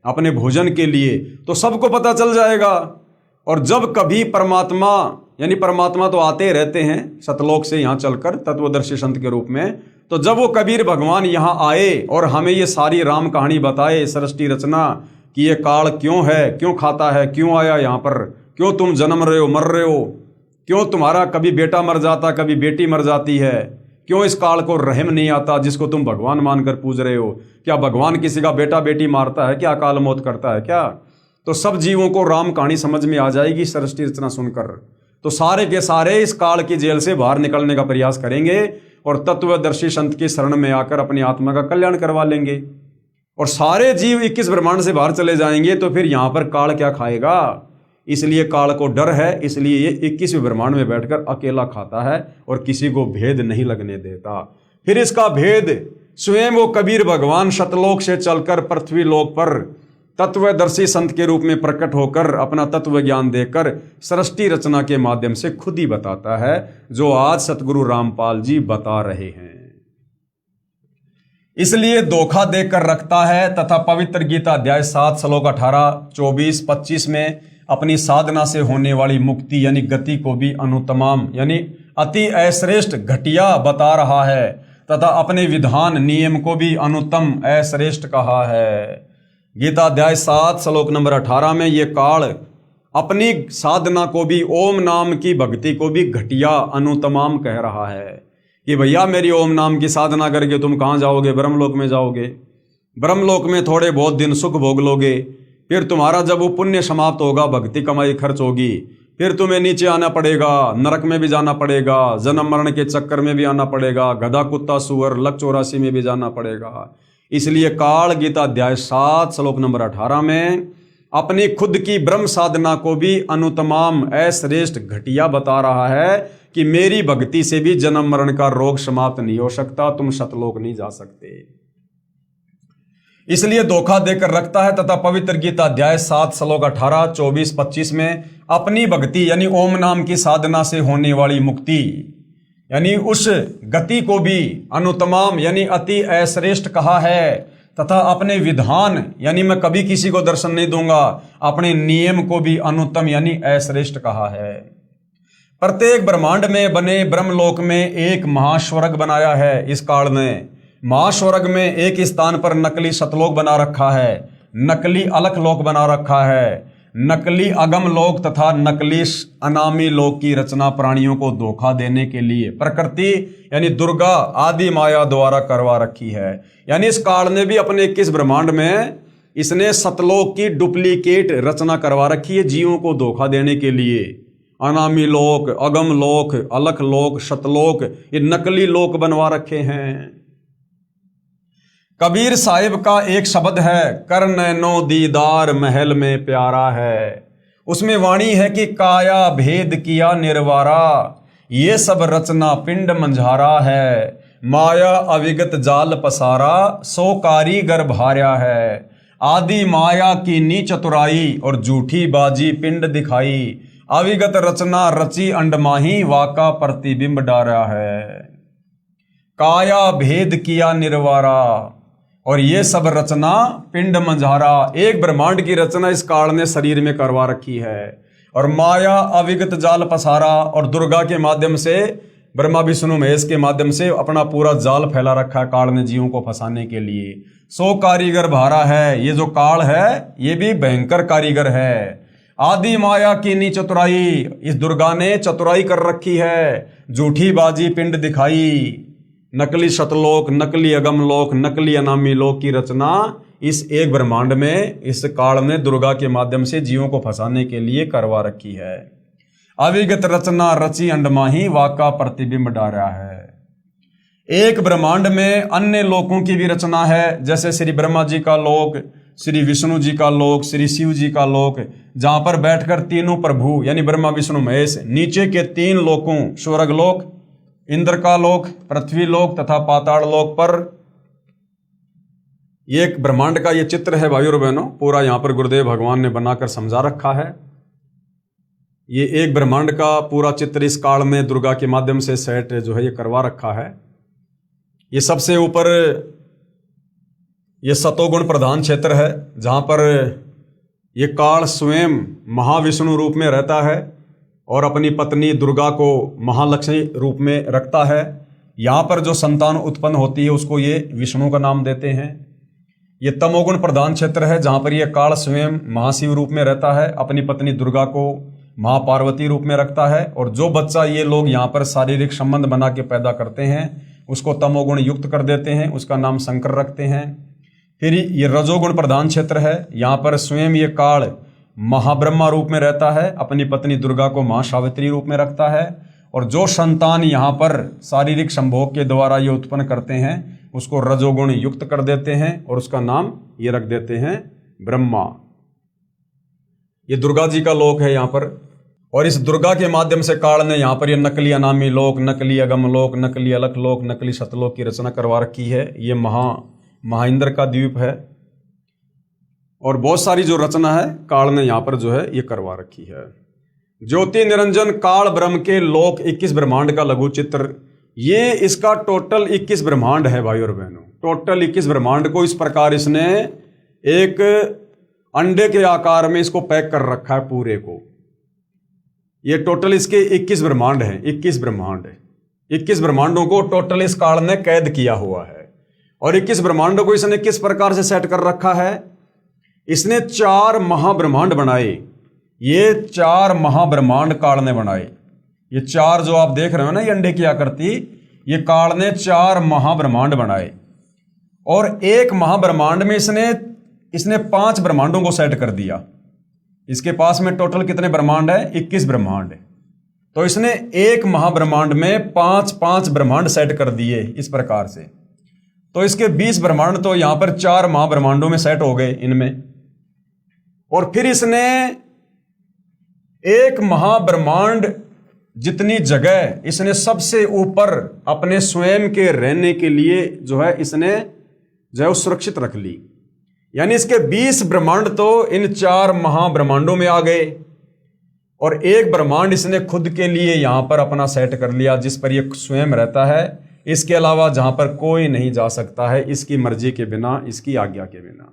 अपने भोजन के लिए, तो सबको पता चल जाएगा। और जब कभी परमात्मा, यानी परमात्मा तो आते रहते हैं सतलोक से यहाँ चलकर तत्वदर्शी संत के रूप में, तो जब वो कबीर भगवान यहाँ आए और हमें ये सारी राम कहानी बताए, सृष्टि रचना कि ये काल क्यों है, क्यों खाता है, क्यों आया यहाँ पर, क्यों तुम जन्म रहे हो, मर रहे हो, क्यों तुम्हारा कभी बेटा मर जाता, कभी बेटी मर जाती है, क्यों इस काल को रहम नहीं आता जिसको तुम भगवान मानकर पूज रहे हो। क्या भगवान किसी का बेटा बेटी मारता है क्या, अकाल मौत करता है क्या? तो सब जीवों को राम कहानी समझ में आ जाएगी सृष्टि रचना सुनकर। तो सारे के सारे इस काल की जेल से बाहर निकलने का प्रयास करेंगे और तत्वदर्शी संत की शरण में आकर अपनी आत्मा का कल्याण करवा लेंगे। और सारे जीव 21 ब्रह्मांड से बाहर चले जाएंगे तो फिर यहां पर काल क्या खाएगा? इसलिए काल को डर है, इसलिए ये 21वें ब्रह्मांड में बैठकर अकेला खाता है और किसी को भेद नहीं लगने देता। फिर इसका भेद स्वयं वो कबीर भगवान शतलोक से चलकर पृथ्वी लोक पर तत्वदर्शी संत के रूप में प्रकट होकर अपना तत्व ज्ञान देकर सृष्टि रचना के माध्यम से खुद ही बताता है, जो आज सतगुरु रामपाल जी बता रहे हैं। इसलिए धोखा देकर रखता है तथा पवित्र गीता अध्याय 7 श्लोक 18, 24, 25 में अपनी साधना से होने वाली मुक्ति यानी गति को भी अनुतमाम यानी अति अश्रेष्ठ घटिया बता रहा है तथा अपने विधान नियम को भी अनुत्तम अश्रेष्ठ कहा है। गीता अध्याय 7 श्लोक नंबर 18 में ये काल अपनी साधना को भी, ओम नाम की भक्ति को भी घटिया अनुतमाम कह रहा है कि भैया मेरी ओम नाम की साधना करके तुम कहाँ जाओगे? ब्रह्मलोक में जाओगे। ब्रह्मलोक में थोड़े बहुत दिन सुख भोग लोगे, फिर तुम्हारा जब वो पुण्य समाप्त होगा, भक्ति कमाई खर्च होगी, फिर तुम्हें नीचे आना पड़ेगा, नरक में भी जाना पड़ेगा, जन्म मरण के चक्कर में भी आना पड़ेगा, गधा कुत्ता सुअर लक 84 में भी जाना पड़ेगा। इसलिए काल गीता अध्याय 7 श्लोक नंबर 18 में अपनी खुद की ब्रह्म साधना को भी अनुतमाम अश्रेष्ठ घटिया बता रहा है कि मेरी भक्ति से भी जन्म मरण का रोग समाप्त नहीं हो सकता, तुम सतलोक नहीं जा सकते। इसलिए धोखा देकर रखता है तथा पवित्र गीता अध्याय 7 श्लोक 18, 24, 25 में अपनी भक्ति यानी ओम नाम की साधना से होने वाली मुक्ति यानी उस गति को भी अनुतमाम यानी अति अश्रेष्ठ कहा है तथा अपने विधान यानी मैं कभी किसी को दर्शन नहीं दूंगा, अपने नियम को भी अनुत्तम यानी अश्रेष्ठ कहा है। प्रत्येक ब्रह्मांड में बने ब्रह्मलोक में एक महास्वर्ग बनाया है इस काल ने। महास्वर्ग में एक स्थान पर नकली सतलोक बना रखा है, नकली अलख लोक बना रखा है, नकली अगम लोक तथा नकली अनामी लोक की रचना प्राणियों को धोखा देने के लिए प्रकृति यानी दुर्गा आदि माया द्वारा करवा रखी है। यानी इस काल ने भी अपने 21 ब्रह्मांड में इसने सतलोक की डुप्लीकेट रचना करवा रखी है जीवों को धोखा देने के लिए। अनामी लोक, अगम लोक, अलख लोक, शतलोक, ये नकली लोक बनवा रखे हैं। कबीर साहिब का एक शब्द है, कर नैनो दीदार महल में प्यारा है। उसमें वाणी है कि काया भेद किया निर्वारा, ये सब रचना पिंड मंझारा है। माया अविगत जाल पसारा, सो कारीगर भार्या है। आदि माया की नी चतुराई और झूठी बाजी पिंड दिखाई। अविगत रचना रची अंडमाही, वाका प्रतिबिंब डारा है। काया भेद किया निर्वारा और ये सब रचना पिंड मंझारा, एक ब्रह्मांड की रचना इस काल ने शरीर में करवा रखी है। और माया अविगत जाल पसारा और दुर्गा के माध्यम से, ब्रह्मा विष्णु महेश के माध्यम से अपना पूरा जाल फैला रखा है काल ने जीवों को फंसाने के लिए। सो कारीगर भारा है, ये जो काल है ये भी भयंकर कारीगर है। आदि माया की नी चतुराई, इस दुर्गा ने चतुराई कर रखी है, झूठी बाजी पिंड दिखाई। नकली शतलोक, नकली अगम लोक, नकली अनामी लोक की रचना इस एक ब्रह्मांड में इस काल ने दुर्गा के माध्यम से जीवों को फंसाने के लिए करवा रखी है। अविगत रचना रची अंडमाही, वाका प्रतिबिंब डारा है। एक ब्रह्मांड में अन्य लोकों की भी रचना है, जैसे श्री ब्रह्मा जी का लोक, श्री विष्णु जी का लोक, श्री शिव जी का लोक, जहां पर बैठकर तीनों प्रभु यानी ब्रह्मा विष्णु महेश नीचे के 3 लोकों स्वर्ग लोक, इंद्र का लोक, पृथ्वी लोक तथा पाताल लोक पर एक ब्रह्मांड का ये चित्र है भाइयों और बहनों, पूरा यहां पर गुरुदेव भगवान ने बनाकर समझा रखा है। ये एक ब्रह्मांड का पूरा चित्र इस काल में दुर्गा के माध्यम से सेट जो है ये करवा रखा है। ये सबसे ऊपर ये सतोगुण प्रधान क्षेत्र है, जहां पर ये काल स्वयं महाविष्णु रूप में रहता है और अपनी पत्नी दुर्गा को महालक्ष्मी रूप में रखता है। यहाँ पर जो संतान उत्पन्न होती है उसको ये विष्णु का नाम देते हैं। ये तमोगुण प्रधान क्षेत्र है, जहाँ पर ये काल स्वयं महाशिव रूप में रहता है, अपनी पत्नी दुर्गा को महापार्वती रूप में रखता है। और जो बच्चा ये लोग यहाँ पर शारीरिक संबंध बना के पैदा करते हैं उसको तमोगुण युक्त कर देते हैं, उसका नाम शंकर रखते हैं। फिर ये रजोगुण प्रधान क्षेत्र है, यहाँ पर स्वयं ये काल महाब्रह्मा रूप में रहता है, अपनी पत्नी दुर्गा को महासावित्री रूप में रखता है। और जो संतान यहाँ पर शारीरिक संभोग के द्वारा ये उत्पन्न करते हैं उसको रजोगुण युक्त कर देते हैं और उसका नाम ये रख देते हैं ब्रह्मा। ये दुर्गा जी का लोक है यहाँ पर। और इस दुर्गा के माध्यम से काल ने यहाँ पर ये नकली अनामी लोक, नकली अगम लोक, नकली अलख लोक, नकली सतलोक की रचना करवा रखी है। ये महाइंद्र का द्वीप है और बहुत सारी जो रचना है काल ने यहाँ पर जो है ये करवा रखी है। ज्योति निरंजन काल ब्रह्म के लोक 21 ब्रह्मांड का लघु चित्र, ये इसका टोटल 21 ब्रह्मांड है भाई और बहनों। टोटल 21 ब्रह्मांड को इस प्रकार इसने एक अंडे के आकार में इसको पैक कर रखा है पूरे को। ये टोटल इसके 21 ब्रह्मांड हैं, 21 ब्रह्मांड है। 21 ब्रह्मांडों को टोटल इस काल ने कैद किया हुआ है। और 21 ब्रह्मांडों को इसने किस प्रकार से सेट कर रखा है? इसने 4 महाब्रह्मांड बनाए। ये 4 महाब्रह्मांड काल ने बनाए। ये 4 जो आप देख रहे हो ना ये अंडे की आकृति, ये काल ने 4 महाब्रह्मांड बनाए। और एक महाब्रह्मांड में इसने 5 ब्रह्मांडों को सेट कर दिया। इसके पास में टोटल कितने ब्रह्मांड है? 21 ब्रह्मांड है। तो इसने एक महाब्रह्मांड में 5 ब्रह्मांड सेट कर दिए इस प्रकार से। तो इसके 20 ब्रह्मांड तो यहां पर 4 महाब्रह्मांडों में सेट हो गए इनमें। और फिर इसने एक महाब्रह्मांड जितनी जगह इसने सबसे ऊपर अपने स्वयं के रहने के लिए जो है इसने जो है सुरक्षित रख ली। यानी इसके 20 ब्रह्मांड तो इन 4 महाब्रह्मांडों में आ गए और एक ब्रह्मांड इसने खुद के लिए यहां पर अपना सेट कर लिया जिस पर ये स्वयं रहता है। इसके अलावा जहां पर कोई नहीं जा सकता है इसकी मर्जी के बिना, इसकी आज्ञा के बिना।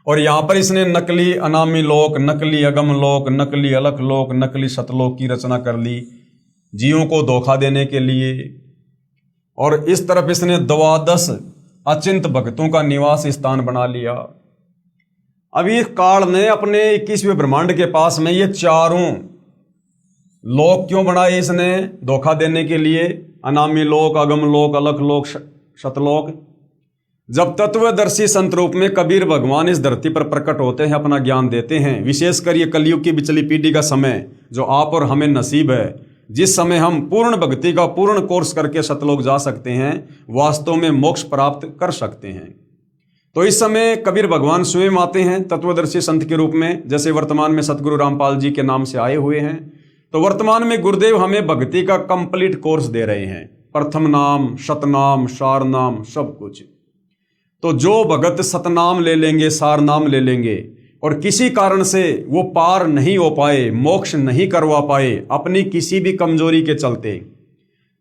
और यहां पर इसने नकली अनामी लोक, नकली अगम लोक, नकली अलख लोक, नकली सतलोक की रचना कर ली जीवों को धोखा देने के लिए। और इस तरफ इसने 12 अचिंत भक्तों का निवास स्थान बना लिया। अभी काल ने अपने 21वें ब्रह्मांड के पास में ये 4 लोक क्यों बनाए? इसने धोखा देने के लिए, अनामी लोक, अगम लोक, अलख लोक, सतलोक। जब तत्वदर्शी संत रूप में कबीर भगवान इस धरती पर प्रकट होते हैं, अपना ज्ञान देते हैं, विशेषकर ये कलयुग की बिचली पीढ़ी का समय जो आप और हमें नसीब है, जिस समय हम पूर्ण भक्ति का पूर्ण कोर्स करके सतलोक जा सकते हैं, वास्तव में मोक्ष प्राप्त कर सकते हैं। तो इस समय कबीर भगवान स्वयं आते हैं तत्वदर्शी संत के रूप में, जैसे वर्तमान में सतगुरु रामपाल जी के नाम से आए हुए हैं। तो वर्तमान में गुरुदेव हमें भक्ति का कंप्लीट कोर्स दे रहे हैं, प्रथम नाम, शतनाम, सार नाम, सब कुछ। तो जो भगत सतनाम ले लेंगे, सार नाम ले लेंगे और किसी कारण से वो पार नहीं हो पाए, मोक्ष नहीं करवा पाए अपनी किसी भी कमजोरी के चलते,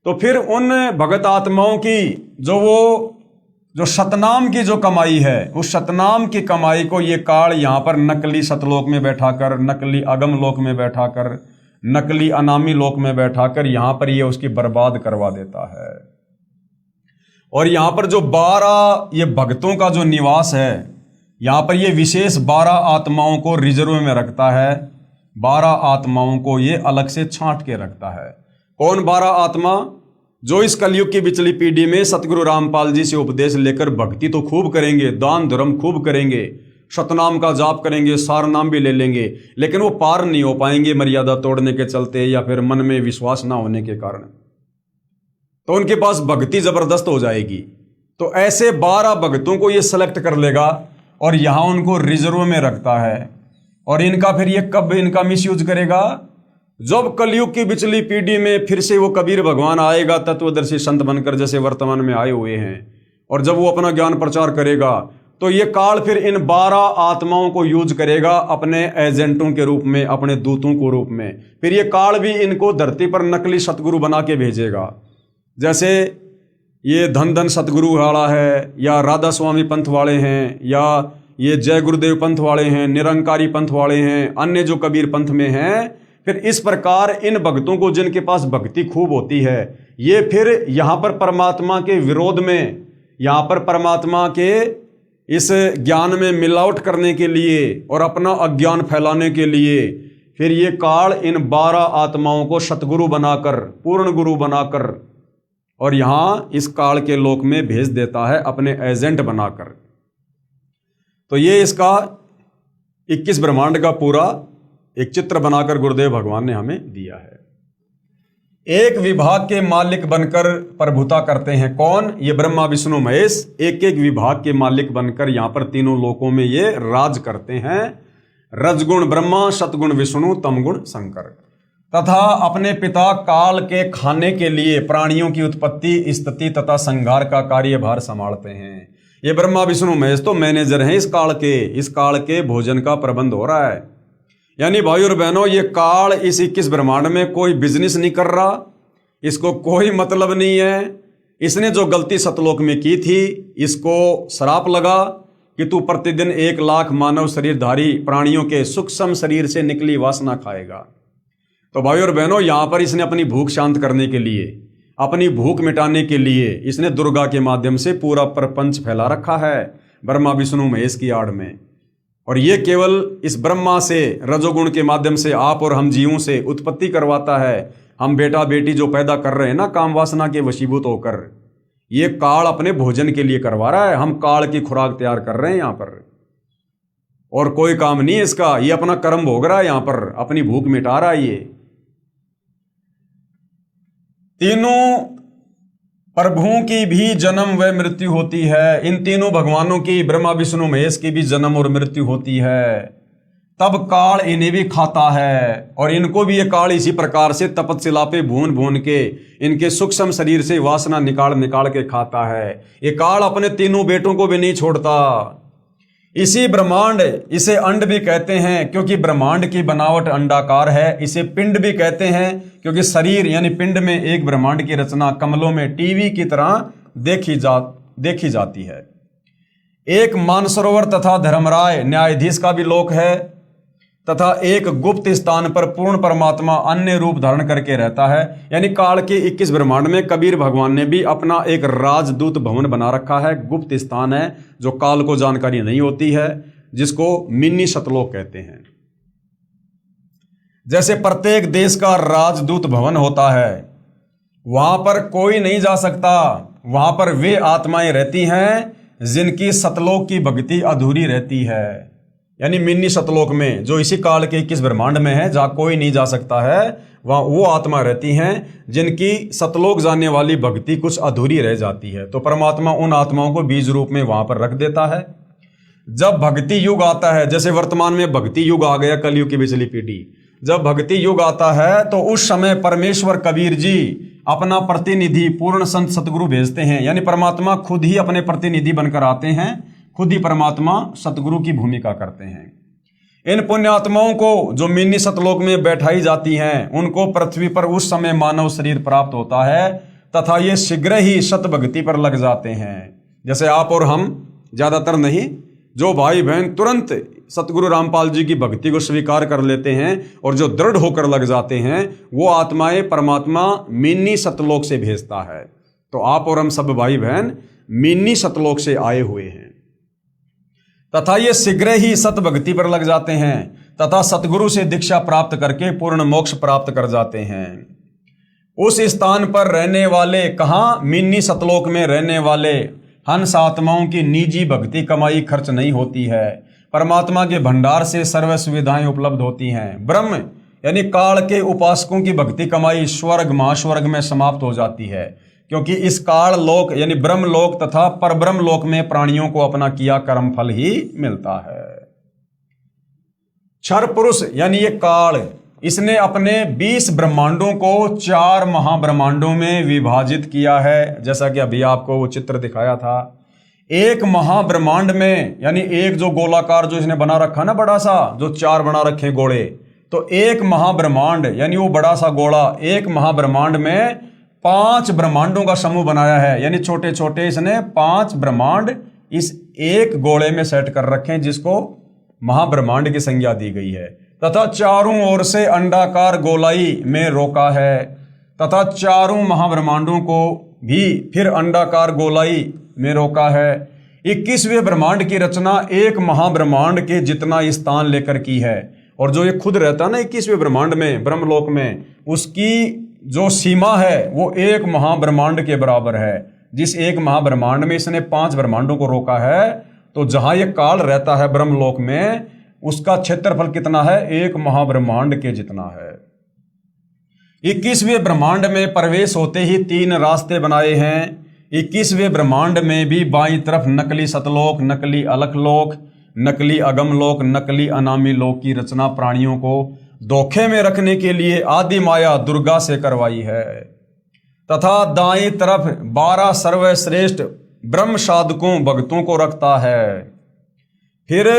तो फिर उन भगत आत्माओं की जो सतनाम की जो कमाई है, उस सतनाम की कमाई को ये काल यहाँ पर नकली सतलोक में बैठाकर, नकली अगम लोक में बैठाकर, नकली अनामी लोक में बैठाकर यहाँ पर ये उसकी बर्बाद करवा देता है। और यहाँ पर जो 12 ये भक्तों का जो निवास है, यहाँ पर ये विशेष 12 आत्माओं को रिजर्व में रखता है। 12 आत्माओं को ये अलग से छांट के रखता है। कौन 12 आत्मा? जो इस कलयुग की बिचली पीढ़ी में सतगुरु रामपाल जी से उपदेश लेकर भक्ति तो खूब करेंगे, दान धर्म खूब करेंगे, सतनाम का जाप करेंगे, सार नाम भी ले लेंगे, लेकिन वो पार नहीं हो पाएंगे मर्यादा तोड़ने के चलते या फिर मन में विश्वास ना होने के कारण। तो उनके पास भक्ति जबरदस्त हो जाएगी। तो ऐसे 12 भक्तों को ये सेलेक्ट कर लेगा और यहां उनको रिजर्व में रखता है। और इनका फिर ये कब इनका मिसयूज करेगा? जब कलयुग की बिचली पीढ़ी में फिर से वो कबीर भगवान आएगा तत्वदर्शी संत बनकर, जैसे वर्तमान में आए हुए हैं, और जब वो अपना ज्ञान प्रचार करेगा तो ये काल फिर इन 12 आत्माओं को यूज करेगा अपने एजेंटों के रूप में, अपने दूतों के रूप में। फिर ये काल भी इनको धरती पर नकली सतगुरु बना के भेजेगा। जैसे ये धन धन सतगुरु वाला है, या राधा स्वामी पंथ वाले हैं, या ये जय गुरुदेव पंथ वाले हैं, निरंकारी पंथ वाले हैं, अन्य जो कबीर पंथ में हैं, फिर इस प्रकार इन भक्तों को जिनके पास भक्ति खूब होती है, ये फिर यहाँ पर परमात्मा के विरोध में, यहाँ पर परमात्मा के इस ज्ञान में मिलावट करने के लिए और अपना अज्ञान फैलाने के लिए फिर ये काल इन 12 आत्माओं को सतगुरु बनाकर, पूर्ण गुरु बनाकर और यहाँ इस काल के लोक में भेज देता है अपने एजेंट बनाकर। तो ये इसका 21 ब्रह्मांड का पूरा एक चित्र बनाकर गुरुदेव भगवान ने हमें दिया है। एक विभाग के मालिक बनकर प्रभुता करते हैं कौन? ये ब्रह्मा विष्णु महेश एक एक विभाग के मालिक बनकर यहाँ पर तीनों लोकों में ये राज करते हैं। रजगुण ब्रह्मा, सतगुण विष्णु, तमगुण शंकर। तथा अपने पिता काल के खाने के लिए प्राणियों की उत्पत्ति, स्थिति तथा संहार का कार्यभार संभालते हैं। ये ब्रह्मा विष्णु महेश तो मैनेजर हैं इस काल के भोजन का प्रबंध हो रहा है। यानी भाई और बहनों, ये काल इस 21 ब्रह्मांड में कोई बिजनेस नहीं कर रहा, इसको कोई मतलब नहीं है। इसने जो गलती सतलोक में की थी, इसको श्राप लगा कि तू प्रतिदिन 1 लाख मानव शरीरधारी प्राणियों के सूक्ष्म शरीर से निकली वासना खाएगा। तो भाई और बहनों, यहां पर इसने अपनी भूख शांत करने के लिए, अपनी भूख मिटाने के लिए इसने दुर्गा के माध्यम से पूरा प्रपंच फैला रखा है ब्रह्मा विष्णु महेश की आड़ में। और ये केवल इस ब्रह्मा से, रजोगुण के माध्यम से आप और हम जीवों से उत्पत्ति करवाता है। हम बेटा बेटी जो पैदा कर रहे हैं ना काम वासना के वशीभूत होकर, ये काल अपने भोजन के लिए करवा रहा है। हम काल की खुराक तैयार कर रहे हैं यहाँ पर, और कोई काम नहीं है इसका। ये अपना कर्म भोग रहा है यहाँ पर, अपनी भूख मिटा रहा है। ये तीनों प्रभुओं की भी जन्म व मृत्यु होती है। इन तीनों भगवानों की, ब्रह्मा विष्णु महेश की भी जन्म और मृत्यु होती है। तब काल इन्हें भी खाता है और इनको भी ये काल इसी प्रकार से तपस्या पे भून भून के इनके सूक्ष्म शरीर से वासना निकाल निकाल के खाता है। ये काल अपने तीनों बेटों को भी नहीं छोड़ता। इसी ब्रह्मांड, इसे अंड भी कहते हैं क्योंकि ब्रह्मांड की बनावट अंडाकार है। इसे पिंड भी कहते हैं क्योंकि शरीर यानी पिंड में एक ब्रह्मांड की रचना कमलों में टीवी की तरह देखी जाती है। एक मानसरोवर तथा धर्मराय न्यायाधीश का भी लोक है तथा एक गुप्त स्थान पर पूर्ण परमात्मा अन्य रूप धारण करके रहता है। यानी काल के 21 ब्रह्मांड में कबीर भगवान ने भी अपना एक राजदूत भवन बना रखा है। गुप्त स्थान है जो काल को जानकारी नहीं होती है, जिसको मिनी सतलोक कहते हैं। जैसे प्रत्येक देश का राजदूत भवन होता है, वहां पर कोई नहीं जा सकता। वहां पर वे आत्माएं रहती हैं जिनकी सतलोक की भक्ति अधूरी रहती है। यानी मिनी सतलोक में, जो इसी काल के 21 ब्रह्मांड में है, जहां कोई नहीं जा सकता है, वहां वो आत्मा रहती हैं जिनकी सतलोक जाने वाली भक्ति कुछ अधूरी रह जाती है। तो परमात्मा उन आत्माओं को बीज रूप में वहां पर रख देता है। जब भक्ति युग आता है, जैसे वर्तमान में भक्ति युग आ गया, कलयुग की पिछली पीढ़ी, जब भक्ति युग आता है तो उस समय परमेश्वर कबीर जी अपना प्रतिनिधि पूर्ण संत सतगुरु भेजते हैं। यानी परमात्मा खुद ही अपने प्रतिनिधि बनकर आते हैं, खुद ही परमात्मा सतगुरु की भूमिका करते हैं। इन पुण्यात्माओं को जो मिनी सतलोक में बैठाई जाती हैं, उनको पृथ्वी पर उस समय मानव शरीर प्राप्त होता है तथा ये शीघ्र ही सत भक्ति पर लग जाते हैं। जैसे आप और हम, ज्यादातर नहीं, जो भाई बहन तुरंत सतगुरु रामपाल जी की भक्ति को स्वीकार कर लेते हैं और जो दृढ़ होकर लग जाते हैं, वो आत्माएं परमात्मा मिनी सतलोक से भेजता है। तो आप और हम सब भाई बहन मिनी सतलोक से आए हुए हैं तथा ये शीघ्र ही सत भक्ति पर लग जाते हैं तथा सतगुरु से दीक्षा प्राप्त करके पूर्ण मोक्ष प्राप्त कर जाते हैं। उस स्थान पर रहने वाले, कहाँ? मिनी सतलोक में रहने वाले हंस आत्माओं की निजी भक्ति कमाई खर्च नहीं होती है। परमात्मा के भंडार से सर्व सुविधाएं उपलब्ध होती हैं। ब्रह्म यानी काल के उपासकों की भक्ति कमाई स्वर्ग महास्वर्ग में समाप्त हो जाती है, क्योंकि इस काल लोक यानी ब्रह्म लोक तथा परब्रह्म लोक में प्राणियों को अपना किया कर्म फल ही मिलता है। क्षर पुरुष यानी ये काल, इसने अपने 20 ब्रह्मांडों को 4 महाब्रह्मांडों में विभाजित किया है। जैसा कि अभी आपको वो चित्र दिखाया था, एक महाब्रह्मांड में यानी एक जो गोलाकार जो इसने बना रखा ना बड़ा सा, जो 4 बना रखे गोले, तो एक महाब्रह्मांड यानी वो बड़ा सा गोला, एक महाब्रह्मांड में 5 ब्रह्मांडों का समूह बनाया है। यानी छोटे छोटे इसने 5 ब्रह्मांड इस एक गोले में सेट कर रखे हैं, जिसको महाब्रह्मांड की संज्ञा दी गई है। तथा चारों ओर से अंडाकार गोलाई में रोका है तथा चारों महाब्रह्मांडों को भी फिर अंडाकार गोलाई में रोका है। 21वें ब्रह्मांड की रचना एक महाब्रह्मांड के जितना स्थान लेकर की है। और जो ये खुद रहता है ना 21वें ब्रह्मांड में, ब्रह्मलोक में, उसकी जो सीमा है वो एक महाब्रह्मांड के बराबर है। जिस एक महाब्रह्मांड में इसने 5 ब्रह्मांडों को रोका है, तो जहां ये काल रहता है ब्रह्मलोक में, उसका क्षेत्रफल कितना है? एक महाब्रह्मांड के जितना है। 21वें ब्रह्मांड में प्रवेश होते ही 3 रास्ते बनाए हैं। 21वें ब्रह्मांड में भी बाईं तरफ नकली सतलोक, नकली अलखलोक, नकली अगमलोक, नकली अनामी लोक की रचना प्राणियों को धोखे में रखने के लिए आदि माया दुर्गा से करवाई है। तथा दाईं तरफ 12 सर्वश्रेष्ठ ब्रह्म साधकों भक्तों को रखता है। फिर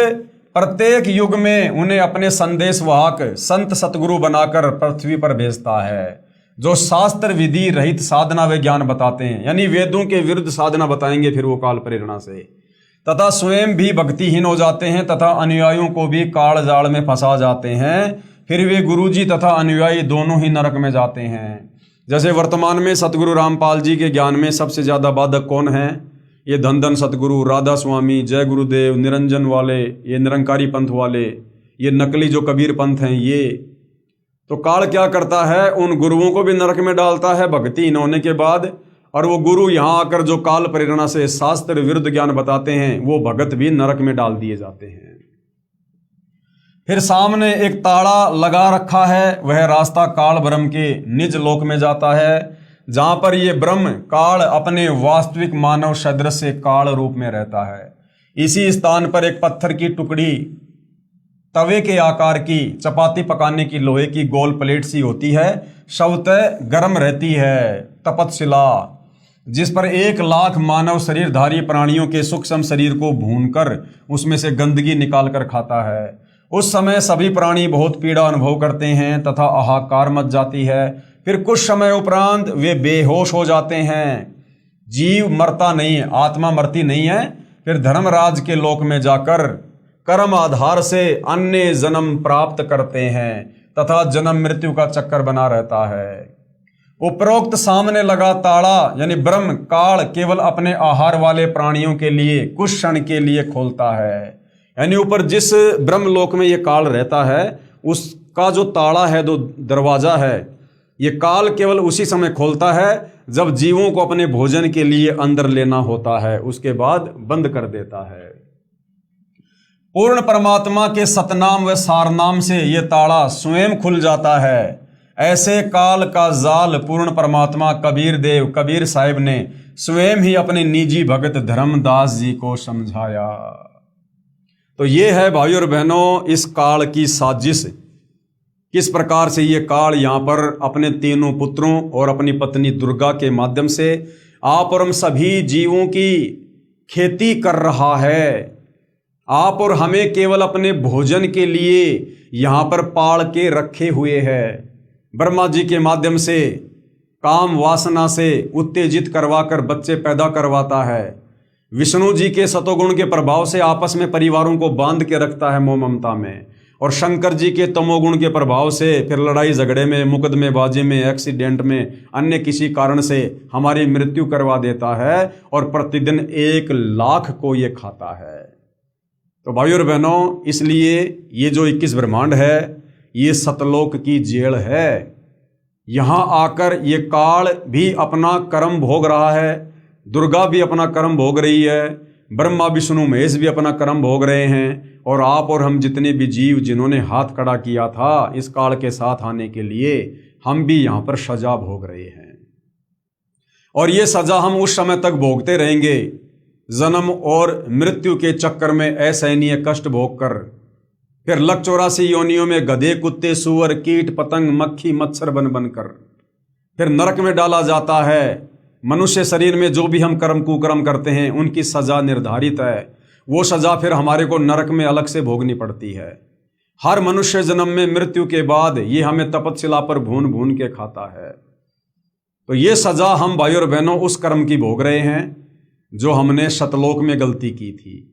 प्रत्येक युग में उन्हें अपने संदेश वाहक संत सतगुरु बनाकर पृथ्वी पर भेजता है, जो शास्त्र विधि रहित साधना व ज्ञान बताते हैं, यानी वेदों के विरुद्ध साधना बताएंगे फिर वो काल प्रेरणा से, तथा स्वयं भी भक्तिहीन हो जाते हैं तथा अनुयायियों को भी काल जाल में फंसा जाते हैं। फिर वे गुरुजी तथा अनुयायी दोनों ही नरक में जाते हैं। जैसे वर्तमान में सतगुरु रामपाल जी के ज्ञान में सबसे ज्यादा बाधक कौन है? ये धन धन सतगुरु, राधा स्वामी, जय गुरुदेव, निरंजन वाले, ये निरंकारी पंथ वाले, ये नकली जो कबीर पंथ हैं, ये तो काल क्या करता है? उन गुरुओं को भी नरक में डालता है भक्तिहीन होने के बाद, और वो गुरु यहाँ आकर जो काल प्रेरणा से शास्त्र विरुद्ध ज्ञान बताते हैं, वो भगत भी नरक में डाल दिए जाते हैं। फिर सामने एक ताला लगा रखा है, वह रास्ता काल ब्रह्म के निज लोक में जाता है, जहां पर ये ब्रह्म काल अपने वास्तविक मानव सदृश से काल रूप में रहता है। इसी स्थान पर एक पत्थर की टुकड़ी तवे के आकार की चपाती पकाने की लोहे की गोल प्लेट सी होती है, स्वतः गर्म रहती है, तपतशिला, जिस पर 1 लाख मानव शरीरधारी प्राणियों के सूक्ष्म शरीर को भूनकर उसमें से गंदगी निकाल कर खाता है। उस समय सभी प्राणी बहुत पीड़ा अनुभव करते हैं तथा हाहाकार मच जाती है। फिर कुछ समय उपरांत वे बेहोश हो जाते हैं। जीव मरता नहीं है, आत्मा मरती नहीं है। फिर धर्मराज के लोक में जाकर कर्म आधार से अन्य जन्म प्राप्त करते हैं तथा जन्म मृत्यु का चक्कर बना रहता है। उपरोक्त सामने लगा ताला यानी ब्रह्म काल केवल अपने आहार वाले प्राणियों के लिए कुछ क्षण के लिए खोलता है। यानी ऊपर जिस ब्रह्म लोक में ये काल रहता है, उसका जो ताला है, जो दरवाजा है, ये काल केवल उसी समय खोलता है जब जीवों को अपने भोजन के लिए अंदर लेना होता है, उसके बाद बंद कर देता है। पूर्ण परमात्मा के सतनाम व सारनाम से यह ताला स्वयं खुल जाता है। ऐसे काल का जाल पूर्ण परमात्मा कबीर साहिब ने स्वयं ही अपने निजी भगत धर्मदास जी को समझाया। तो ये है भाइयों और बहनों इस काल की साजिश, किस प्रकार से ये काल यहाँ पर अपने 3 पुत्रों और अपनी पत्नी दुर्गा के माध्यम से आप और हम सभी जीवों की खेती कर रहा है। आप और हमें केवल अपने भोजन के लिए यहाँ पर पाल के रखे हुए है। ब्रह्मा जी के माध्यम से काम वासना से उत्तेजित करवाकर बच्चे पैदा करवाता है। विष्णु जी के सतोगुण के प्रभाव से आपस में परिवारों को बांध के रखता है मोह ममता में, और शंकर जी के तमोगुण के प्रभाव से फिर लड़ाई झगड़े में, मुकदमेबाजी में, एक्सीडेंट में, अन्य किसी कारण से हमारी मृत्यु करवा देता है और प्रतिदिन 1 लाख को ये खाता है। तो भाइयों और बहनों, इसलिए ये जो 21 ब्रह्मांड है ये सतलोक की जेल है। यहाँ आकर ये काल भी अपना कर्म भोग रहा है, दुर्गा भी अपना कर्म भोग रही है, ब्रह्मा विष्णु महेश भी अपना कर्म भोग रहे हैं, और आप और हम जितने भी जीव जिन्होंने हाथ खड़ा किया था इस काल के साथ आने के लिए, हम भी यहाँ पर सजा भोग रहे हैं। और ये सजा हम उस समय तक भोगते रहेंगे, जन्म और मृत्यु के चक्कर में असहनीय कष्ट भोग कर। फिर 184 योनियों में गधे, कुत्ते, सूअर, कीट, पतंग, मक्खी, मच्छर बन बनकर फिर नरक में डाला जाता है। मनुष्य शरीर में जो भी हम कर्म कुकर्म करते हैं उनकी सजा निर्धारित है। वो सजा फिर हमारे को नरक में अलग से भोगनी पड़ती है। हर मनुष्य जन्म में मृत्यु के बाद ये हमें तपतशिला पर भून भून के खाता है। तो ये सजा हम भाइयों और बहनों उस कर्म की भोग रहे हैं जो हमने सतलोक में गलती की थी।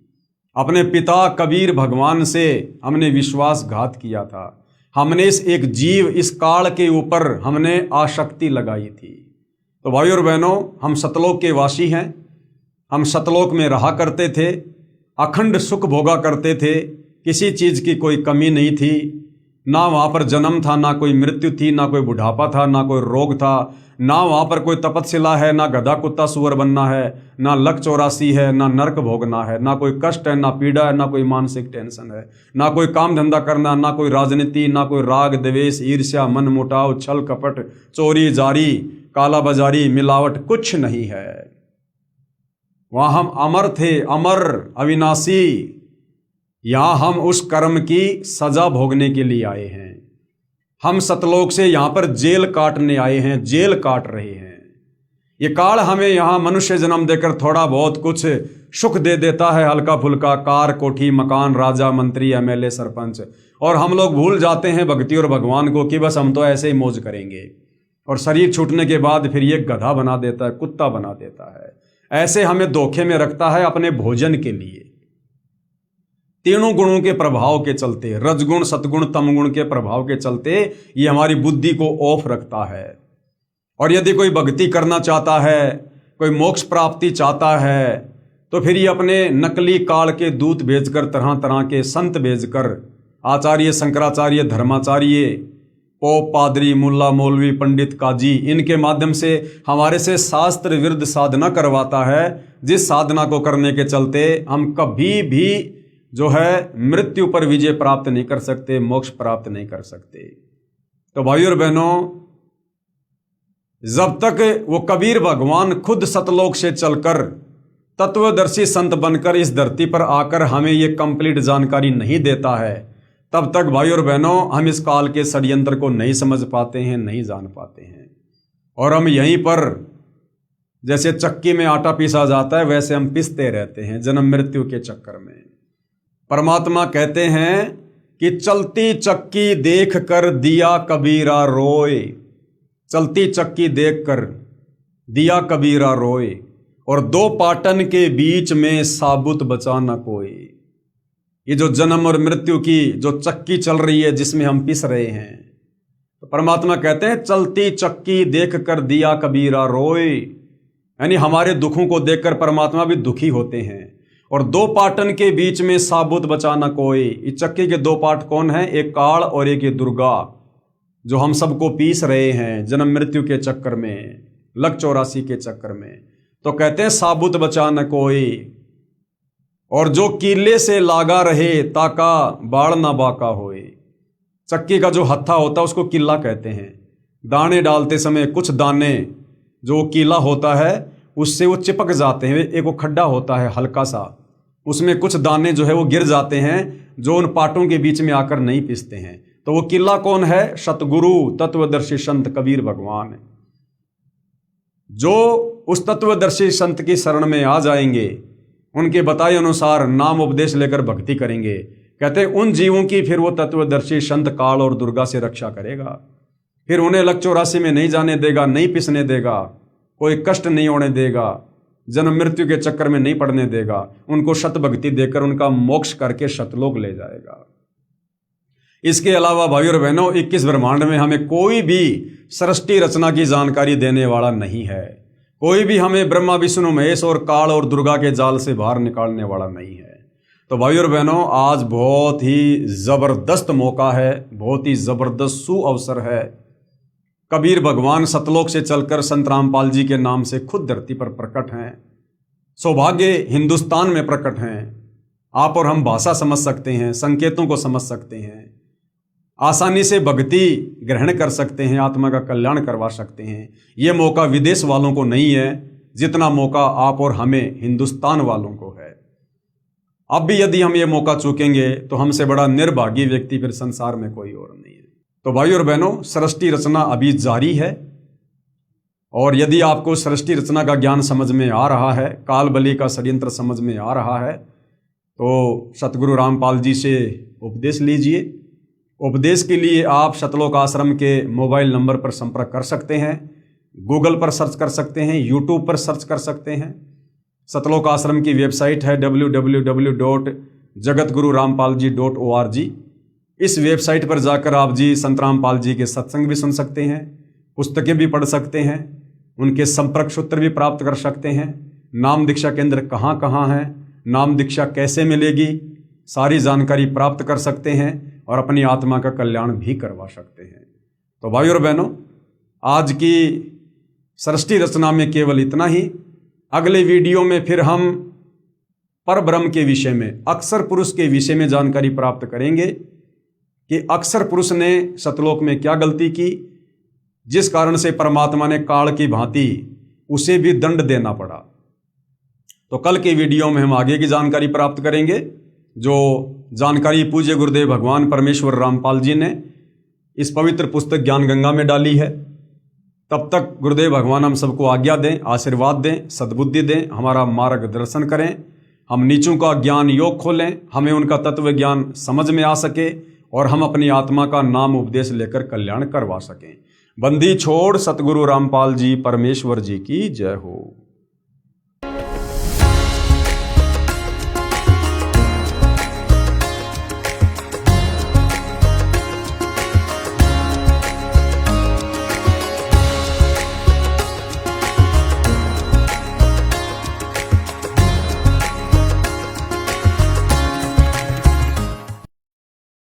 अपने पिता कबीर भगवान से हमने विश्वासघात किया था। हमने इस एक जीव, इस काल के ऊपर हमने आसक्ति लगाई थी। तो भाइयों और बहनों, हम सतलोक के वासी हैं। हम सतलोक में रहा करते थे, अखंड सुख भोगा करते थे, किसी चीज़ की कोई कमी नहीं थी, ना वहाँ पर जन्म था, ना कोई मृत्यु थी, ना कोई बुढ़ापा था, ना कोई रोग था, ना वहाँ पर कोई तपस्या है, ना गधा कुत्ता सुअर बनना है, ना लक 84 है, ना नरक भोगना है, ना कोई कष्ट है, ना पीड़ा है, ना कोई मानसिक टेंशन है, ना कोई काम धंधा करना, ना कोई राजनीति, ना कोई राग द्वेष ईर्ष्या मन मुटाव छल कपट चोरी जारी काला बाजारी मिलावट, कुछ नहीं है। वहाँ हम अमर थे, अमर अविनाशी। यहाँ हम उस कर्म की सजा भोगने के लिए आए हैं। हम सतलोक से यहाँ पर जेल काटने आए हैं, जेल काट रहे हैं। ये काल हमें यहाँ मनुष्य जन्म देकर थोड़ा बहुत कुछ सुख दे देता है, हल्का फुल्का, कार कोठी मकान राजा मंत्री एमएलए सरपंच, और हम लोग भूल जाते हैं भक्ति और भगवान को कि बस हम तो ऐसे ही मौज करेंगे। और शरीर छूटने के बाद फिर ये गधा बना देता है, कुत्ता बना देता है, ऐसे हमें धोखे में रखता है अपने भोजन के लिए। तीनों गुणों के प्रभाव के चलते, रजगुण सतगुण तमगुण के प्रभाव के चलते ये हमारी बुद्धि को ऑफ रखता है। और यदि कोई भक्ति करना चाहता है, कोई मोक्ष प्राप्ति चाहता है, तो फिर ये अपने नकली काल के दूत भेजकर, तरह तरह के संत भेजकर, आचार्य शंकराचार्य धर्माचार्य पोप पादरी मुल्ला मौलवी पंडित काजी, इनके माध्यम से हमारे से शास्त्र विरुद्ध साधना करवाता है, जिस साधना को करने के चलते हम कभी भी जो है मृत्यु पर विजय प्राप्त नहीं कर सकते, मोक्ष प्राप्त नहीं कर सकते। तो भाइयों और बहनों, जब तक वो कबीर भगवान खुद सतलोक से चलकर तत्वदर्शी संत बनकर इस धरती पर आकर हमें ये कंप्लीट जानकारी नहीं देता है, तब तक भाइयों और बहनों हम इस काल के षड्यंत्र को नहीं समझ पाते हैं, नहीं जान पाते हैं। और हम यहीं पर जैसे चक्की में आटा पीसा जाता है वैसे हम पिसते रहते हैं जन्म मृत्यु के चक्कर में। परमात्मा कहते हैं कि चलती चक्की देख कर दिया कबीरा रोए, चलती चक्की देख कर दिया कबीरा रोए, और दो पाटन के बीच में साबुत बचा न कोई। ये जो जन्म और मृत्यु की जो चक्की चल रही है जिसमें हम पिस रहे हैं, तो परमात्मा कहते हैं चलती चक्की देख कर दिया कबीरा रोए, यानी हमारे दुखों को देखकर परमात्मा भी दुखी होते हैं। और दो पाटन के बीच में साबुत बचा न कोई। इस चक्की के दो पाट कौन है? एक काल और एक ये दुर्गा, जो हम सबको पीस रहे हैं जन्म मृत्यु के चक्कर में, लक 84 के चक्कर में। तो कहते हैं साबुत बचा न कोई, और जो कीले से लागा रहे ताका बाढ़ ना बाका होए। चक्की का जो हत्था होता है उसको किला कहते हैं। दाने डालते समय कुछ दाने जो कीला होता है उससे वो चिपक जाते हैं। एक वो खड्डा होता है हल्का सा, उसमें कुछ दाने जो है वो गिर जाते हैं, जो उन पाटों के बीच में आकर नहीं पिसते हैं। तो वो किला कौन है? सतगुरु तत्वदर्शी संत कबीर भगवान। जो उस तत्वदर्शी संत की शरण में आ जाएंगे, उनके बताए अनुसार नाम उपदेश लेकर भक्ति करेंगे, कहते हैं उन जीवों की फिर वो तत्वदर्शी संत काल और दुर्गा से रक्षा करेगा। फिर उन्हें लक 84 में नहीं जाने देगा, नहीं पिसने देगा, कोई कष्ट नहीं होने देगा, जन्म मृत्यु के चक्कर में नहीं पड़ने देगा। उनको शत भक्ति देकर उनका मोक्ष करके शतलोक ले जाएगा। इसके अलावा भाइयों और बहनों, 21 ब्रह्मांड में हमें कोई भी सृष्टि रचना की जानकारी देने वाला नहीं है। कोई भी हमें ब्रह्मा विष्णु महेश और काल और दुर्गा के जाल से बाहर निकालने वाला नहीं है। तो भाइयों और बहनों, आज बहुत ही जबरदस्त मौका है, बहुत ही जबरदस्त सुअवसर है। कबीर भगवान सतलोक से चलकर संत रामपाल जी के नाम से खुद धरती पर प्रकट हैं। सौभाग्य हिंदुस्तान में प्रकट हैं। आप और हम भाषा समझ सकते हैं, संकेतों को समझ सकते हैं, आसानी से भक्ति ग्रहण कर सकते हैं, आत्मा का कल्याण करवा सकते हैं। ये मौका विदेश वालों को नहीं है जितना मौका आप और हमें हिंदुस्तान वालों को है। अब भी यदि हम ये मौका चूकेंगे तो हमसे बड़ा निर्भागी व्यक्ति फिर संसार में कोई और नहीं है। तो भाइयों और बहनों, सृष्टि रचना अभी जारी है, और यदि आपको सृष्टि रचना का ज्ञान समझ में आ रहा है, काल बलि का षड्यंत्र समझ में आ रहा है, तो सतगुरु रामपाल जी से उपदेश लीजिए। उपदेश के लिए आप सतलोक आश्रम के मोबाइल नंबर पर संपर्क कर सकते हैं, गूगल पर सर्च कर सकते हैं, यूट्यूब पर सर्च कर सकते हैं। सतलोक आश्रम की वेबसाइट है www.jagatgururampalji.org। इस वेबसाइट पर जाकर आप जी संत रामपाल जी के सत्संग भी सुन सकते हैं, पुस्तकें भी पढ़ सकते हैं, उनके संपर्क सूत्र भी प्राप्त कर सकते हैं। नाम दीक्षा केंद्र कहाँ कहाँ है, नाम दीक्षा कैसे मिलेगी, सारी जानकारी प्राप्त कर सकते हैं और अपनी आत्मा का कल्याण भी करवा सकते हैं। तो भाइयों और बहनों, आज की सृष्टि रचना में केवल इतना ही। अगले वीडियो में फिर हम परब्रह्म के विषय में, अक्षर पुरुष के विषय में जानकारी प्राप्त करेंगे कि अक्षर पुरुष ने सतलोक में क्या गलती की, जिस कारण से परमात्मा ने काल की भांति उसे भी दंड देना पड़ा। तो कल के वीडियो में हम आगे की जानकारी प्राप्त करेंगे, जो जानकारी पूज्य गुरुदेव भगवान परमेश्वर रामपाल जी ने इस पवित्र पुस्तक ज्ञान गंगा में डाली है। तब तक गुरुदेव भगवान हम सबको आज्ञा दें, आशीर्वाद दें, सद्बुद्धि दें, हमारा मार्गदर्शन करें, हम नीचों का ज्ञान योग खोलें, हमें उनका तत्व ज्ञान समझ में आ सके और हम अपनी आत्मा का नाम उपदेश लेकर कल्याण करवा सकें। बंदी छोड़ सतगुरु रामपाल जी परमेश्वर जी की जय हो।